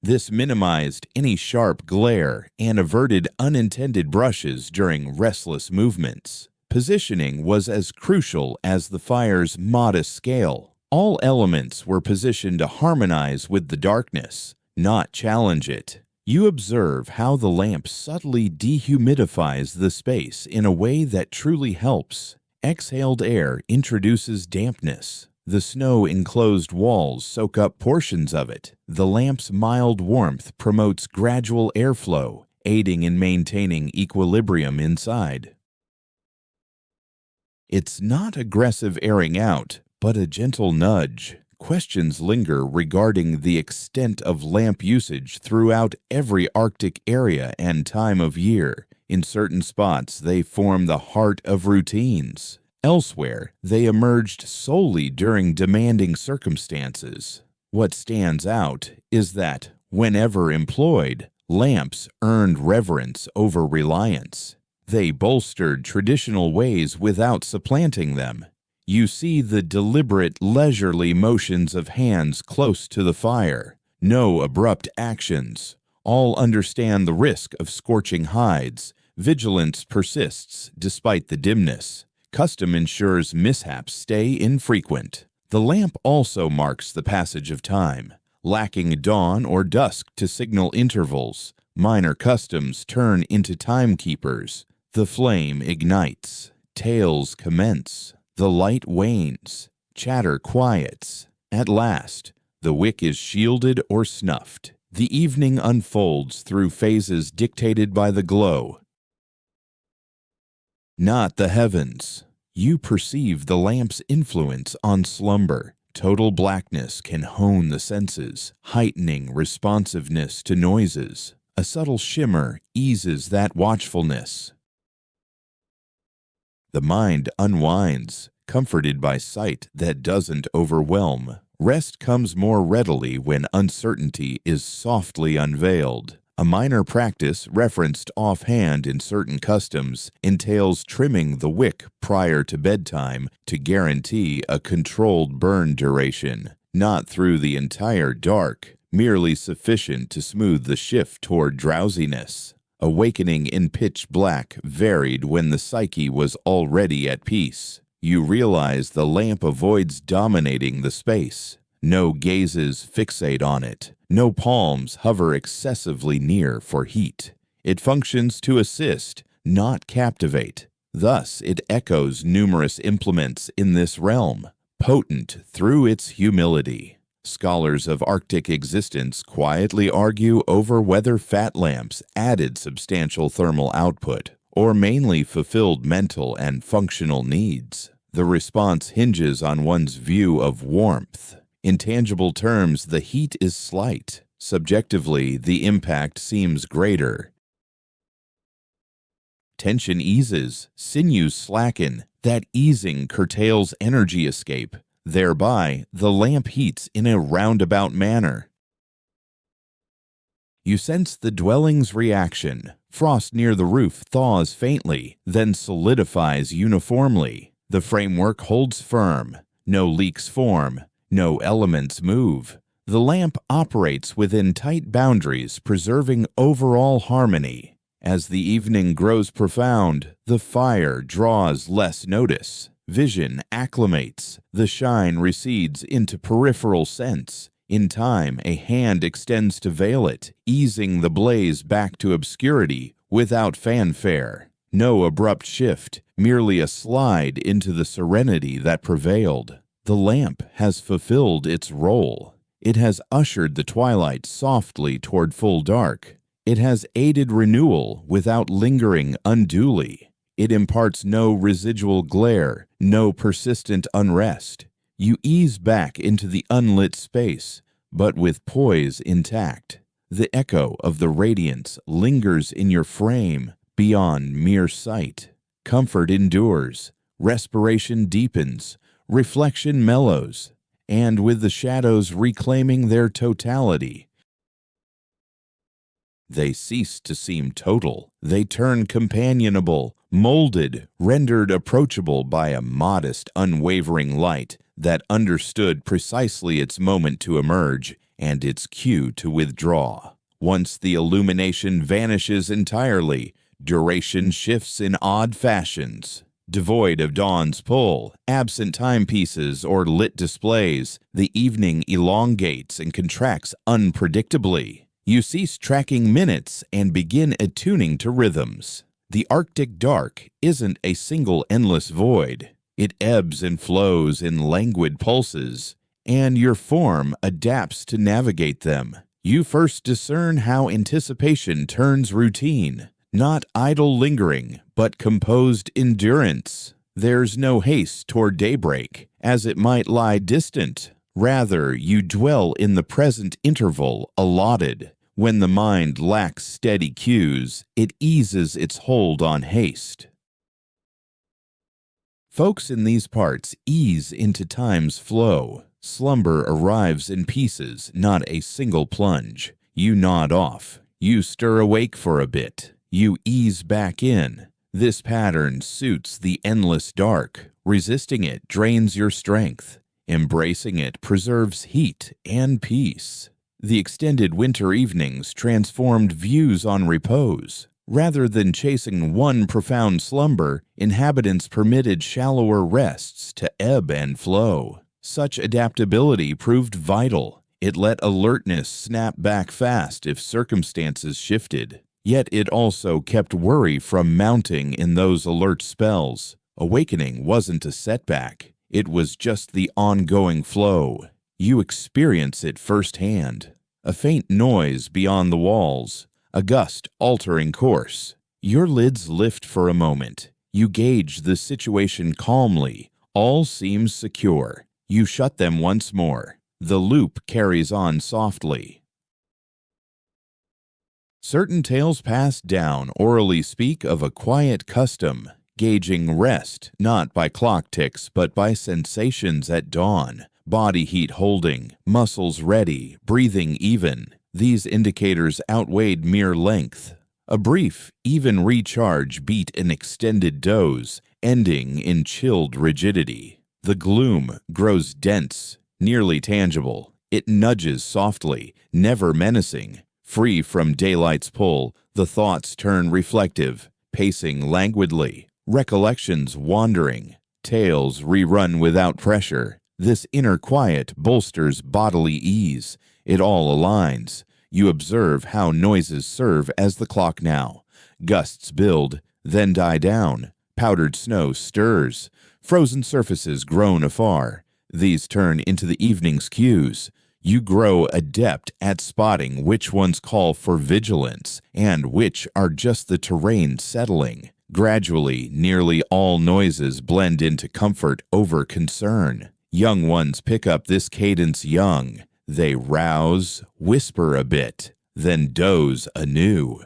This minimized any sharp glare and averted unintended brushes during restless movements. Positioning was as crucial as the fire's modest scale. All elements were positioned to harmonize with the darkness, not challenge it. You observe how the lamp subtly dehumidifies the space in a way that truly helps. Exhaled air introduces dampness. The snow-enclosed walls soak up portions of it. The lamp's mild warmth promotes gradual airflow, aiding in maintaining equilibrium inside. It's not aggressive airing out, but a gentle nudge. Questions linger regarding the extent of lamp usage throughout every Arctic area and time of year. In certain spots, they form the heart of routines. Elsewhere, they emerged solely during demanding circumstances. What stands out is that, whenever employed, lamps earned reverence over reliance. They bolstered traditional ways without supplanting them. You see the deliberate, leisurely motions of hands close to the fire. No abrupt actions. All understand the risk of scorching hides. Vigilance persists despite the dimness. Custom ensures mishaps stay infrequent. The lamp also marks the passage of time. Lacking dawn or dusk to signal intervals, minor customs turn into timekeepers. The flame ignites. Tales commence. The light wanes. Chatter quiets. At last, the wick is shielded or snuffed. The evening unfolds through phases dictated by the glow, not the heavens. You perceive the lamp's influence on slumber. Total blackness can hone the senses, heightening responsiveness to noises. A subtle shimmer eases that watchfulness. The mind unwinds, comforted by sight that doesn't overwhelm. Rest comes more readily when uncertainty is softly unveiled. A minor practice referenced offhand in certain customs entails trimming the wick prior to bedtime to guarantee a controlled burn duration, not through the entire dark, merely sufficient to smooth the shift toward drowsiness. Awakening in pitch black varied when the psyche was already at peace. You realize the lamp avoids dominating the space. No gazes fixate on it. No palms hover excessively near for heat. It functions to assist, not captivate. Thus, it echoes numerous implements in this realm, potent through its humility. Scholars of Arctic existence quietly argue over whether fat lamps added substantial thermal output or mainly fulfilled mental and functional needs. The response hinges on one's view of warmth. In tangible terms, the heat is slight. Subjectively, the impact seems greater. Tension eases, sinews slacken. That easing curtails energy escape. Thereby, the lamp heats in a roundabout manner. You sense the dwelling's reaction. Frost near the roof thaws faintly, then solidifies uniformly. The framework holds firm. No leaks form, no elements move. The lamp operates within tight boundaries, preserving overall harmony. As the evening grows profound, the fire draws less notice. Vision acclimates. The shine recedes into peripheral sense. In time, a hand extends to veil it, easing the blaze back to obscurity without fanfare. No abrupt shift, merely a slide into the serenity that prevailed. The lamp has fulfilled its role. It has ushered the twilight softly toward full dark. It has aided renewal without lingering unduly. It imparts no residual glare, no persistent unrest. You ease back into the unlit space, but with poise intact. The echo of the radiance lingers in your frame beyond mere sight. Comfort endures, respiration deepens, reflection mellows, and with the shadows reclaiming their totality, they cease to seem total. They turn companionable, molded, rendered approachable by a modest, unwavering light that understood precisely its moment to emerge and its cue to withdraw. Once the illumination vanishes entirely, duration shifts in odd fashions. Devoid of dawn's pull, absent timepieces, or lit displays, the evening elongates and contracts unpredictably. You cease tracking minutes and begin attuning to rhythms. The Arctic dark isn't a single endless void. It ebbs and flows in languid pulses, and your form adapts to navigate them. You first discern how anticipation turns routine. Not idle lingering, but composed endurance. There's no haste toward daybreak, as it might lie distant. Rather, you dwell in the present interval allotted. When the mind lacks steady cues, it eases its hold on haste. Folks in these parts ease into time's flow. Slumber arrives in pieces, not a single plunge. You nod off. You stir awake for a bit. You ease back in. This pattern suits the endless dark. Resisting it drains your strength. Embracing it preserves heat and peace. The extended winter evenings transformed views on repose. Rather than chasing one profound slumber, inhabitants permitted shallower rests to ebb and flow. Such adaptability proved vital. It let alertness snap back fast if circumstances shifted. Yet it also kept worry from mounting in those alert spells. Awakening wasn't a setback. It was just the ongoing flow. You experience it firsthand. A faint noise beyond the walls. A gust altering course. Your lids lift for a moment. You gauge the situation calmly. All seems secure. You shut them once more. The loop carries on softly. Certain tales passed down orally speak of a quiet custom, gauging rest not by clock ticks but by sensations at dawn, body heat holding, muscles ready, breathing even. These indicators outweighed mere length. A brief, even recharge beat an extended doze, ending in chilled rigidity. The gloom grows dense, nearly tangible. It nudges softly, never menacing. Free from daylight's pull, the thoughts turn reflective, pacing languidly, recollections wandering, tales rerun without pressure. This inner quiet bolsters bodily ease. It all aligns. You observe how noises serve as the clock now. Gusts build, then die down. Powdered snow stirs. Frozen surfaces groan afar. These turn into the evening's cues. You grow adept at spotting which ones call for vigilance and which are just the terrain settling. Gradually, nearly all noises blend into comfort over concern. Young ones pick up this cadence young. They rouse, whisper a bit, then doze anew.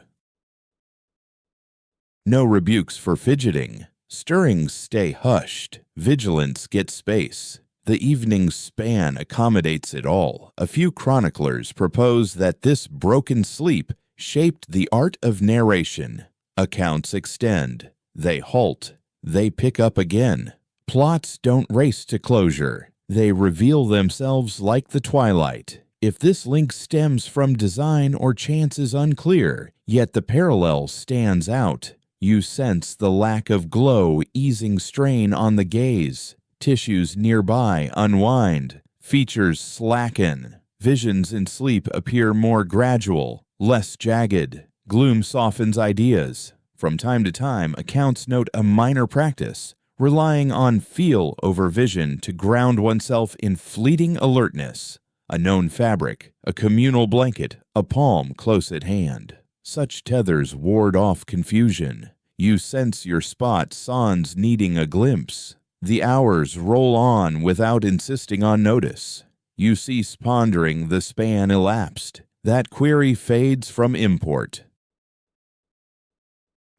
No rebukes for fidgeting. Stirrings stay hushed. Vigilance gets space. The evening's span accommodates it all. A few chroniclers propose that this broken sleep shaped the art of narration. Accounts extend. They halt. They pick up again. Plots don't race to closure. They reveal themselves like the twilight. If this link stems from design or chance is unclear, yet the parallel stands out. You sense the lack of glow easing strain on the gaze. Tissues nearby unwind. Features slacken. Visions in sleep appear more gradual, less jagged. Gloom softens ideas. From time to time, accounts note a minor practice, relying on feel over vision to ground oneself in fleeting alertness. A known fabric, a communal blanket, a palm close at hand. Such tethers ward off confusion. You sense your spot sans needing a glimpse. The hours roll on without insisting on notice. You cease pondering the span elapsed. That query fades from import.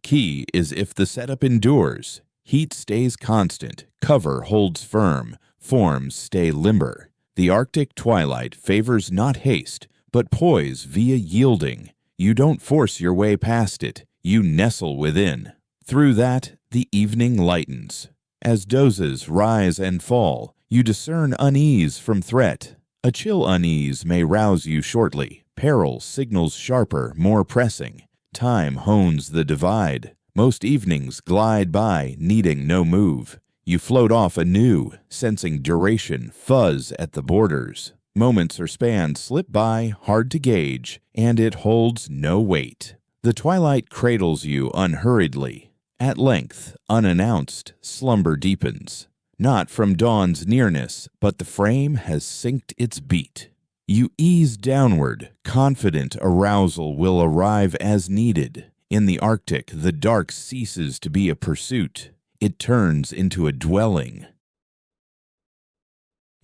Key is if the setup endures. Heat stays constant, cover holds firm, forms stay limber. The Arctic twilight favors not haste, but poise via yielding. You don't force your way past it, you nestle within. Through that, the evening lightens. As dozes rise and fall, you discern unease from threat. A chill unease may rouse you shortly. Peril signals sharper, more pressing. Time hones the divide. Most evenings glide by, needing no move. You float off anew, sensing duration fuzz at the borders. Moments or spans slip by, hard to gauge, and it holds no weight. The twilight cradles you unhurriedly. At length, unannounced, slumber deepens. Not from dawn's nearness, but the frame has synced its beat. You ease downward, confident arousal will arrive as needed. In the Arctic, the dark ceases to be a pursuit. It turns into a dwelling.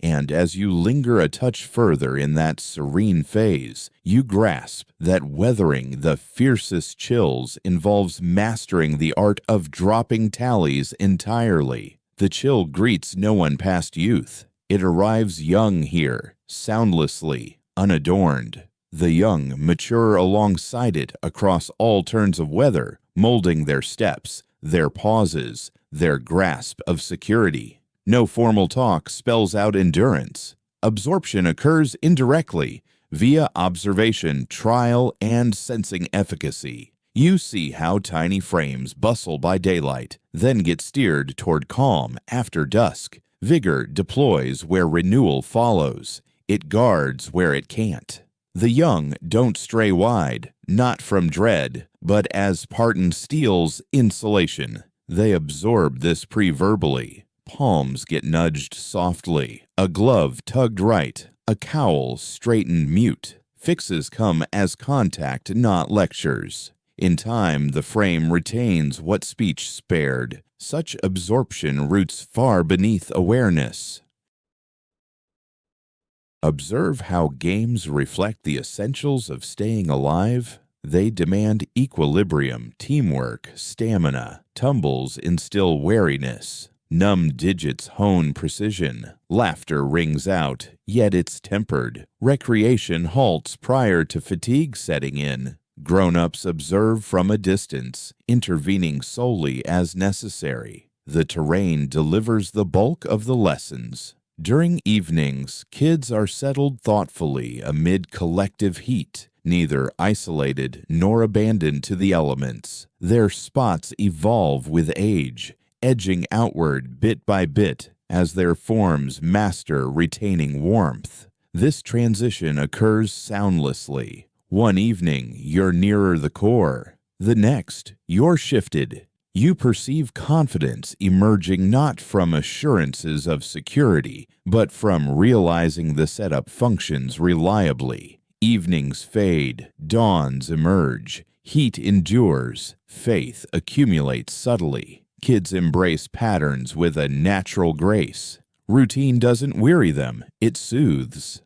And as you linger a touch further in that serene phase, you grasp that weathering the fiercest chills involves mastering the art of dropping tallies entirely. The chill greets no one past youth. It arrives young here, soundlessly, unadorned. The young mature alongside it across all turns of weather, molding their steps, their pauses, their grasp of security. No formal talk spells out endurance. Absorption occurs indirectly, via observation, trial, and sensing efficacy. You see how tiny frames bustle by daylight, then get steered toward calm after dusk. Vigor deploys where renewal follows. It guards where it can't. The young don't stray wide, not from dread, but as Parton steel's insulation. They absorb this pre-verbally. Palms get nudged softly, a glove tugged right, a cowl straightened mute. Fixes come as contact, not lectures. In time, the frame retains what speech spared. Such absorption roots far beneath awareness. Observe how games reflect the essentials of staying alive. They demand equilibrium, teamwork, stamina. Tumbles instill wariness. Numb digits hone precision. Laughter rings out, yet it's tempered. Recreation halts prior to fatigue setting in. Grown-ups observe from a distance, intervening solely as necessary. The terrain delivers the bulk of the lessons. During evenings, kids are settled thoughtfully amid collective heat, neither isolated nor abandoned to the elements. Their spots evolve with age, edging outward bit by bit as their forms master retaining warmth. This transition occurs soundlessly. One evening, you're nearer the core. The next, you're shifted. You perceive confidence emerging not from assurances of security, but from realizing the setup functions reliably. Evenings fade, dawns emerge, heat endures, faith accumulates subtly. Kids embrace patterns with a natural grace. Routine doesn't weary them, it soothes.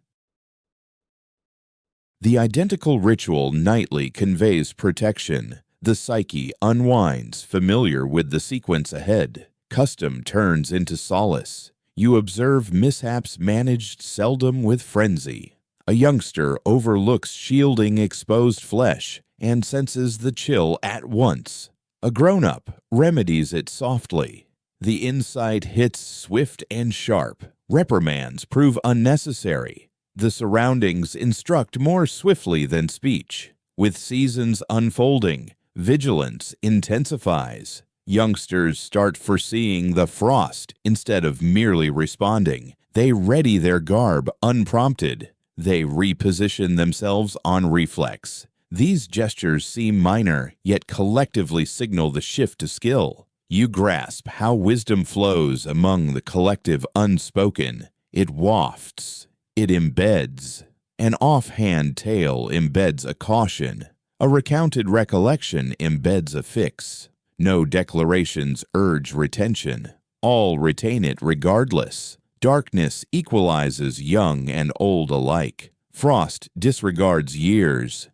The identical ritual nightly conveys protection. The psyche unwinds, familiar with the sequence ahead. Custom turns into solace. You observe mishaps managed seldom with frenzy. A youngster overlooks shielding exposed flesh and senses the chill at once. A grown-up remedies it softly. The insight hits swift and sharp. Reprimands prove unnecessary. The surroundings instruct more swiftly than speech. With seasons unfolding, vigilance intensifies. Youngsters start foreseeing the frost instead of merely responding. They ready their garb unprompted. They reposition themselves on reflex. These gestures seem minor, yet collectively signal the shift to skill. You grasp how wisdom flows among the collective unspoken. It wafts. It embeds. An offhand tale embeds a caution. A recounted recollection embeds a fix. No declarations urge retention. All retain it regardless. Darkness equalizes young and old alike. Frost disregards years.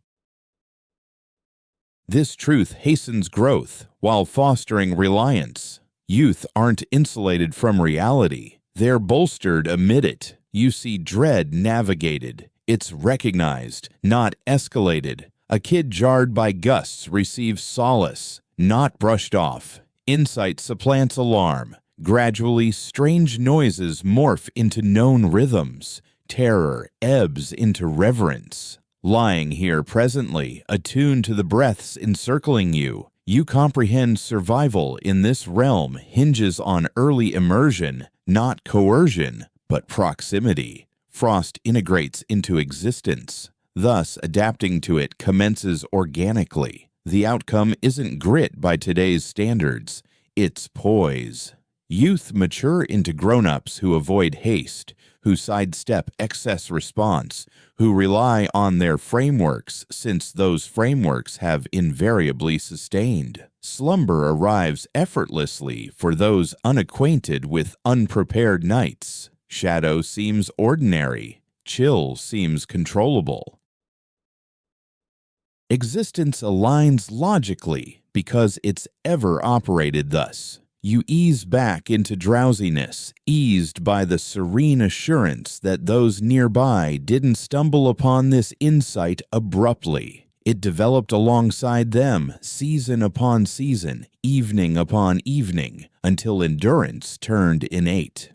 This truth hastens growth while fostering reliance. Youth aren't insulated from reality. They're bolstered amid it. You see dread navigated. It's recognized, not escalated. A kid jarred by gusts receives solace, not brushed off. Insight supplants alarm. Gradually, strange noises morph into known rhythms. Terror ebbs into reverence. Lying here presently, attuned to the breaths encircling you, you comprehend survival in this realm hinges on early immersion, not coercion, but proximity. Frost integrates into existence. Thus, adapting to it commences organically. The outcome isn't grit by today's standards. It's poise. Youth mature into grown-ups who avoid haste, who sidestep excess response, who rely on their frameworks since those frameworks have invariably sustained. Slumber arrives effortlessly for those unacquainted with unprepared nights. Shadow seems ordinary. Chill seems controllable. Existence aligns logically because it's ever operated thus. You ease back into drowsiness, eased by the serene assurance that those nearby didn't stumble upon this insight abruptly. It developed alongside them, season upon season, evening upon evening, until endurance turned innate.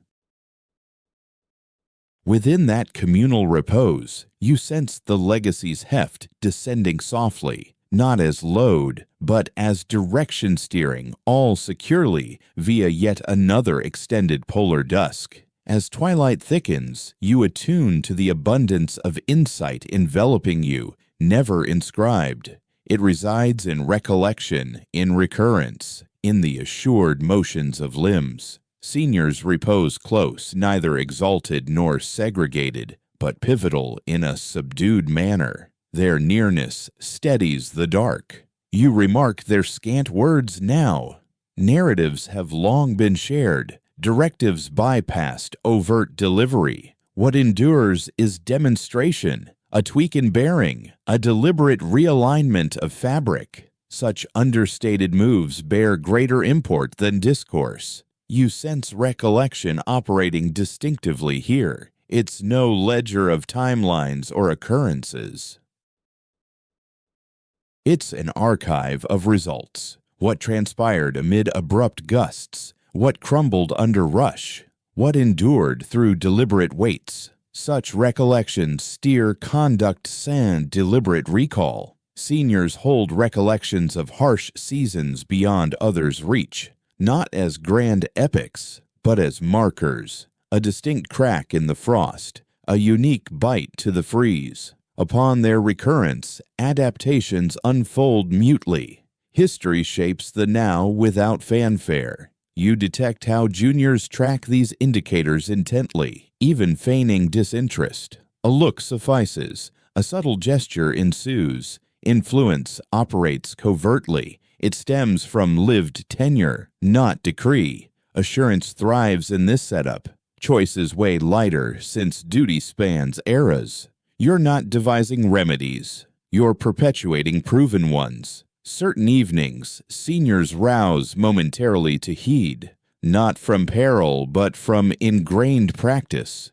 Within that communal repose, you sense the legacy's heft descending softly, not as load, but as direction steering, all securely via yet another extended polar dusk. As twilight thickens, you attune to the abundance of insight enveloping you, never inscribed. It resides in recollection, in recurrence, in the assured motions of limbs. Seniors repose close, neither exalted nor segregated, but pivotal in a subdued manner. Their nearness steadies the dark. You remark their scant words now. Narratives have long been shared, directives bypassed overt delivery. What endures is demonstration, a tweak in bearing, a deliberate realignment of fabric. Such understated moves bear greater import than discourse. You sense recollection operating distinctively here. It's no ledger of timelines or occurrences. It's an archive of results. What transpired amid abrupt gusts, what crumbled under rush, what endured through deliberate waits. Such recollections steer conduct sans deliberate recall. Seniors hold recollections of harsh seasons beyond others' reach, not as grand epics, but as markers. A distinct crack in the frost, a unique bite to the freeze. Upon their recurrence, adaptations unfold mutely. History shapes the now without fanfare. You detect how juniors track these indicators intently, even feigning disinterest. A look suffices. A subtle gesture ensues. Influence operates covertly. It stems from lived tenure, not decree. Assurance thrives in this setup. Choices weigh lighter since duty spans eras. You're not devising remedies. You're perpetuating proven ones. Certain evenings, seniors rouse momentarily to heed, not from peril, but from ingrained practice.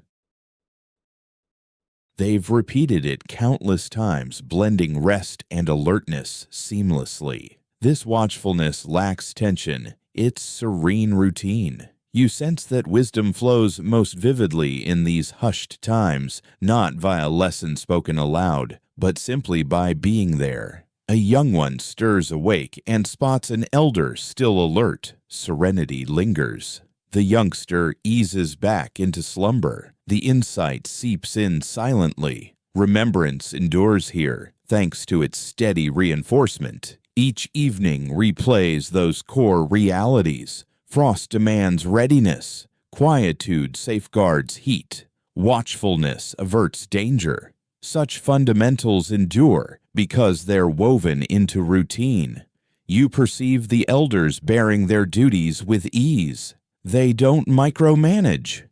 They've repeated it countless times, blending rest and alertness seamlessly. This watchfulness lacks tension. It's serene routine. You sense that wisdom flows most vividly in these hushed times, not via lesson spoken aloud, but simply by being there. A young one stirs awake and spots an elder still alert. Serenity lingers. The youngster eases back into slumber. The insight seeps in silently. Remembrance endures here, thanks to its steady reinforcement. Each evening replays those core realities. Frost demands readiness. Quietude safeguards heat. Watchfulness averts danger. Such fundamentals endure because they're woven into routine. You perceive the elders bearing their duties with ease. They don't micromanage.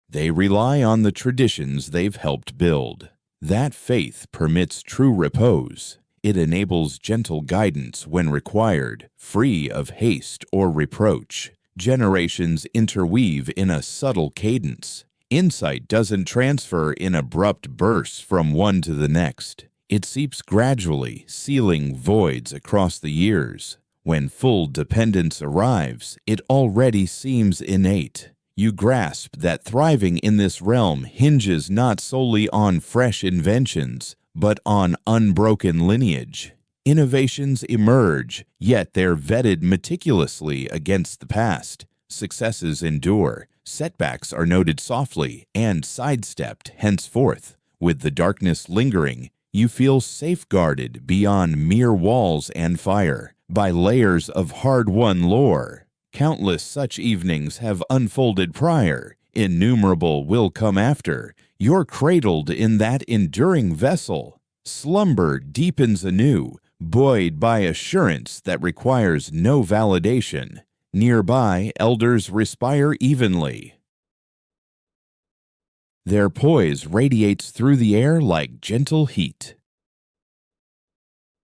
They rely on the traditions they've helped build. That faith permits true repose. It enables gentle guidance when required, free of haste or reproach. Generations interweave in a subtle cadence. Insight doesn't transfer in abrupt bursts from one to the next. It seeps gradually, sealing voids across the years. When full dependence arrives, it already seems innate. You grasp that thriving in this realm hinges not solely on fresh inventions, but on unbroken lineage. Innovations emerge, yet they're vetted meticulously against the past. Successes endure, setbacks are noted softly and sidestepped henceforth. With the darkness lingering, you feel safeguarded beyond mere walls and fire by layers of hard-won lore. Countless such evenings have unfolded prior. Innumerable will come after. You're cradled in that enduring vessel. Slumber deepens anew, buoyed by assurance that requires no validation. Nearby, elders respire evenly. Their poise radiates through the air like gentle heat.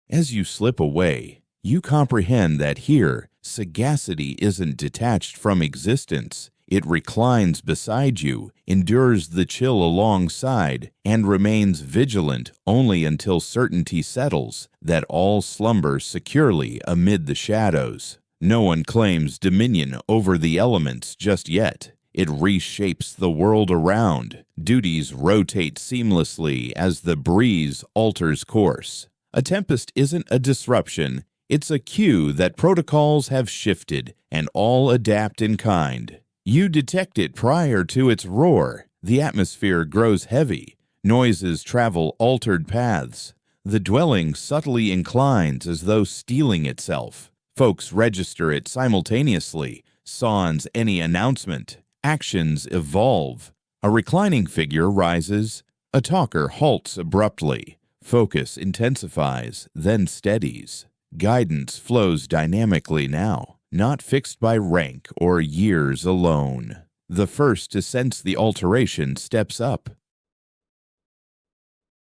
As you slip away, you comprehend that here, sagacity isn't detached from existence. It reclines beside you, endures the chill alongside, and remains vigilant only until certainty settles that all slumber securely amid the shadows. No one claims dominion over the elements just yet. It reshapes the world around. Duties rotate seamlessly as the breeze alters course. A tempest isn't a disruption. It's a cue that protocols have shifted and all adapt in kind. You detect it prior to its roar. The atmosphere grows heavy. Noises travel altered paths. The dwelling subtly inclines as though steeling itself. Folks register it simultaneously, sans any announcement. Actions evolve. A reclining figure rises. A talker halts abruptly. Focus intensifies, then steadies. Guidance flows dynamically now, not fixed by rank or years alone. The first to sense the alteration steps up,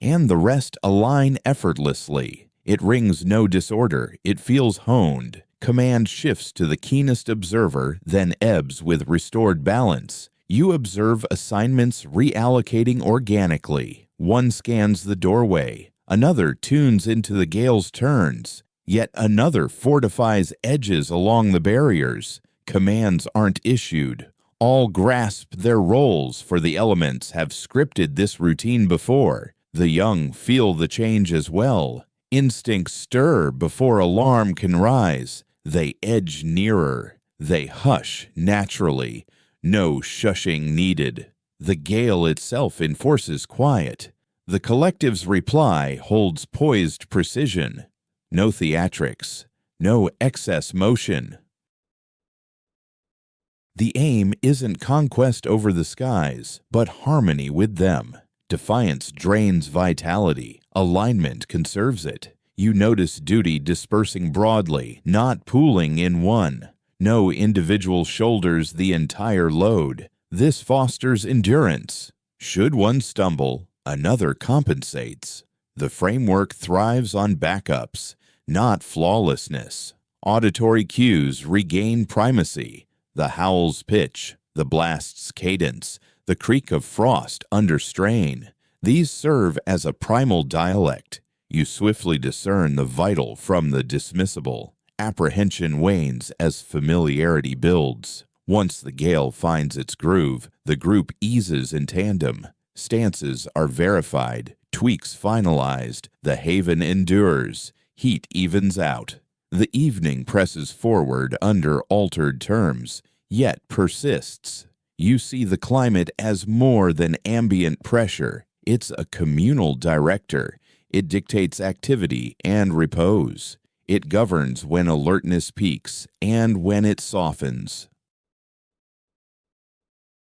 and the rest align effortlessly. It rings no disorder, it feels honed. Command shifts to the keenest observer, then ebbs with restored balance. You observe assignments reallocating organically. One scans the doorway, another tunes into the gale's turns. Yet another fortifies edges along the barriers. Commands aren't issued. All grasp their roles, for the elements have scripted this routine before. The young feel the change as well. Instincts stir before alarm can rise. They edge nearer. They hush naturally. No shushing needed. The gale itself enforces quiet. The collective's reply holds poised precision. No theatrics, no excess motion. The aim isn't conquest over the skies, but harmony with them. Defiance drains vitality, alignment conserves it. You notice duty dispersing broadly, not pooling in one. No individual shoulders the entire load. This fosters endurance. Should one stumble, another compensates. The framework thrives on backups, not flawlessness. Auditory cues regain primacy. The howl's pitch, the blast's cadence, the creak of frost under strain. These serve as a primal dialect. You swiftly discern the vital from the dismissible. apprehension wanes as familiarity builds. Once the gale finds its groove, the group eases in tandem. Stances are verified, tweaks finalized, the haven endures, heat evens out. The evening presses forward under altered terms, yet persists. You see the climate as more than ambient pressure. It's a communal director. It dictates activity and repose. It governs when alertness peaks and when it softens.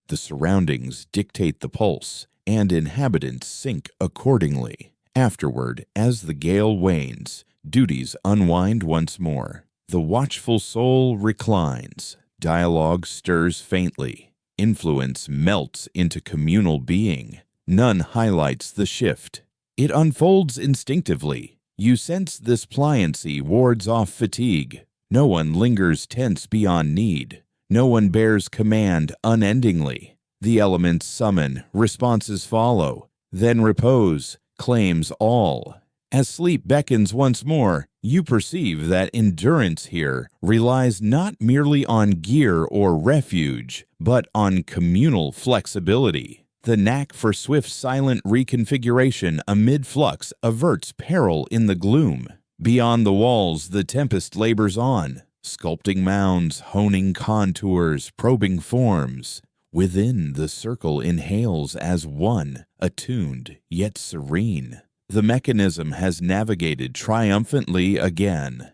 The surroundings dictate the pulse, and inhabitants sync accordingly. Afterward, as the gale wanes, duties unwind once more. The watchful soul reclines. Dialogue stirs faintly. Influence melts into communal being. None highlights the shift. It unfolds instinctively. You sense this pliancy wards off fatigue. No one lingers tense beyond need. No one bears command unendingly. The elements summon, responses follow. Then repose claims all. As sleep beckons once more, you perceive that endurance here relies not merely on gear or refuge, but on communal flexibility. The knack for swift, silent reconfiguration amid flux averts peril in the gloom. Beyond the walls, the tempest labors on, sculpting mounds, honing contours, probing forms. Within, the circle inhales as one, attuned yet serene. The mechanism has navigated triumphantly again.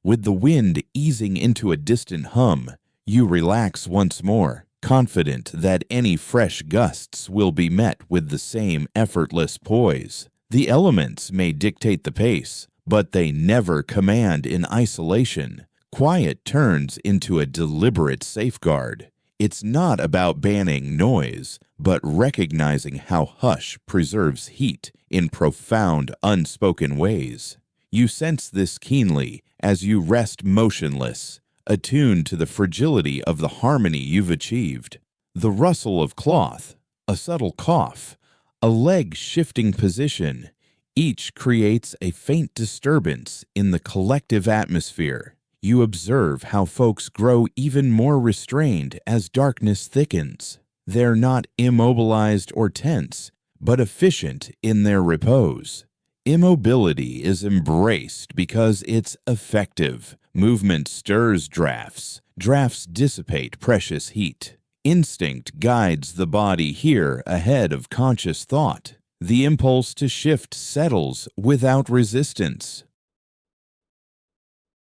With the wind easing into a distant hum, you relax once more, confident that any fresh gusts will be met with the same effortless poise. The elements may dictate the pace, but they never command in isolation. Quiet turns into a deliberate safeguard. It's not about banning noise, but recognizing how hush preserves heat in profound, unspoken ways. You sense this keenly as you rest motionless, attuned to the fragility of the harmony you've achieved. The rustle of cloth, a subtle cough, a leg shifting position, each creates a faint disturbance in the collective atmosphere. You observe how folks grow even more restrained as darkness thickens. They're not immobilized or tense, but efficient in their repose. Immobility is embraced because it's effective. Movement stirs drafts. Drafts dissipate precious heat. Instinct guides the body here ahead of conscious thought. The impulse to shift settles without resistance.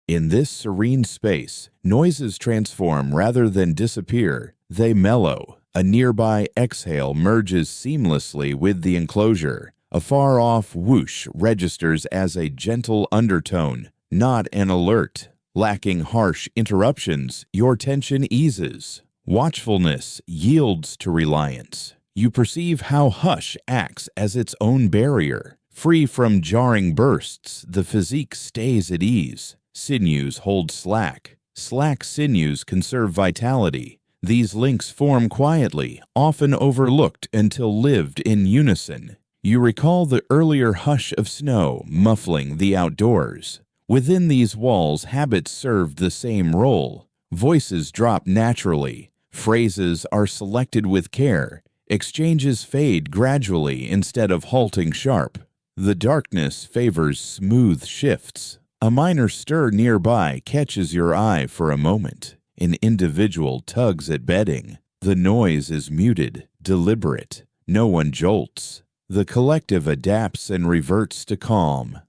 In this serene space, noises transform rather than disappear. They mellow. A nearby exhale merges seamlessly with the enclosure. A far-off whoosh registers as a gentle undertone, not an alert. Lacking harsh interruptions, your tension eases. Watchfulness yields to reliance. You perceive how hush acts as its own barrier. Free from jarring bursts, the physique stays at ease. Sinews hold slack. Slack sinews conserve vitality. These links form quietly, often overlooked until lived in unison. You recall the earlier hush of snow muffling the outdoors. Within these walls, habits serve the same role. Voices drop naturally. Phrases are selected with care. Exchanges fade gradually instead of halting sharp. The darkness favors smooth shifts. A minor stir nearby catches your eye for a moment. An individual tugs at bedding. The noise is muted, deliberate. No one jolts. The collective adapts and reverts to calm.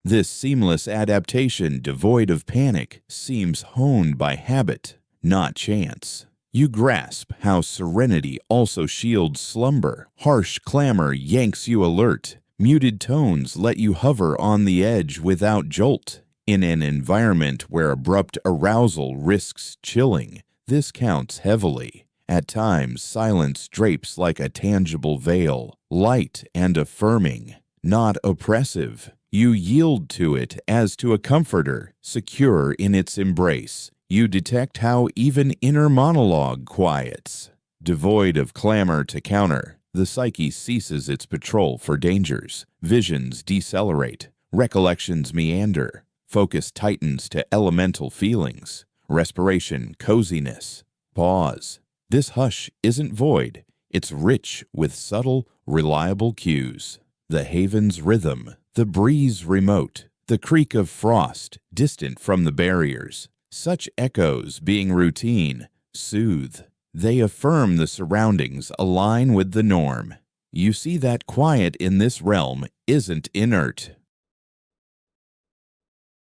This seamless adaptation, devoid of panic, seems honed by habit, not chance. You grasp how serenity also shields slumber. Harsh clamor yanks you alert. Muted tones let you hover on the edge without jolt. In an environment where abrupt arousal risks chilling, this counts heavily. At times, silence drapes like a tangible veil, light and affirming, not oppressive. You yield to it as to a comforter, secure in its embrace. You detect how even inner monologue quiets. Devoid of clamor to counter, the psyche ceases its patrol for dangers. Visions decelerate. Recollections meander. Focus tightens to elemental feelings. Respiration, coziness. Pause. This hush isn't void. It's rich with subtle, reliable cues. The haven's rhythm, the breeze remote, the creak of frost distant from the barriers. Such echoes, being routine, soothe. They affirm the surroundings align with the norm. You see that quiet in this realm isn't inert.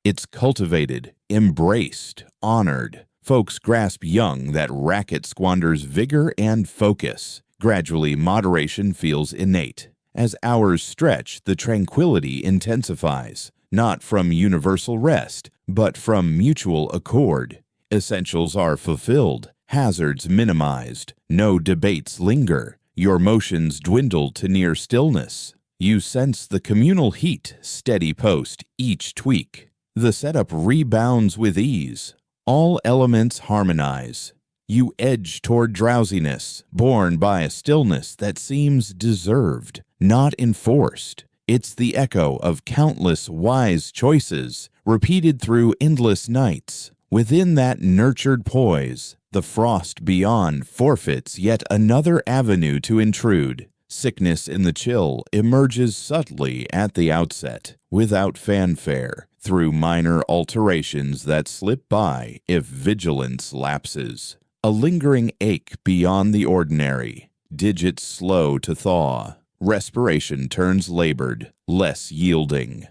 It's cultivated, embraced, honored. Folks grasp young that racket squanders vigor and focus. Gradually, moderation feels innate. As hours stretch, the tranquility intensifies, not from universal rest, but from mutual accord. Essentials are fulfilled, hazards minimized, no debates linger. Your motions dwindle to near stillness. You sense the communal heat, steady post each tweak. The setup rebounds with ease. All elements harmonize. You edge toward drowsiness, borne by a stillness that seems deserved, not enforced. It's the echo of countless wise choices, repeated through endless nights. Within that nurtured poise, the frost beyond forfeits yet another avenue to intrude. Sickness in the chill emerges subtly at the outset, without fanfare, through minor alterations that slip by if vigilance lapses. A lingering ache beyond the ordinary, digits slow to thaw. Respiration turns labored, less yielding.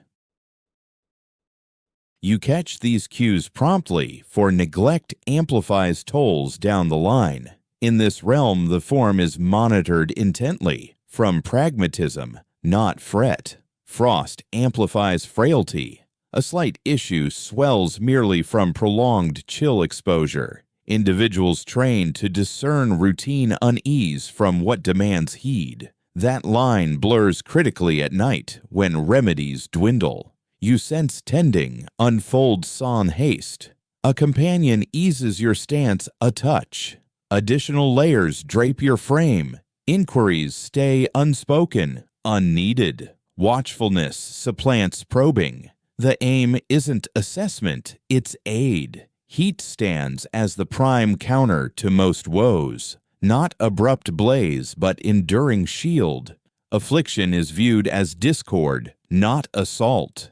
You catch these cues promptly, for neglect amplifies tolls down the line. In this realm, the form is monitored intently, from pragmatism, not fret. Frost amplifies frailty. A slight issue swells merely from prolonged chill exposure. Individuals trained to discern routine unease from what demands heed. That line blurs critically at night when remedies dwindle. You sense tending unfolds sans haste. A companion eases your stance a touch. Additional layers drape your frame. Inquiries stay unspoken, unneeded. Watchfulness supplants probing. The aim isn't assessment, it's aid. Heat stands as the prime counter to most woes. Not abrupt blaze, but enduring shield. Affliction is viewed as discord, not assault.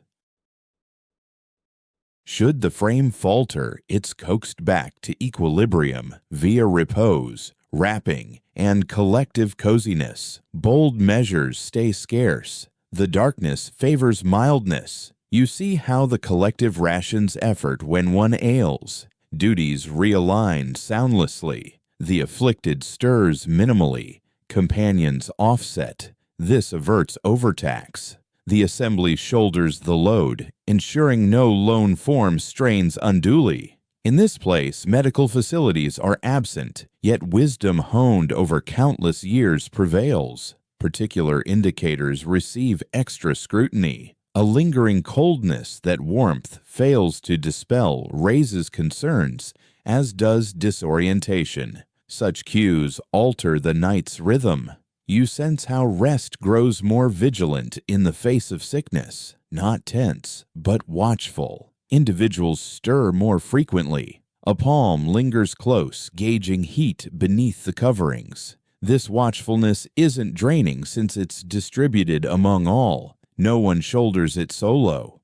Should the frame falter, it's coaxed back to equilibrium via repose, wrapping, and collective coziness. Bold measures stay scarce. The darkness favors mildness. You see how the collective rations effort when one ails. Duties realign soundlessly. The afflicted stirs minimally. Companions offset. This averts overtax. The assembly shoulders the load, ensuring no lone form strains unduly. In this place, medical facilities are absent, yet wisdom honed over countless years prevails. Particular indicators receive extra scrutiny. A lingering coldness that warmth fails to dispel raises concerns, as does disorientation. Such cues alter the night's rhythm. You sense how rest grows more vigilant in the face of sickness, not tense, but watchful. Individuals stir more frequently. A palm lingers close, gauging heat beneath the coverings. This watchfulness isn't draining since it's distributed among all. No one shoulders it solo.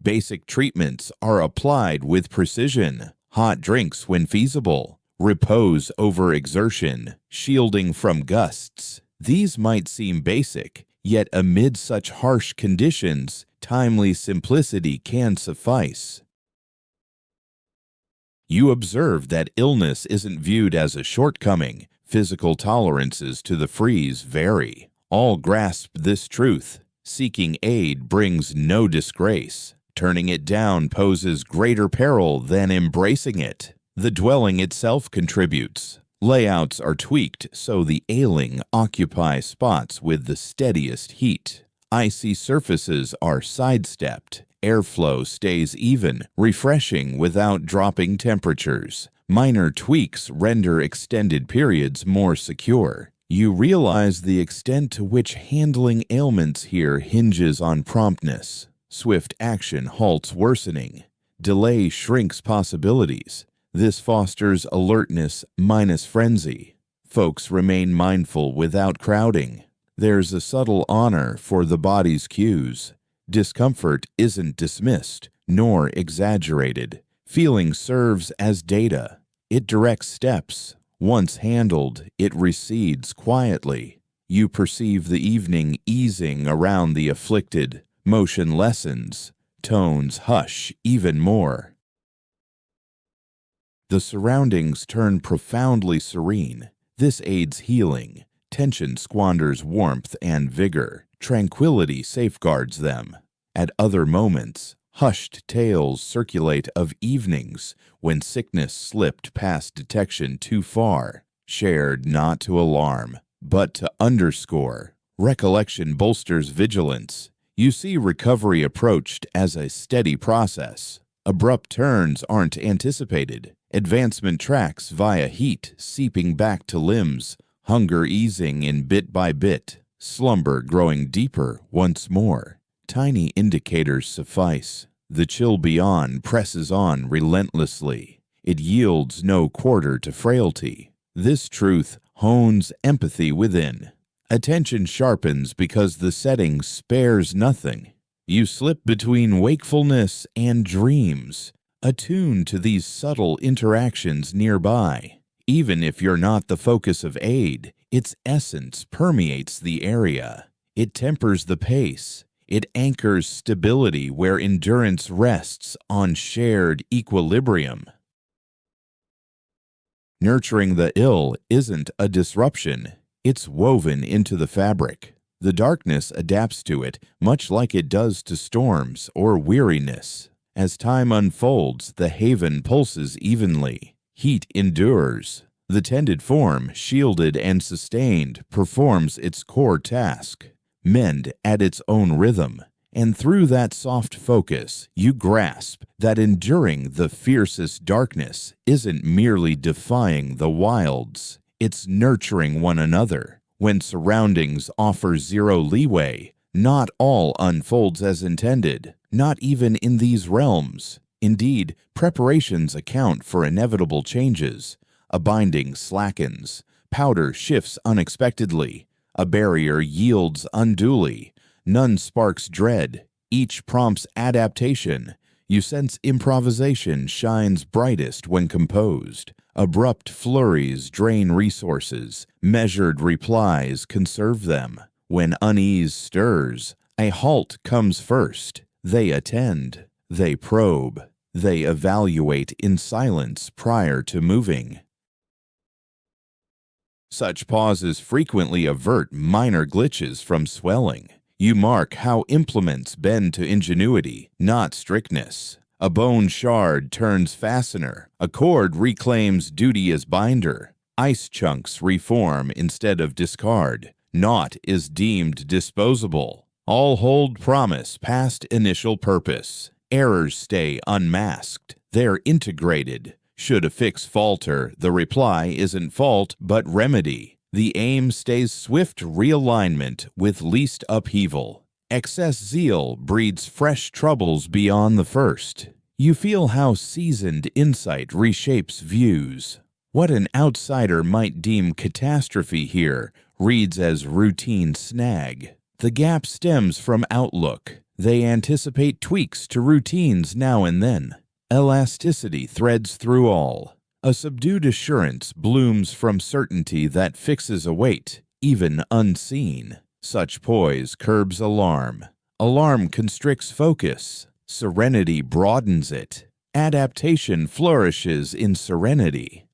Basic treatments are applied with precision. Hot drinks when feasible. Repose over exertion. Shielding from gusts. These might seem basic, yet amid such harsh conditions, timely simplicity can suffice. You observe that illness isn't viewed as a shortcoming. Physical tolerances to the freeze vary. All grasp this truth. Seeking aid brings no disgrace. Turning it down poses greater peril than embracing it. The dwelling itself contributes. Layouts are tweaked so the ailing occupy spots with the steadiest heat. Icy surfaces are sidestepped. Airflow stays even, refreshing without dropping temperatures. Minor tweaks render extended periods more secure. You realize the extent to which handling ailments here hinges on promptness. Swift action halts worsening. Delay shrinks possibilities. This fosters alertness minus frenzy. Folks remain mindful without crowding. There's a subtle honor for the body's cues. Discomfort isn't dismissed, nor exaggerated. Feeling serves as data. It directs steps. Once handled, it recedes quietly. You perceive the evening easing around the afflicted. Motion lessens. Tones hush even more. The surroundings turn profoundly serene. This aids healing. Tension squanders warmth and vigor. Tranquility safeguards them. At other moments, hushed tales circulate of evenings when sickness slipped past detection too far, shared not to alarm, but to underscore. Recollection bolsters vigilance. You see recovery approached as a steady process. Abrupt turns aren't anticipated. Advancement tracks via heat seeping back to limbs, hunger easing in bit by bit, slumber growing deeper once more. Tiny indicators suffice. The chill beyond presses on relentlessly. It yields no quarter to frailty. This truth hones empathy within. Attention sharpens because the setting spares nothing. You slip between wakefulness and dreams, attuned to these subtle interactions nearby. Even if you're not the focus of aid, its essence permeates the area. It tempers the pace. It anchors stability where endurance rests on shared equilibrium. Nurturing the ill isn't a disruption. It's woven into the fabric. The darkness adapts to it, much like it does to storms or weariness. As time unfolds, the haven pulses evenly. Heat endures. The tended form, shielded and sustained, performs its core task. Mend at its own rhythm. And through that soft focus, you grasp that enduring the fiercest darkness isn't merely defying the wilds. It's nurturing one another. When surroundings offer zero leeway, not all unfolds as intended, not even in these realms. Indeed, preparations account for inevitable changes. A binding slackens. Powder shifts unexpectedly. A barrier yields unduly. None sparks dread. Each prompts adaptation. You sense improvisation shines brightest when composed. Abrupt flurries drain resources. Measured replies conserve them. When unease stirs, a halt comes first. They attend. They probe. They evaluate in silence prior to moving. Such pauses frequently avert minor glitches from swelling. You mark how implements bend to ingenuity, not strictness. A bone shard turns fastener. A cord reclaims duty as binder. Ice chunks reform instead of discard. Naught is deemed disposable. All hold promise past initial purpose. Errors stay unmasked. They're integrated. Should a fix falter, the reply isn't fault but remedy. The aim stays swift realignment with least upheaval. Excess zeal breeds fresh troubles beyond the first. You feel how seasoned insight reshapes views. What an outsider might deem catastrophe here reads as routine snag. The gap stems from outlook. They anticipate tweaks to routines now and then. Elasticity threads through all. A subdued assurance blooms from certainty that fixes a weight, even unseen. Such poise curbs alarm. Alarm constricts focus. Serenity broadens it. Adaptation flourishes in serenity.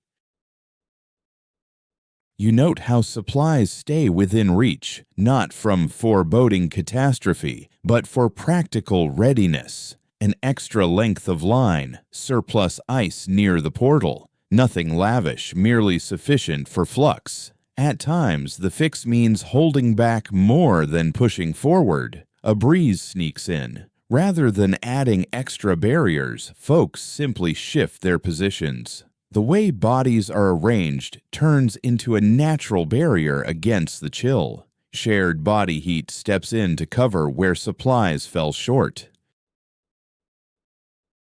You note how supplies stay within reach, not from foreboding catastrophe, but for practical readiness. An extra length of line, surplus ice near the portal. Nothing lavish, merely sufficient for flux. At times, the fix means holding back more than pushing forward. A breeze sneaks in. Rather than adding extra barriers, folks simply shift their positions. The way bodies are arranged turns into a natural barrier against the chill. Shared body heat steps in to cover where supplies fell short.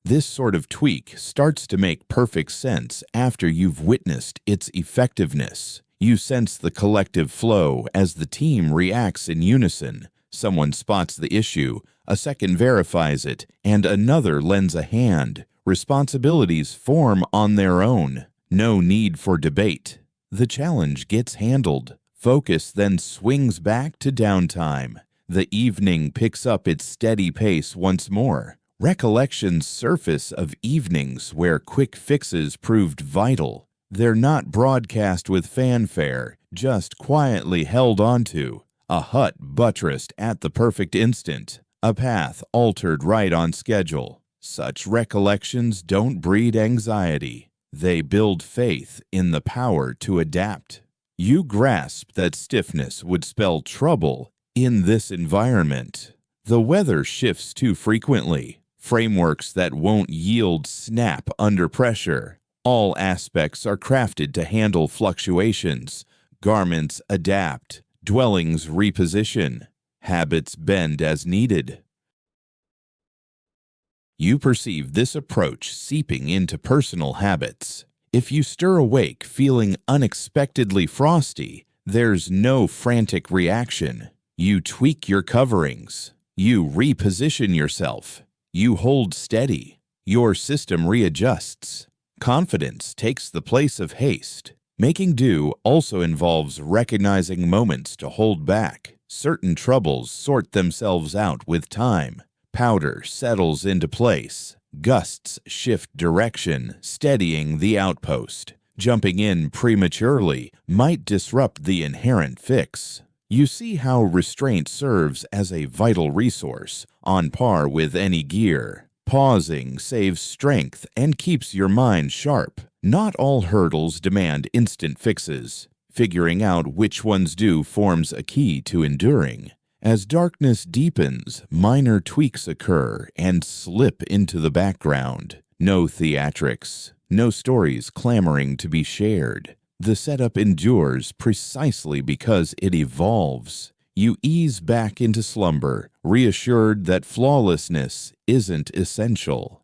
This sort of tweak starts to make perfect sense after you've witnessed its effectiveness. You sense the collective flow as the team reacts in unison. Someone spots the issue, a second verifies it, and another lends a hand. Responsibilities form on their own. No need for debate. The challenge gets handled. Focus then swings back to downtime. The evening picks up its steady pace once more. Recollections surface of evenings where quick fixes proved vital. They're not broadcast with fanfare, just quietly held onto. A hut buttressed at the perfect instant. A path altered right on schedule. Such recollections don't breed anxiety. They build faith in the power to adapt. You grasp that stiffness would spell trouble in this environment. The weather shifts too frequently. Frameworks that won't yield snap under pressure. All aspects are crafted to handle fluctuations. Garments adapt. Dwellings reposition. Habits bend as needed. You perceive this approach seeping into personal habits. If you stir awake feeling unexpectedly frosty, there's no frantic reaction. You tweak your coverings. You reposition yourself. You hold steady. Your system readjusts. Confidence takes the place of haste. Making do also involves recognizing moments to hold back. Certain troubles sort themselves out with time. Powder settles into place. Gusts shift direction, steadying the outpost. Jumping in prematurely might disrupt the inherent fix. You see how restraint serves as a vital resource, on par with any gear. Pausing saves strength and keeps your mind sharp. Not all hurdles demand instant fixes. Figuring out which ones do forms a key to enduring. As darkness deepens, minor tweaks occur and slip into the background. No theatrics, no stories clamoring to be shared. The setup endures precisely because it evolves. You ease back into slumber, reassured that flawlessness isn't essential.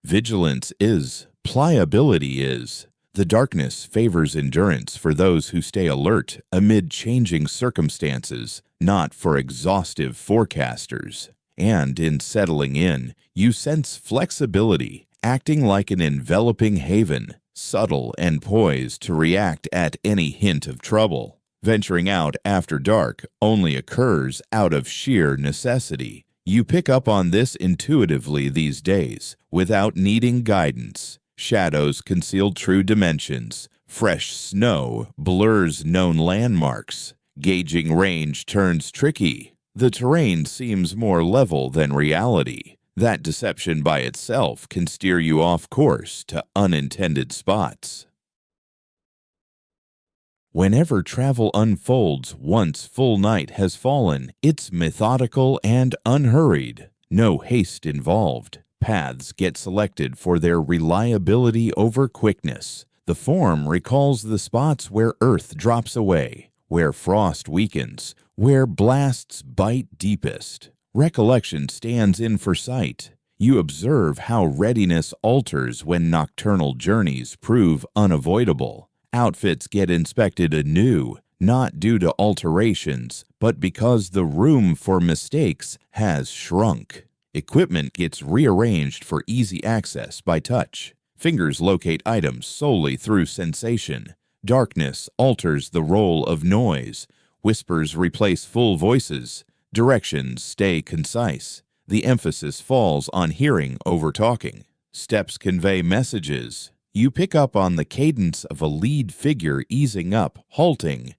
Vigilance is, pliability is. The darkness favors endurance for those who stay alert amid changing circumstances, not for exhaustive forecasters. And in settling in, you sense flexibility, acting like an enveloping haven, subtle and poised to react at any hint of trouble. Venturing out after dark only occurs out of sheer necessity. You pick up on this intuitively these days, without needing guidance. Shadows conceal true dimensions. Fresh snow blurs known landmarks. Gauging range turns tricky. The terrain seems more level than reality. That deception by itself can steer you off course to unintended spots. Whenever travel unfolds once full night has fallen, it's methodical and unhurried. No haste involved. Paths get selected for their reliability over quickness. The form recalls the spots where earth drops away, where frost weakens, where blasts bite deepest. Recollection stands in for sight. You observe how readiness alters when nocturnal journeys prove unavoidable. Outfits get inspected anew, not due to alterations, but because the room for mistakes has shrunk. Equipment gets rearranged for easy access by touch. Fingers locate items solely through sensation. Darkness alters the role of noise. Whispers replace full voices. Directions stay concise. The emphasis falls on hearing over talking. Steps convey messages. You pick up on the cadence of a lead figure easing up, halting,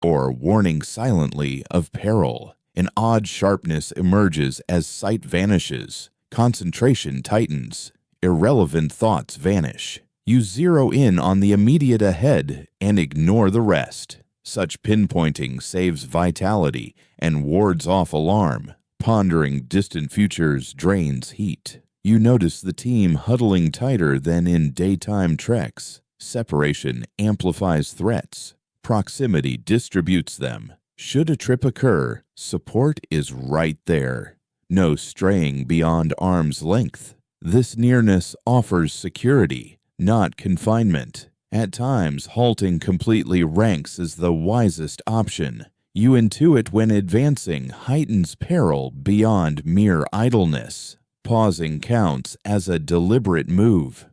or warning silently of peril. An odd sharpness emerges as sight vanishes. Concentration tightens. Irrelevant thoughts vanish. You zero in on the immediate ahead and ignore the rest. Such pinpointing saves vitality and wards off alarm. Pondering distant futures drains heat. You notice the team huddling tighter than in daytime treks. Separation amplifies threats. Proximity distributes them. Should a trip occur, support is right there. No straying beyond arm's length. This nearness offers security, not confinement. At times, halting completely ranks as the wisest option. You intuit when advancing heightens peril beyond mere idleness. Pausing counts as a deliberate move.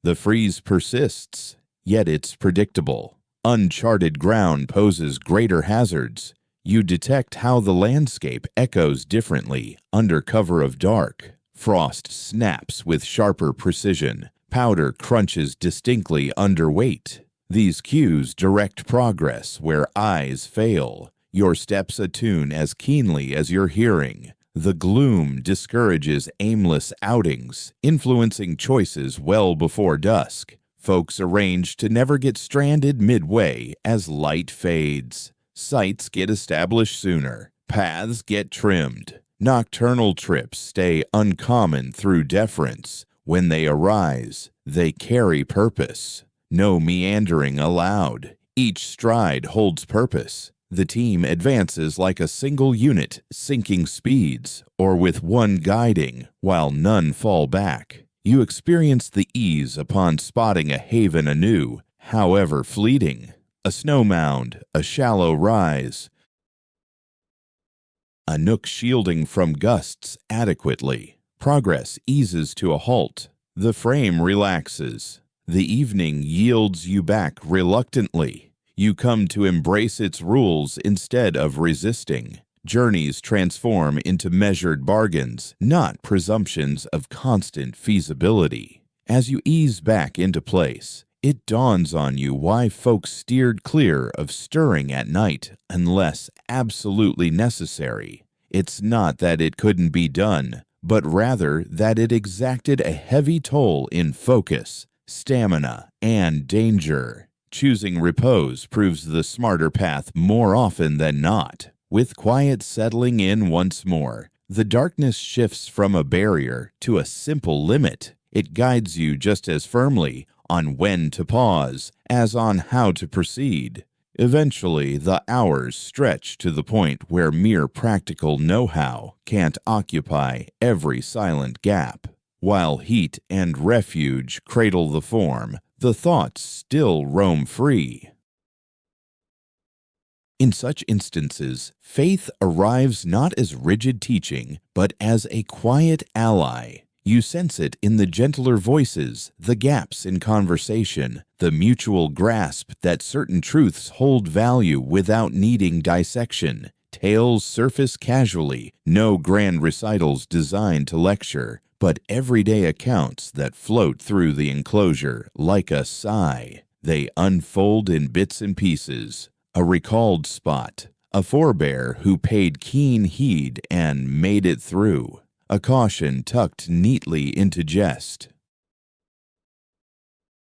The freeze persists, yet it's predictable. Uncharted ground poses greater hazards. You detect how the landscape echoes differently under cover of dark. Frost snaps with sharper precision. Powder crunches distinctly under weight. These cues direct progress where eyes fail. Your steps attune as keenly as your hearing. The gloom discourages aimless outings, influencing choices well before dusk. Folks arrange to never get stranded midway as light fades. Sites get established sooner. Paths get trimmed. Nocturnal trips stay uncommon through deference. When they arise, they carry purpose. No meandering allowed. Each stride holds purpose. The team advances like a single unit, sinking speeds, or with one guiding, while none fall back. You experience the ease upon spotting a haven anew, however fleeting. A snow mound, a shallow rise, a nook shielding from gusts adequately. Progress eases to a halt. The frame relaxes. The evening yields you back reluctantly. You come to embrace its rules instead of resisting. Journeys transform into measured bargains, not presumptions of constant feasibility. As you ease back into place, it dawns on you why folks steered clear of stirring at night unless absolutely necessary. It's not that it couldn't be done, but rather that it exacted a heavy toll in focus, stamina, and danger. Choosing repose proves the smarter path more often than not. With quiet settling in once more, the darkness shifts from a barrier to a simple limit. It guides you just as firmly on when to pause as on how to proceed. Eventually, the hours stretch to the point where mere practical know-how can't occupy every silent gap. While heat and refuge cradle the form, the thoughts still roam free. In such instances, faith arrives not as rigid teaching, but as a quiet ally. You sense it in the gentler voices, the gaps in conversation, the mutual grasp that certain truths hold value without needing dissection. Tales surface casually, no grand recitals designed to lecture, but everyday accounts that float through the enclosure like a sigh. They unfold in bits and pieces. A recalled spot, a forebear who paid keen heed and made it through, a caution tucked neatly into jest.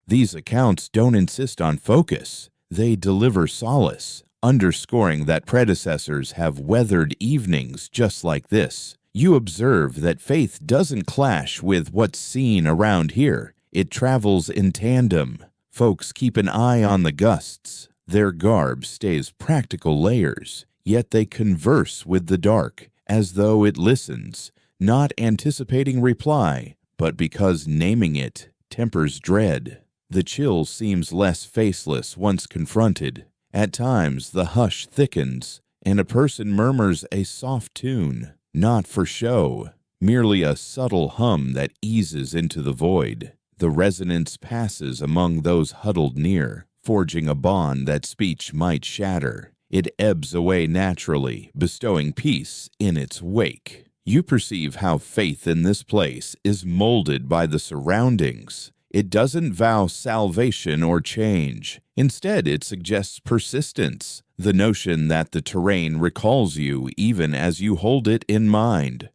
These accounts don't insist on focus, they deliver solace, underscoring that predecessors have weathered evenings just like this. You observe that faith doesn't clash with what's seen around here. It travels in tandem. Folks keep an eye on the gusts. Their garb stays practical layers, yet they converse with the dark as though it listens, not anticipating reply, but because naming it tempers dread. The chill seems less faceless once confronted. At times the hush thickens, and a person murmurs a soft tune, not for show, merely a subtle hum that eases into the void. The resonance passes among those huddled near, forging a bond that speech might shatter. It ebbs away naturally, bestowing peace in its wake. You perceive how faith in this place is molded by the surroundings. It doesn't vow salvation or change. Instead, it suggests persistence, the notion that the terrain recalls you even as you hold it in mind.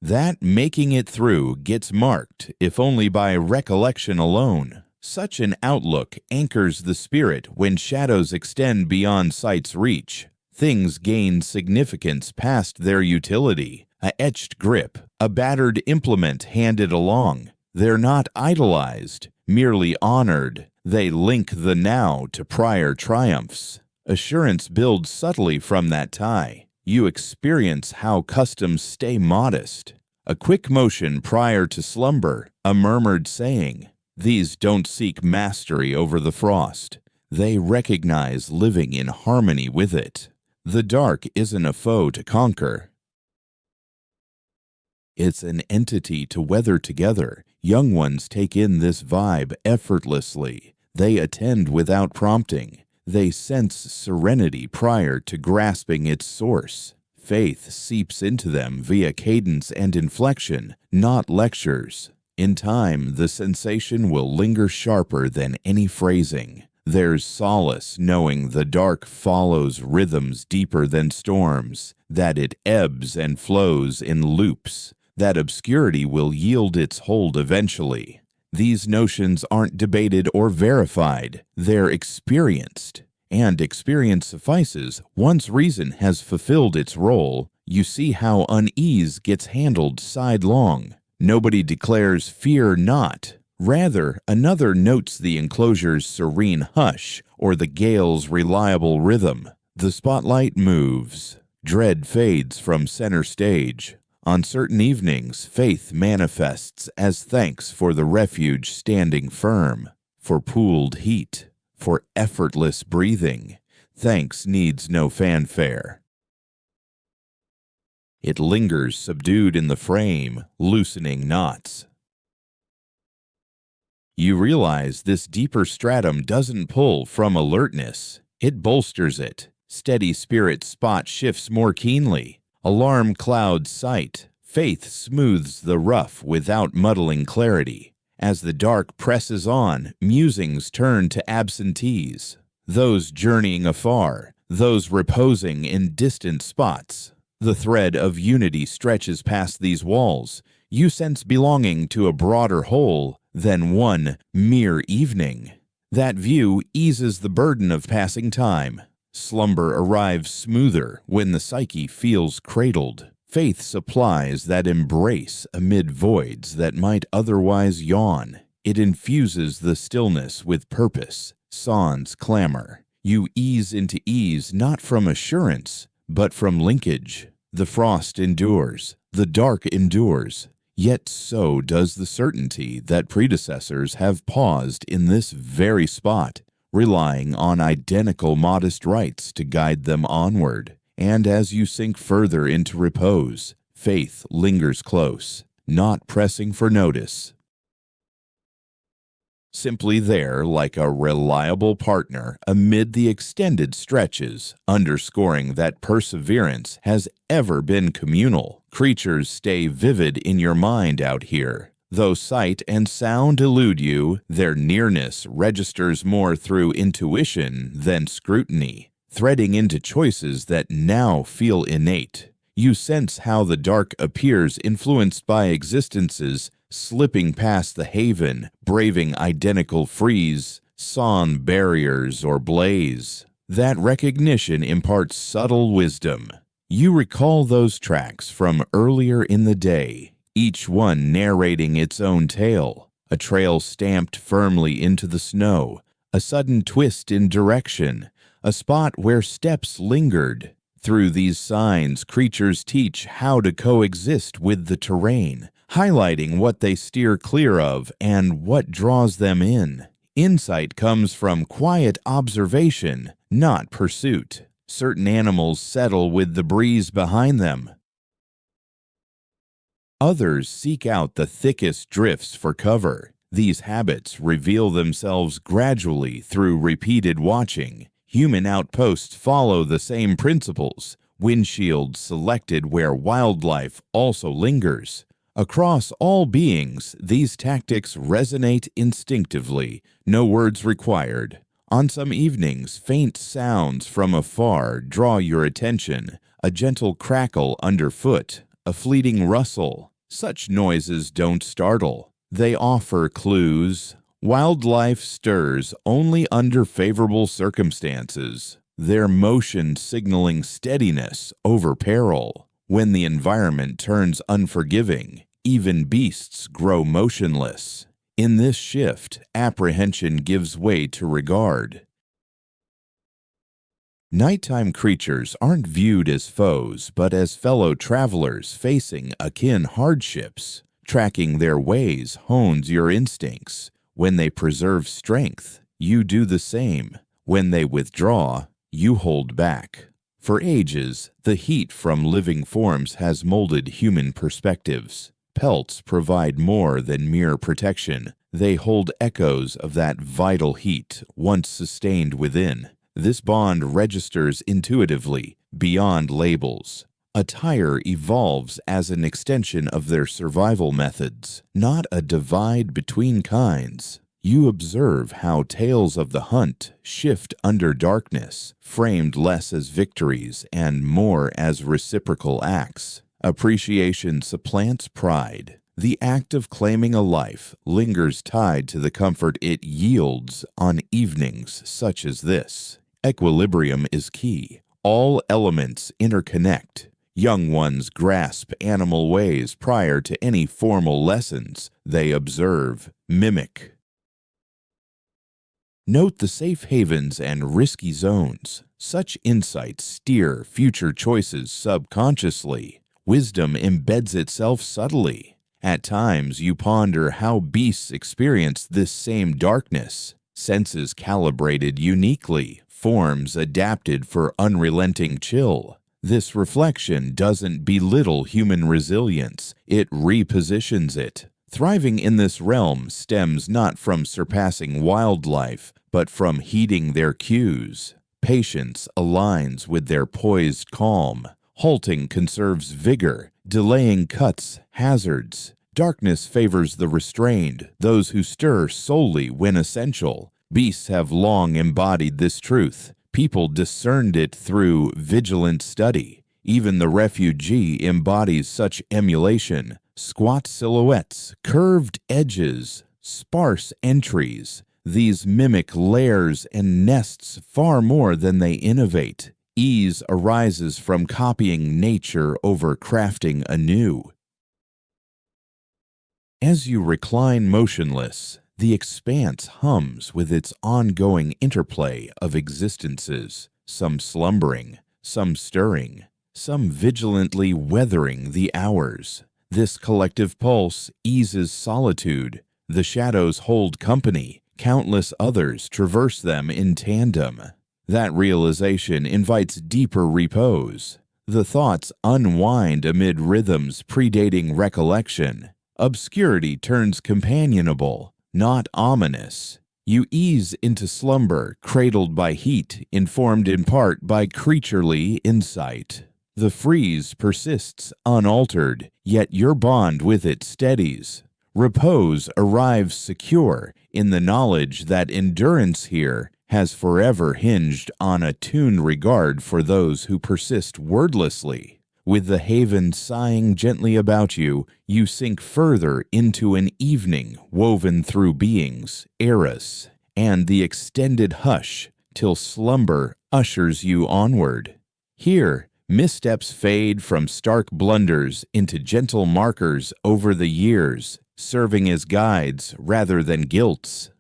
That making it through gets marked, if only by recollection alone. Such an outlook anchors the spirit when shadows extend beyond sight's reach. Things gain significance past their utility. a etched grip, a battered implement handed along. They're not idolized, merely honored. They link the now to prior triumphs. Assurance builds subtly from that tie. You experience how customs stay modest. A quick motion prior to slumber, a murmured saying. These don't seek mastery over the frost. They recognize living in harmony with it. The dark isn't a foe to conquer. It's an entity to weather together. Young ones take in this vibe effortlessly. They attend without prompting. They sense serenity prior to grasping its source. Faith seeps into them via cadence and inflection, not lectures. In time, the sensation will linger sharper than any phrasing. There's solace knowing the dark follows rhythms deeper than storms, that it ebbs and flows in loops, that obscurity will yield its hold eventually. These notions aren't debated or verified, they're experienced. And experience suffices. Once reason has fulfilled its role, you see how unease gets handled sidelong. Nobody declares fear not. Rather, another notes the enclosure's serene hush or the gale's reliable rhythm. The spotlight moves. Dread fades from center stage. On certain evenings, faith manifests as thanks for the refuge standing firm, for pooled heat, for effortless breathing. Thanks needs no fanfare. It lingers subdued in the frame, loosening knots. You realize this deeper stratum doesn't pull from alertness. It bolsters it. Steady spirit spot shifts more keenly. Alarm clouds sight. Faith smooths the rough without muddling clarity. As the dark presses on, musings turn to absentees. Those journeying afar, those reposing in distant spots. The thread of unity stretches past these walls. You sense belonging to a broader whole than one mere evening. That view eases the burden of passing time. Slumber arrives smoother when the psyche feels cradled. Faith supplies that embrace amid voids that might otherwise yawn. It infuses the stillness with purpose, sans clamor. You ease into ease not from assurance, but from linkage. The frost endures, the dark endures, yet so does the certainty that predecessors have paused in this very spot, relying on identical modest rites to guide them onward. And as you sink further into repose, faith lingers close, not pressing for notice. Simply there like a reliable partner amid the extended stretches, underscoring that perseverance has ever been communal. Creatures stay vivid in your mind out here. Though sight and sound elude you, their nearness registers more through intuition than scrutiny. Threading into choices that now feel innate. You sense how the dark appears influenced by existences slipping past the haven, braving identical freeze, sawn barriers or blaze. That recognition imparts subtle wisdom. You recall those tracks from earlier in the day, each one narrating its own tale, a trail stamped firmly into the snow, a sudden twist in direction, a spot where steps lingered. Through these signs, creatures teach how to coexist with the terrain, highlighting what they steer clear of and what draws them in. Insight comes from quiet observation, not pursuit. Certain animals settle with the breeze behind them. Others seek out the thickest drifts for cover. These habits reveal themselves gradually through repeated watching. Human outposts follow the same principles, windshields selected where wildlife also lingers. Across all beings, these tactics resonate instinctively, no words required. On some evenings, faint sounds from afar draw your attention, a gentle crackle underfoot, a fleeting rustle. Such noises don't startle. They offer clues. Wildlife stirs only under favorable circumstances, their motion signaling steadiness over peril. When the environment turns unforgiving, even beasts grow motionless. In this shift, apprehension gives way to regard. Nighttime creatures aren't viewed as foes, but as fellow travelers facing akin hardships. Tracking their ways hones your instincts. When they preserve strength, you do the same. When they withdraw, you hold back. For ages, the heat from living forms has molded human perspectives. Pelts provide more than mere protection. They hold echoes of that vital heat once sustained within. This bond registers intuitively, beyond labels. Attire evolves as an extension of their survival methods, not a divide between kinds. You observe how tales of the hunt shift under darkness, framed less as victories and more as reciprocal acts. Appreciation supplants pride. The act of claiming a life lingers tied to the comfort it yields on evenings such as this. Equilibrium is key. All elements interconnect. Young ones grasp animal ways prior to any formal lessons. They observe, mimic. Note the safe havens and risky zones. Such insights steer future choices subconsciously. Wisdom embeds itself subtly. At times, you ponder how beasts experience this same darkness. Senses calibrated uniquely, forms adapted for unrelenting chill. This reflection doesn't belittle human resilience, it repositions it. Thriving in this realm stems not from surpassing wildlife, but from heeding their cues. Patience aligns with their poised calm. Halting conserves vigor. Delaying cuts hazards. Darkness favors the restrained, those who stir solely when essential. Beasts have long embodied this truth. People discerned it through vigilant study. Even the refugee embodies such emulation. Squat silhouettes, curved edges, sparse entries. These mimic lairs and nests far more than they innovate. Ease arises from copying nature over crafting anew. As you recline motionless, the expanse hums with its ongoing interplay of existences, some slumbering, some stirring, some vigilantly weathering the hours. This collective pulse eases solitude. The shadows hold company. Countless others traverse them in tandem. That realization invites deeper repose. The thoughts unwind amid rhythms predating recollection. Obscurity turns companionable, not ominous. You ease into slumber, cradled by heat, informed in part by creaturely insight. The freeze persists unaltered, yet your bond with it steadies. Repose arrives secure in the knowledge that endurance here has forever hinged on attuned regard for those who persist wordlessly. With the haven sighing gently about you, you sink further into an evening woven through beings, eras, and the extended hush till slumber ushers you onward. Here, missteps fade from stark blunders into gentle markers over the years, serving as guides rather than guilts.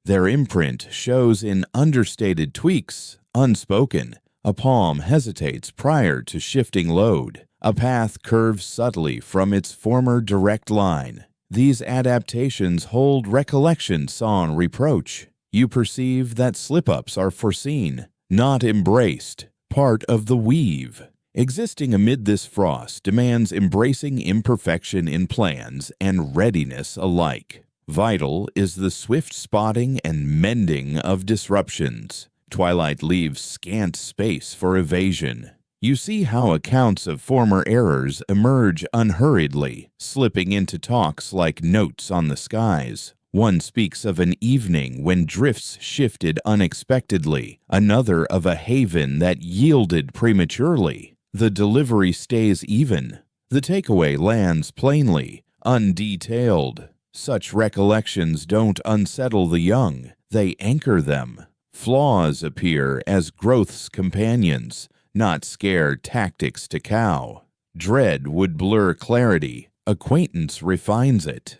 Their imprint shows in understated tweaks, unspoken. A palm hesitates prior to shifting load. A path curves subtly from its former direct line. These adaptations hold recollection sans reproach. You perceive that slip-ups are foreseen, not embraced, part of the weave. Existing amid this frost demands embracing imperfection in plans and readiness alike. Vital is the swift spotting and mending of disruptions. Twilight leaves scant space for evasion. You see how accounts of former errors emerge unhurriedly, slipping into talks like notes on the skies. One speaks of an evening when drifts shifted unexpectedly, another of a haven that yielded prematurely. The delivery stays even. The takeaway lands plainly, undetailed. Such recollections don't unsettle the young, they anchor them. Flaws appear as growth's companions, not scare tactics to cow. Dread would blur clarity. Acquaintance refines it.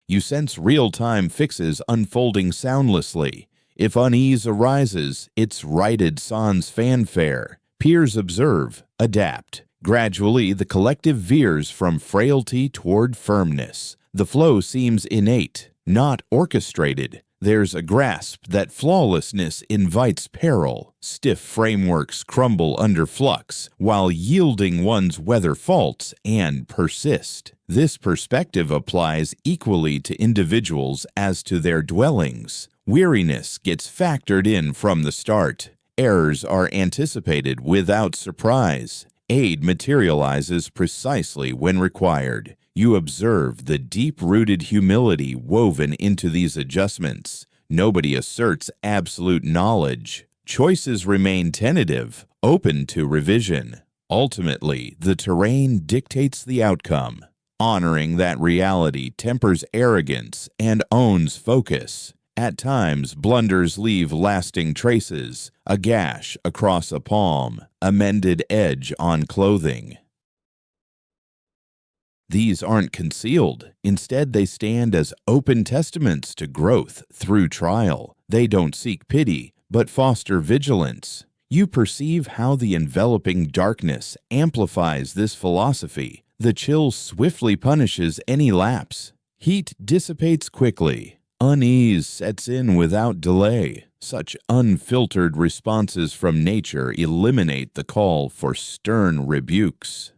You sense real-time fixes unfolding soundlessly. If unease arises, it's righted sans fanfare. Peers observe, adapt. Gradually, the collective veers from frailty toward firmness. The flow seems innate, not orchestrated. There's a grasp that flawlessness invites peril. Stiff frameworks crumble under flux, while yielding ones weather faults and persist. This perspective applies equally to individuals as to their dwellings. Weariness gets factored in from the start. Errors are anticipated without surprise. Aid materializes precisely when required. You observe the deep-rooted humility woven into these adjustments. Nobody asserts absolute knowledge. Choices remain tentative, open to revision. Ultimately, the terrain dictates the outcome. Honoring that reality tempers arrogance and owns focus. At times, blunders leave lasting traces, a gash across a palm, a mended edge on clothing. These aren't concealed. Instead, they stand as open testaments to growth through trial. They don't seek pity, but foster vigilance. You perceive how the enveloping darkness amplifies this philosophy. The chill swiftly punishes any lapse. Heat dissipates quickly. Unease sets in without delay. Such unfiltered responses from nature eliminate the call for stern rebukes.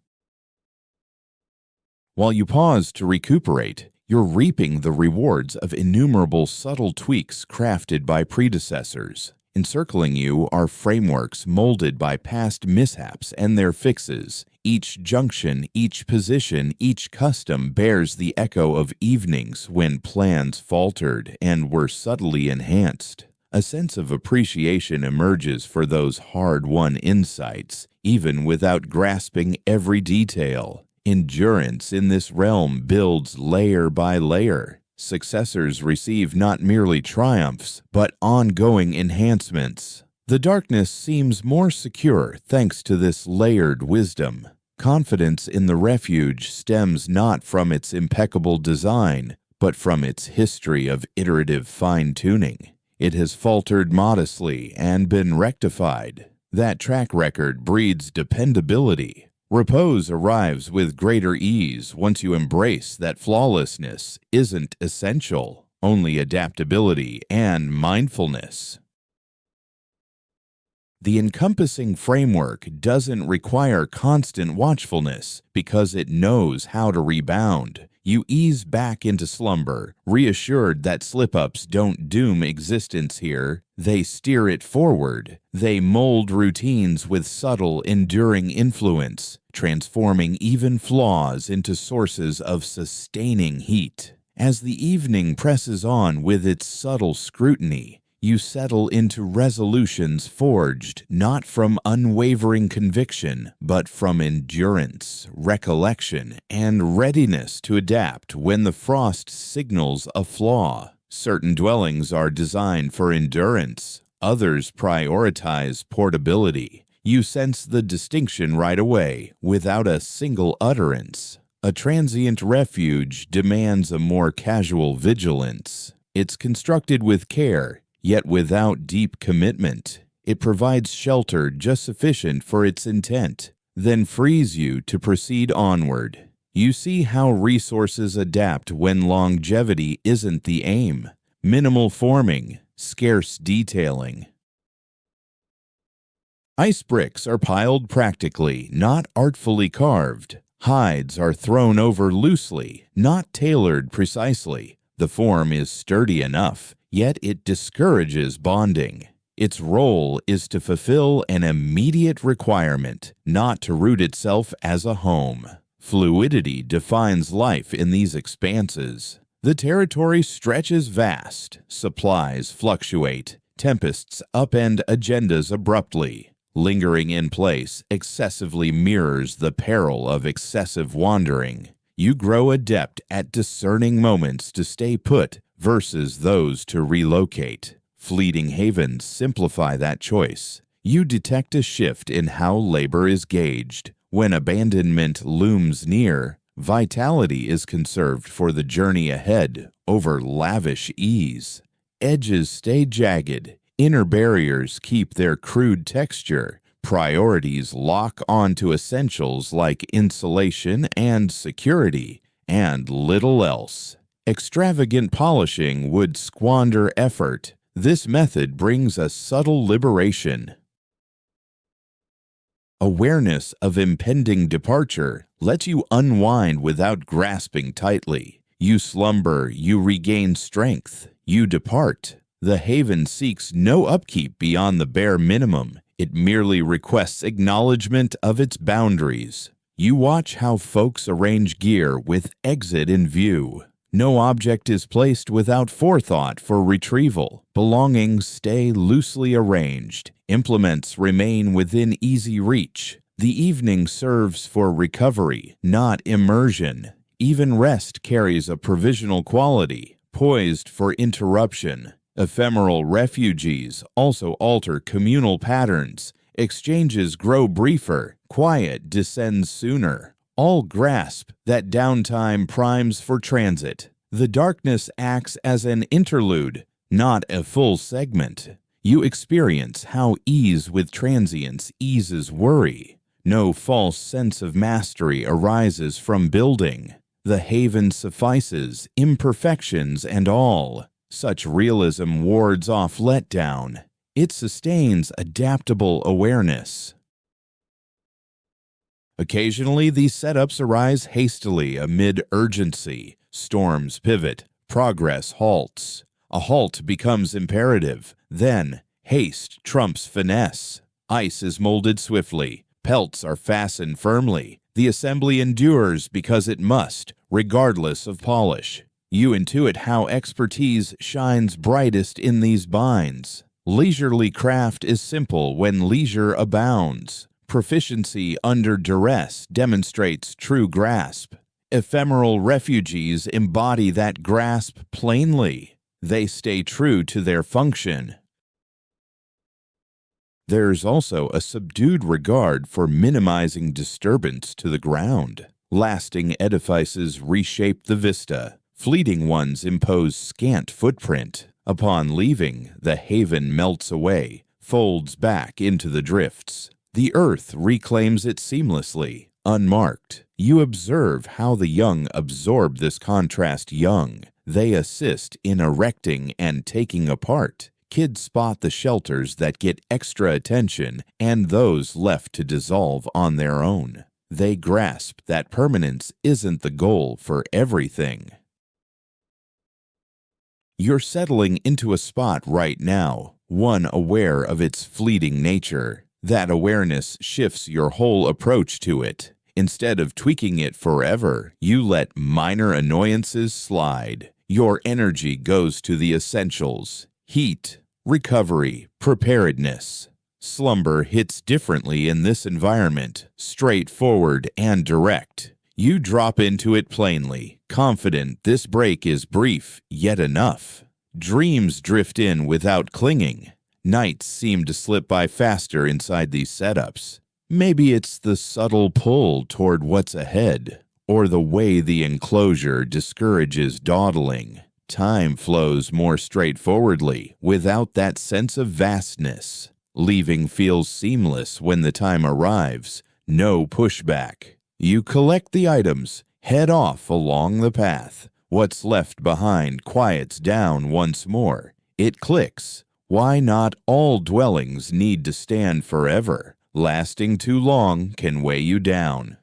While you pause to recuperate, you're reaping the rewards of innumerable subtle tweaks crafted by predecessors. Encircling you are frameworks molded by past mishaps and their fixes. Each junction, each position, each custom bears the echo of evenings when plans faltered and were subtly enhanced. A sense of appreciation emerges for those hard-won insights, even without grasping every detail. Endurance in this realm builds layer by layer. Successors receive not merely triumphs, but ongoing enhancements. The darkness seems more secure thanks to this layered wisdom. Confidence in the refuge stems not from its impeccable design, but from its history of iterative fine-tuning. It has faltered modestly and been rectified. That track record breeds dependability. Repose arrives with greater ease once you embrace that flawlessness isn't essential, only adaptability and mindfulness. The encompassing framework doesn't require constant watchfulness because it knows how to rebound. You ease back into slumber, reassured that slip-ups don't doom existence here. They steer it forward. They mold routines with subtle, enduring influence, transforming even flaws into sources of sustaining heat. As the evening presses on with its subtle scrutiny, you settle into resolutions forged not from unwavering conviction, but from endurance, recollection, and readiness to adapt when the frost signals a flaw. Certain dwellings are designed for endurance, others prioritize portability. You sense the distinction right away, without a single utterance. A transient refuge demands a more casual vigilance. It's constructed with care, yet without deep commitment. It provides shelter just sufficient for its intent, then frees you to proceed onward. You see how resources adapt when longevity isn't the aim. Minimal forming, scarce detailing. Ice bricks are piled practically, not artfully carved. Hides are thrown over loosely, not tailored precisely. The form is sturdy enough, yet it discourages bonding. Its role is to fulfill an immediate requirement, not to root itself as a home. Fluidity defines life in these expanses. The territory stretches vast, supplies fluctuate, tempests upend agendas abruptly. Lingering in place excessively mirrors the peril of excessive wandering. You grow adept at discerning moments to stay put versus those to relocate. Fleeting havens simplify that choice. You detect a shift in how labor is gauged. When abandonment looms near, vitality is conserved for the journey ahead over lavish ease. Edges stay jagged, inner barriers keep their crude texture, priorities lock onto essentials like insulation and security, and little else. Extravagant polishing would squander effort. This method brings a subtle liberation. Awareness of impending departure lets you unwind without grasping tightly. You slumber, you regain strength, you depart. The haven seeks no upkeep beyond the bare minimum. It merely requests acknowledgement of its boundaries. You watch how folks arrange gear with exit in view. No object is placed without forethought for retrieval. Belongings stay loosely arranged. Implements remain within easy reach. The evening serves for recovery, not immersion. Even rest carries a provisional quality, poised for interruption. Ephemeral refugees also alter communal patterns. Exchanges grow briefer. Quiet descends sooner. All grasp that downtime primes for transit. The darkness acts as an interlude, not a full segment. You experience how ease with transience eases worry. No false sense of mastery arises from building. The haven suffices, imperfections and all. Such realism wards off letdown. It sustains adaptable awareness. Occasionally, these setups arise hastily amid urgency. Storms pivot, progress halts. A halt becomes imperative. Then, haste trumps finesse. Ice is molded swiftly. Pelts are fastened firmly. The assembly endures because it must, regardless of polish. You intuit how expertise shines brightest in these binds. Leisurely craft is simple when leisure abounds. Proficiency under duress demonstrates true grasp. Ephemeral refugees embody that grasp plainly. They stay true to their function. There's also a subdued regard for minimizing disturbance to the ground. Lasting edifices reshape the vista. Fleeting ones impose scant footprint. Upon leaving, the haven melts away, folds back into the drifts. The earth reclaims it seamlessly, unmarked. You observe how the young absorb this contrast young. They assist in erecting and taking apart. Kids spot the shelters that get extra attention and those left to dissolve on their own. They grasp that permanence isn't the goal for everything. You're settling into a spot right now, one aware of its fleeting nature. That awareness shifts your whole approach to it. Instead of tweaking it forever, you let minor annoyances slide. Your energy goes to the essentials: heat, recovery, preparedness. Slumber hits differently in this environment, straightforward and direct. You drop into it plainly, confident this break is brief, yet enough. Dreams drift in without clinging. Nights seem to slip by faster inside these setups. Maybe it's the subtle pull toward what's ahead, or the way the enclosure discourages dawdling. Time flows more straightforwardly, without that sense of vastness. Leaving feels seamless when the time arrives. No pushback. You collect the items, head off along the path. What's left behind quiets down once more. It clicks. Why not all dwellings need to stand forever? Lasting too long can weigh you down.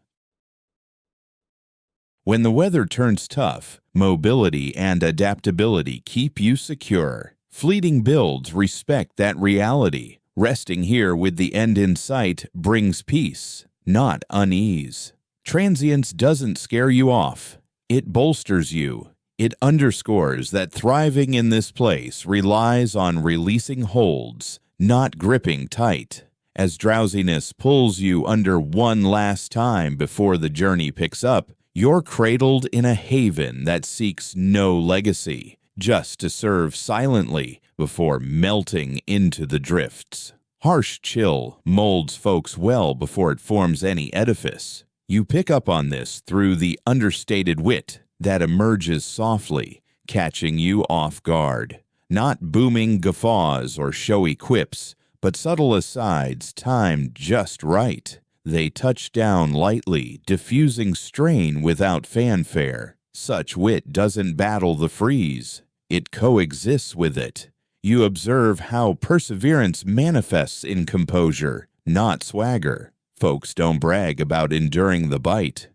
When the weather turns tough, mobility and adaptability keep you secure. Fleeting builds respect that reality. Resting here with the end in sight brings peace, not unease. Transience doesn't scare you off. It bolsters you. It underscores that thriving in this place relies on releasing holds, not gripping tight. As drowsiness pulls you under one last time before the journey picks up, you're cradled in a haven that seeks no legacy, just to serve silently before melting into the drifts. Harsh chill molds folks well before it forms any edifice. You pick up on this through the understated wit that emerges softly, catching you off guard. Not booming guffaws or showy quips, but subtle asides timed just right. They touch down lightly, diffusing strain without fanfare. Such wit doesn't battle the freeze. It coexists with it. You observe how perseverance manifests in composure, not swagger. Folks don't brag about enduring the bite.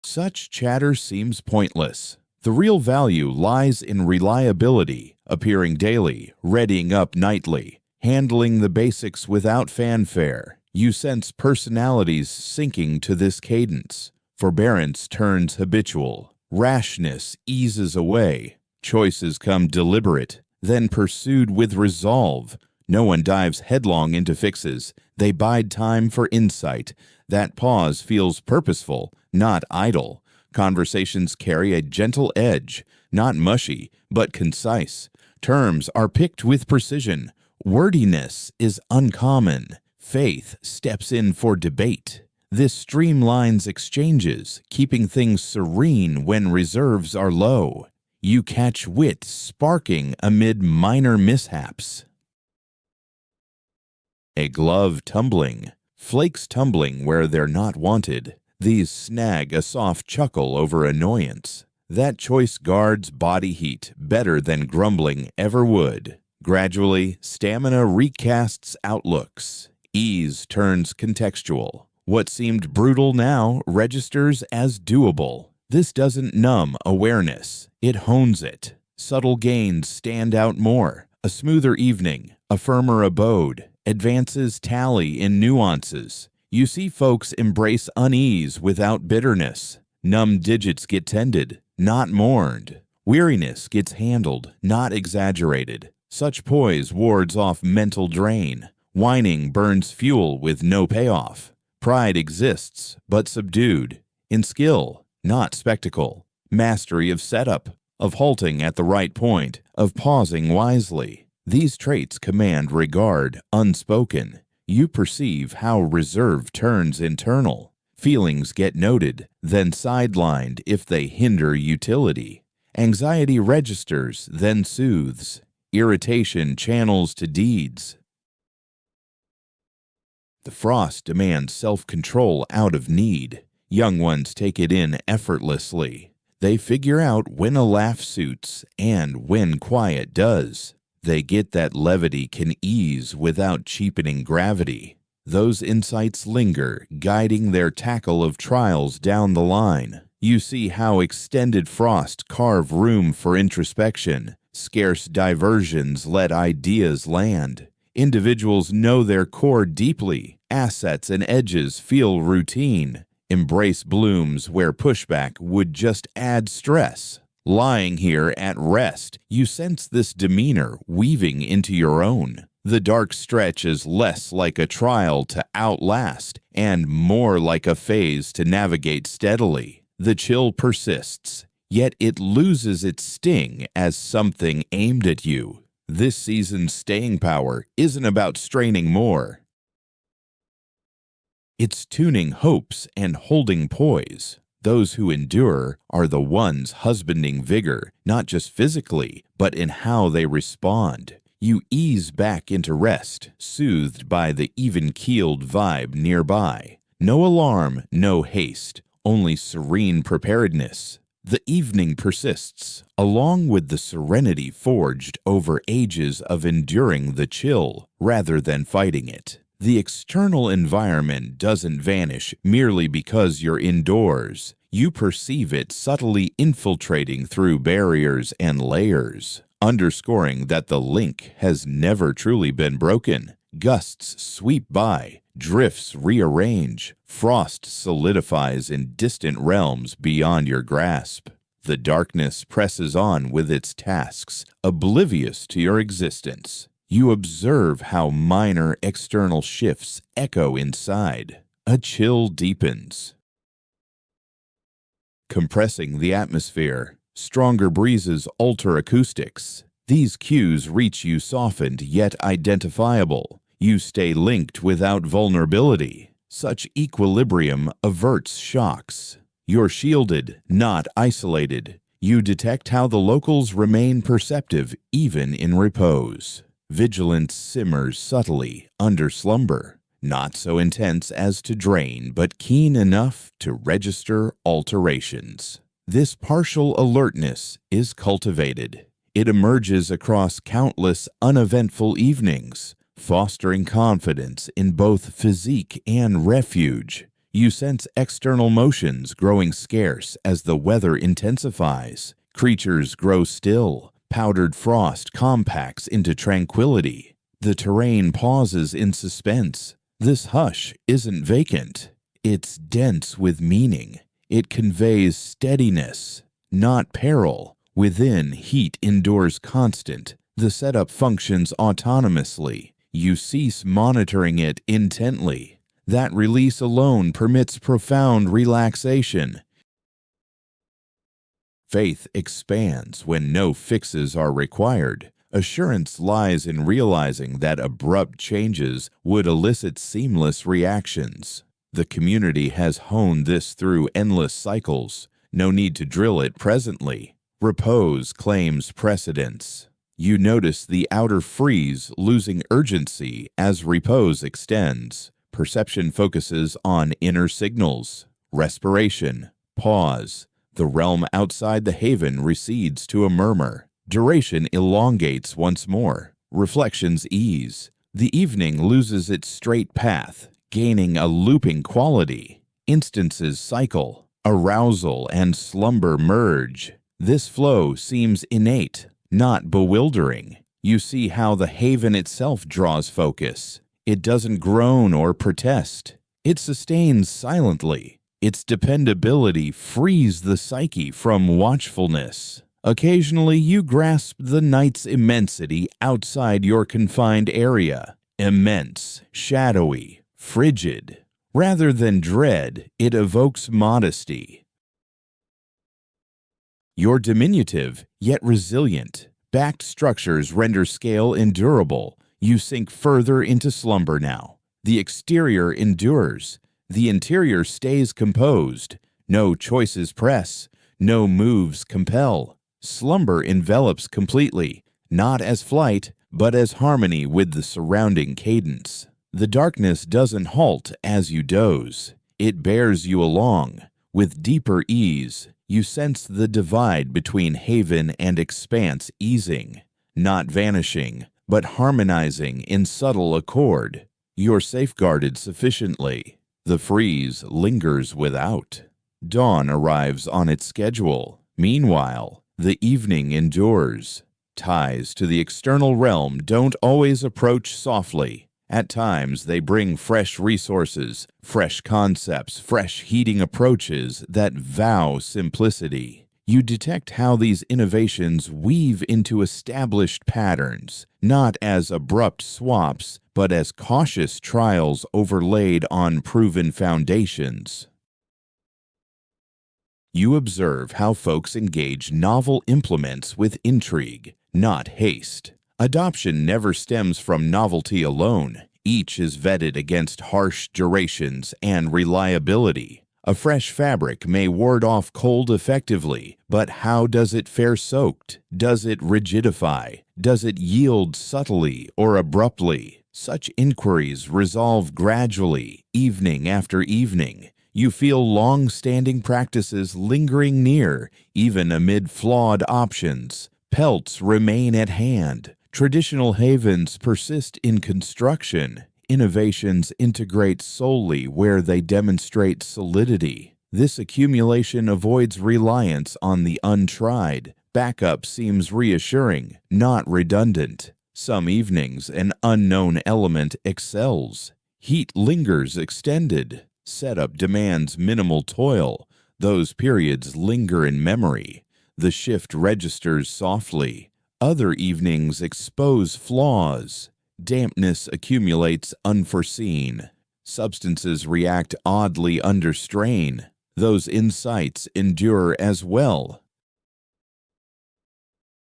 Such chatter seems pointless. The real value lies in reliability, appearing daily, readying up nightly, handling the basics without fanfare. You sense personalities sinking to this cadence. Forbearance turns habitual. Rashness eases away. Choices come deliberate, then pursued with resolve. No one dives headlong into fixes. They bide time for insight. That pause feels purposeful, not idle. Conversations carry a gentle edge, not mushy, but concise. Terms are picked with precision. Wordiness is uncommon. Faith steps in for debate. This streamlines exchanges, keeping things serene when reserves are low. You catch wit sparking amid minor mishaps. A glove tumbling. Flakes tumbling where they're not wanted. These snag a soft chuckle over annoyance. That choice guards body heat better than grumbling ever would. Gradually, stamina recasts outlooks. Ease turns contextual. What seemed brutal now registers as doable. This doesn't numb awareness. It hones it. Subtle gains stand out more. A smoother evening, a firmer abode. Advances tally in nuances. You see folks embrace unease without bitterness. Numb digits get tended, not mourned. Weariness gets handled, not exaggerated. Such poise wards off mental drain. Whining burns fuel with no payoff. Pride exists, but subdued. In skill, not spectacle. Mastery of setup, of halting at the right point, of pausing wisely. These traits command regard unspoken. You perceive how reserve turns internal. Feelings get noted, then sidelined if they hinder utility. Anxiety registers, then soothes. Irritation channels to deeds. The frost demands self-control out of need. Young ones take it in effortlessly. They figure out when a laugh suits and when quiet does. They get that levity can ease without cheapening gravity. Those insights linger, guiding their tackle of trials down the line. You see how extended frost carve room for introspection. Scarce diversions let ideas land. Individuals know their core deeply. Assets and edges feel routine. Embrace blooms where pushback would just add stress. Lying here at rest, you sense this demeanor weaving into your own. The dark stretch is less like a trial to outlast and more like a phase to navigate steadily. The chill persists, yet it loses its sting as something aimed at you. This season's staying power isn't about straining more. It's tuning hopes and holding poise. Those who endure are the ones husbanding vigor, not just physically, but in how they respond. You ease back into rest, soothed by the even-keeled vibe nearby. No alarm, no haste, only serene preparedness. The evening persists, along with the serenity forged over ages of enduring the chill rather than fighting it. The external environment doesn't vanish merely because you're indoors. You perceive it subtly infiltrating through barriers and layers, underscoring that the link has never truly been broken. Gusts sweep by, drifts rearrange, frost solidifies in distant realms beyond your grasp. The darkness presses on with its tasks, oblivious to your existence. You observe how minor external shifts echo inside. A chill deepens, compressing the atmosphere. Stronger breezes alter acoustics. These cues reach you softened yet identifiable. You stay linked without vulnerability. Such equilibrium averts shocks. You're shielded, not isolated. You detect how the locals remain perceptive even in repose. Vigilance simmers subtly under slumber, not so intense as to drain, but keen enough to register alterations. This partial alertness is cultivated. It emerges across countless uneventful evenings, fostering confidence in both physique and refuge. You sense external motions growing scarce as the weather intensifies. Creatures grow still. Powdered frost compacts into tranquility. The terrain pauses in suspense. This hush isn't vacant. It's dense with meaning. It conveys steadiness, not peril. Within, heat endures constant. The setup functions autonomously. You cease monitoring it intently. That release alone permits profound relaxation. Faith expands when no fixes are required. Assurance lies in realizing that abrupt changes would elicit seamless reactions. The community has honed this through endless cycles. No need to drill it presently. Repose claims precedence. You notice the outer freeze losing urgency as repose extends. Perception focuses on inner signals, respiration, pause. The realm outside the haven recedes to a murmur. Duration elongates once more. Reflections ease. The evening loses its straight path, gaining a looping quality. Instances cycle. Arousal and slumber merge. This flow seems innate, not bewildering. You see how the haven itself draws focus. It doesn't groan or protest. It sustains silently. Its dependability frees the psyche from watchfulness. Occasionally, you grasp the night's immensity outside your confined area. Immense, shadowy, frigid. Rather than dread, it evokes modesty. You're diminutive, yet resilient. Backed structures render scale endurable. You sink further into slumber now. The exterior endures. The interior stays composed. No choices press. No moves compel. Slumber envelops completely, not as flight, but as harmony with the surrounding cadence. The darkness doesn't halt as you doze. It bears you along. With deeper ease, you sense the divide between haven and expanse easing, not vanishing, but harmonizing in subtle accord. You're safeguarded sufficiently. The freeze lingers without. Dawn arrives on its schedule. Meanwhile, the evening endures. Ties to the external realm don't always approach softly. At times, they bring fresh resources, fresh concepts, fresh heating approaches that vow simplicity. You detect how these innovations weave into established patterns, not as abrupt swaps, but as cautious trials overlaid on proven foundations. You observe how folks engage novel implements with intrigue, not haste. Adoption never stems from novelty alone. Each is vetted against harsh durations and reliability. A fresh fabric may ward off cold effectively, but how does it fare soaked? Does it rigidify? Does it yield subtly or abruptly? Such inquiries resolve gradually, evening after evening. You feel long-standing practices lingering near, even amid flawed options. Pelts remain at hand. Traditional havens persist in construction. Innovations integrate solely where they demonstrate solidity. This accumulation avoids reliance on the untried. Backup seems reassuring, not redundant. Some evenings, an unknown element excels. Heat lingers extended. Setup demands minimal toil. Those periods linger in memory. The shift registers softly. Other evenings expose flaws. Dampness accumulates unforeseen. Substances react oddly under strain. Those insights endure as well.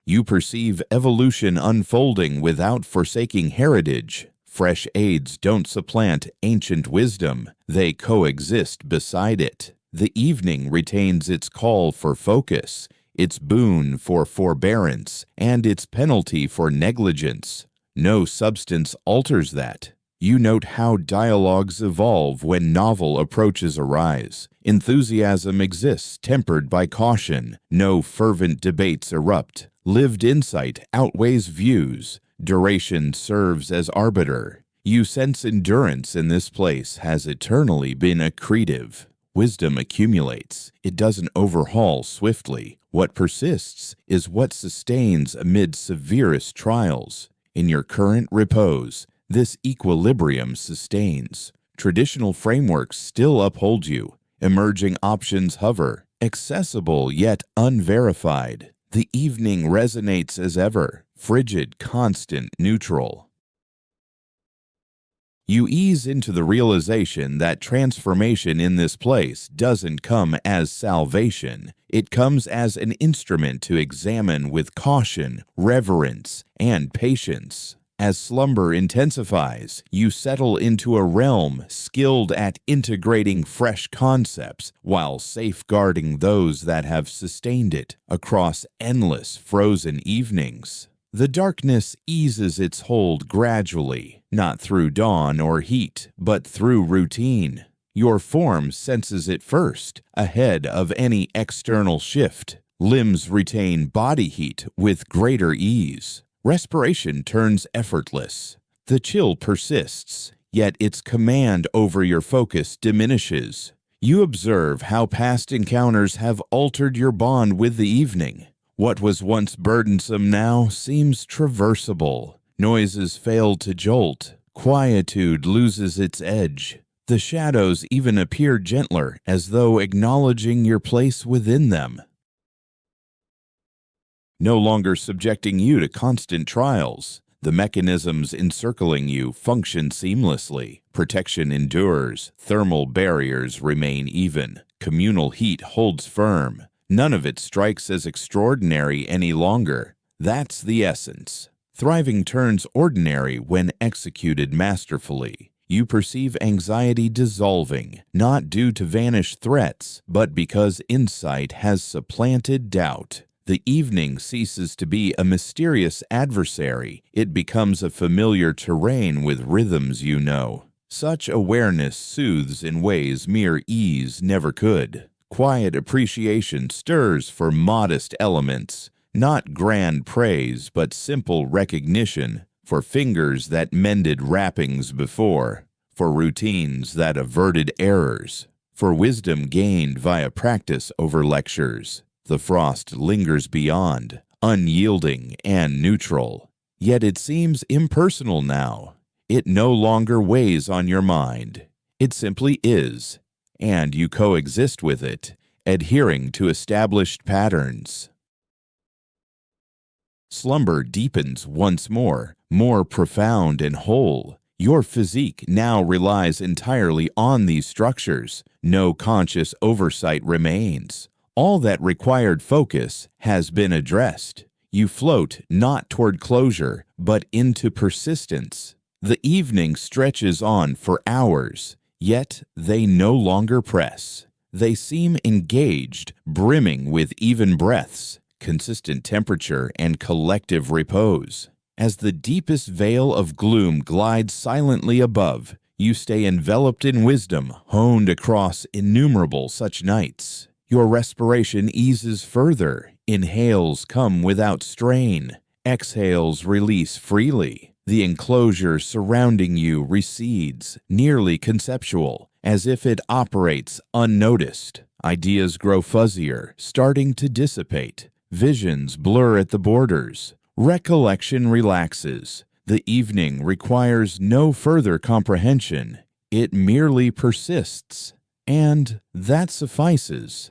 You perceive evolution unfolding without forsaking heritage. Fresh aids don't supplant ancient wisdom, they coexist beside it. The evening retains its call for focus, its boon for forbearance, and its penalty for negligence. No substance alters that. You note how dialogues evolve when novel approaches arise. Enthusiasm exists tempered by caution. No fervent debates erupt. Lived insight outweighs views. Duration serves as arbiter. You sense endurance in this place has eternally been accretive. Wisdom accumulates. It doesn't overhaul swiftly. What persists is what sustains amid severest trials. In your current repose, this equilibrium sustains. Traditional frameworks still uphold you. Emerging options hover, accessible yet unverified. The evening resonates as ever, frigid, constant, neutral. You ease into the realization that transformation in this place doesn't come as salvation. It comes as an instrument to examine with caution, reverence, and patience. As slumber intensifies, you settle into a realm skilled at integrating fresh concepts while safeguarding those that have sustained it across endless frozen evenings. The darkness eases its hold gradually, not through dawn or heat, but through routine. Your form senses it first, ahead of any external shift. Limbs retain body heat with greater ease. Respiration turns effortless. The chill persists, yet its command over your focus diminishes. You observe how past encounters have altered your bond with the evening. What was once burdensome now seems traversable. Noises fail to jolt. Quietude loses its edge. The shadows even appear gentler, as though acknowledging your place within them. No longer subjecting you to constant trials. The mechanisms encircling you function seamlessly. Protection endures. Thermal barriers remain even. Communal heat holds firm. None of it strikes as extraordinary any longer. That's the essence. Thriving turns ordinary when executed masterfully. You perceive anxiety dissolving, not due to vanished threats, but because insight has supplanted doubt. The evening ceases to be a mysterious adversary. It becomes a familiar terrain with rhythms you know. Such awareness soothes in ways mere ease never could. Quiet appreciation stirs for modest elements, not grand praise, but simple recognition, for fingers that mended wrappings before, for routines that averted errors, for wisdom gained via practice over lectures. The frost lingers beyond, unyielding and neutral. Yet it seems impersonal now. It no longer weighs on your mind. It simply is, and you coexist with it, adhering to established patterns. Slumber deepens once more profound and whole. Your physique now relies entirely on these structures. No conscious oversight remains. All that required focus has been addressed. You float not toward closure, but into persistence. The evening stretches on for hours, yet they no longer press. They seem engaged, brimming with even breaths, consistent temperature, and collective repose. As the deepest veil of gloom glides silently above, you stay enveloped in wisdom honed across innumerable such nights. Your respiration eases further. Inhales come without strain. Exhales release freely. The enclosure surrounding you recedes, nearly conceptual, as if it operates unnoticed. Ideas grow fuzzier, starting to dissipate. Visions blur at the borders. Recollection relaxes. The evening requires no further comprehension. It merely persists, and that suffices.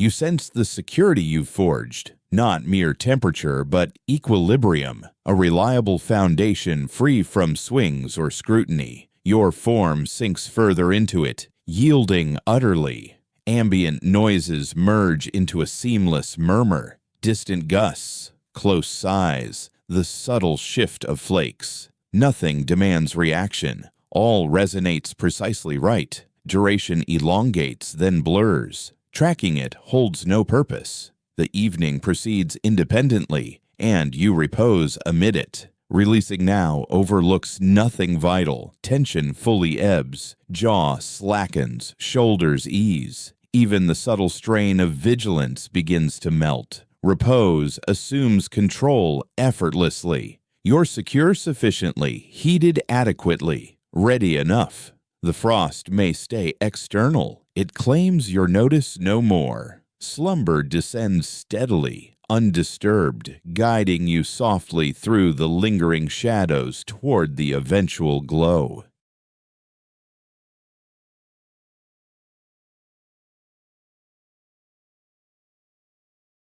You sense the security you've forged, not mere temperature, but equilibrium, a reliable foundation free from swings or scrutiny. Your form sinks further into it, yielding utterly. Ambient noises merge into a seamless murmur. distant gusts, close sighs, the subtle shift of flakes. Nothing demands reaction. All resonates precisely right. Duration elongates, then blurs. Tracking it holds no purpose. The evening proceeds independently, and you repose amid it. Releasing now overlooks nothing vital. Tension fully ebbs. Jaw slackens. Shoulders ease. Even the subtle strain of vigilance begins to melt. Repose assumes control effortlessly. You're secure sufficiently, heated adequately, ready enough. The frost may stay external. It claims your notice no more. Slumber descends steadily, undisturbed, guiding you softly through the lingering shadows toward the eventual glow.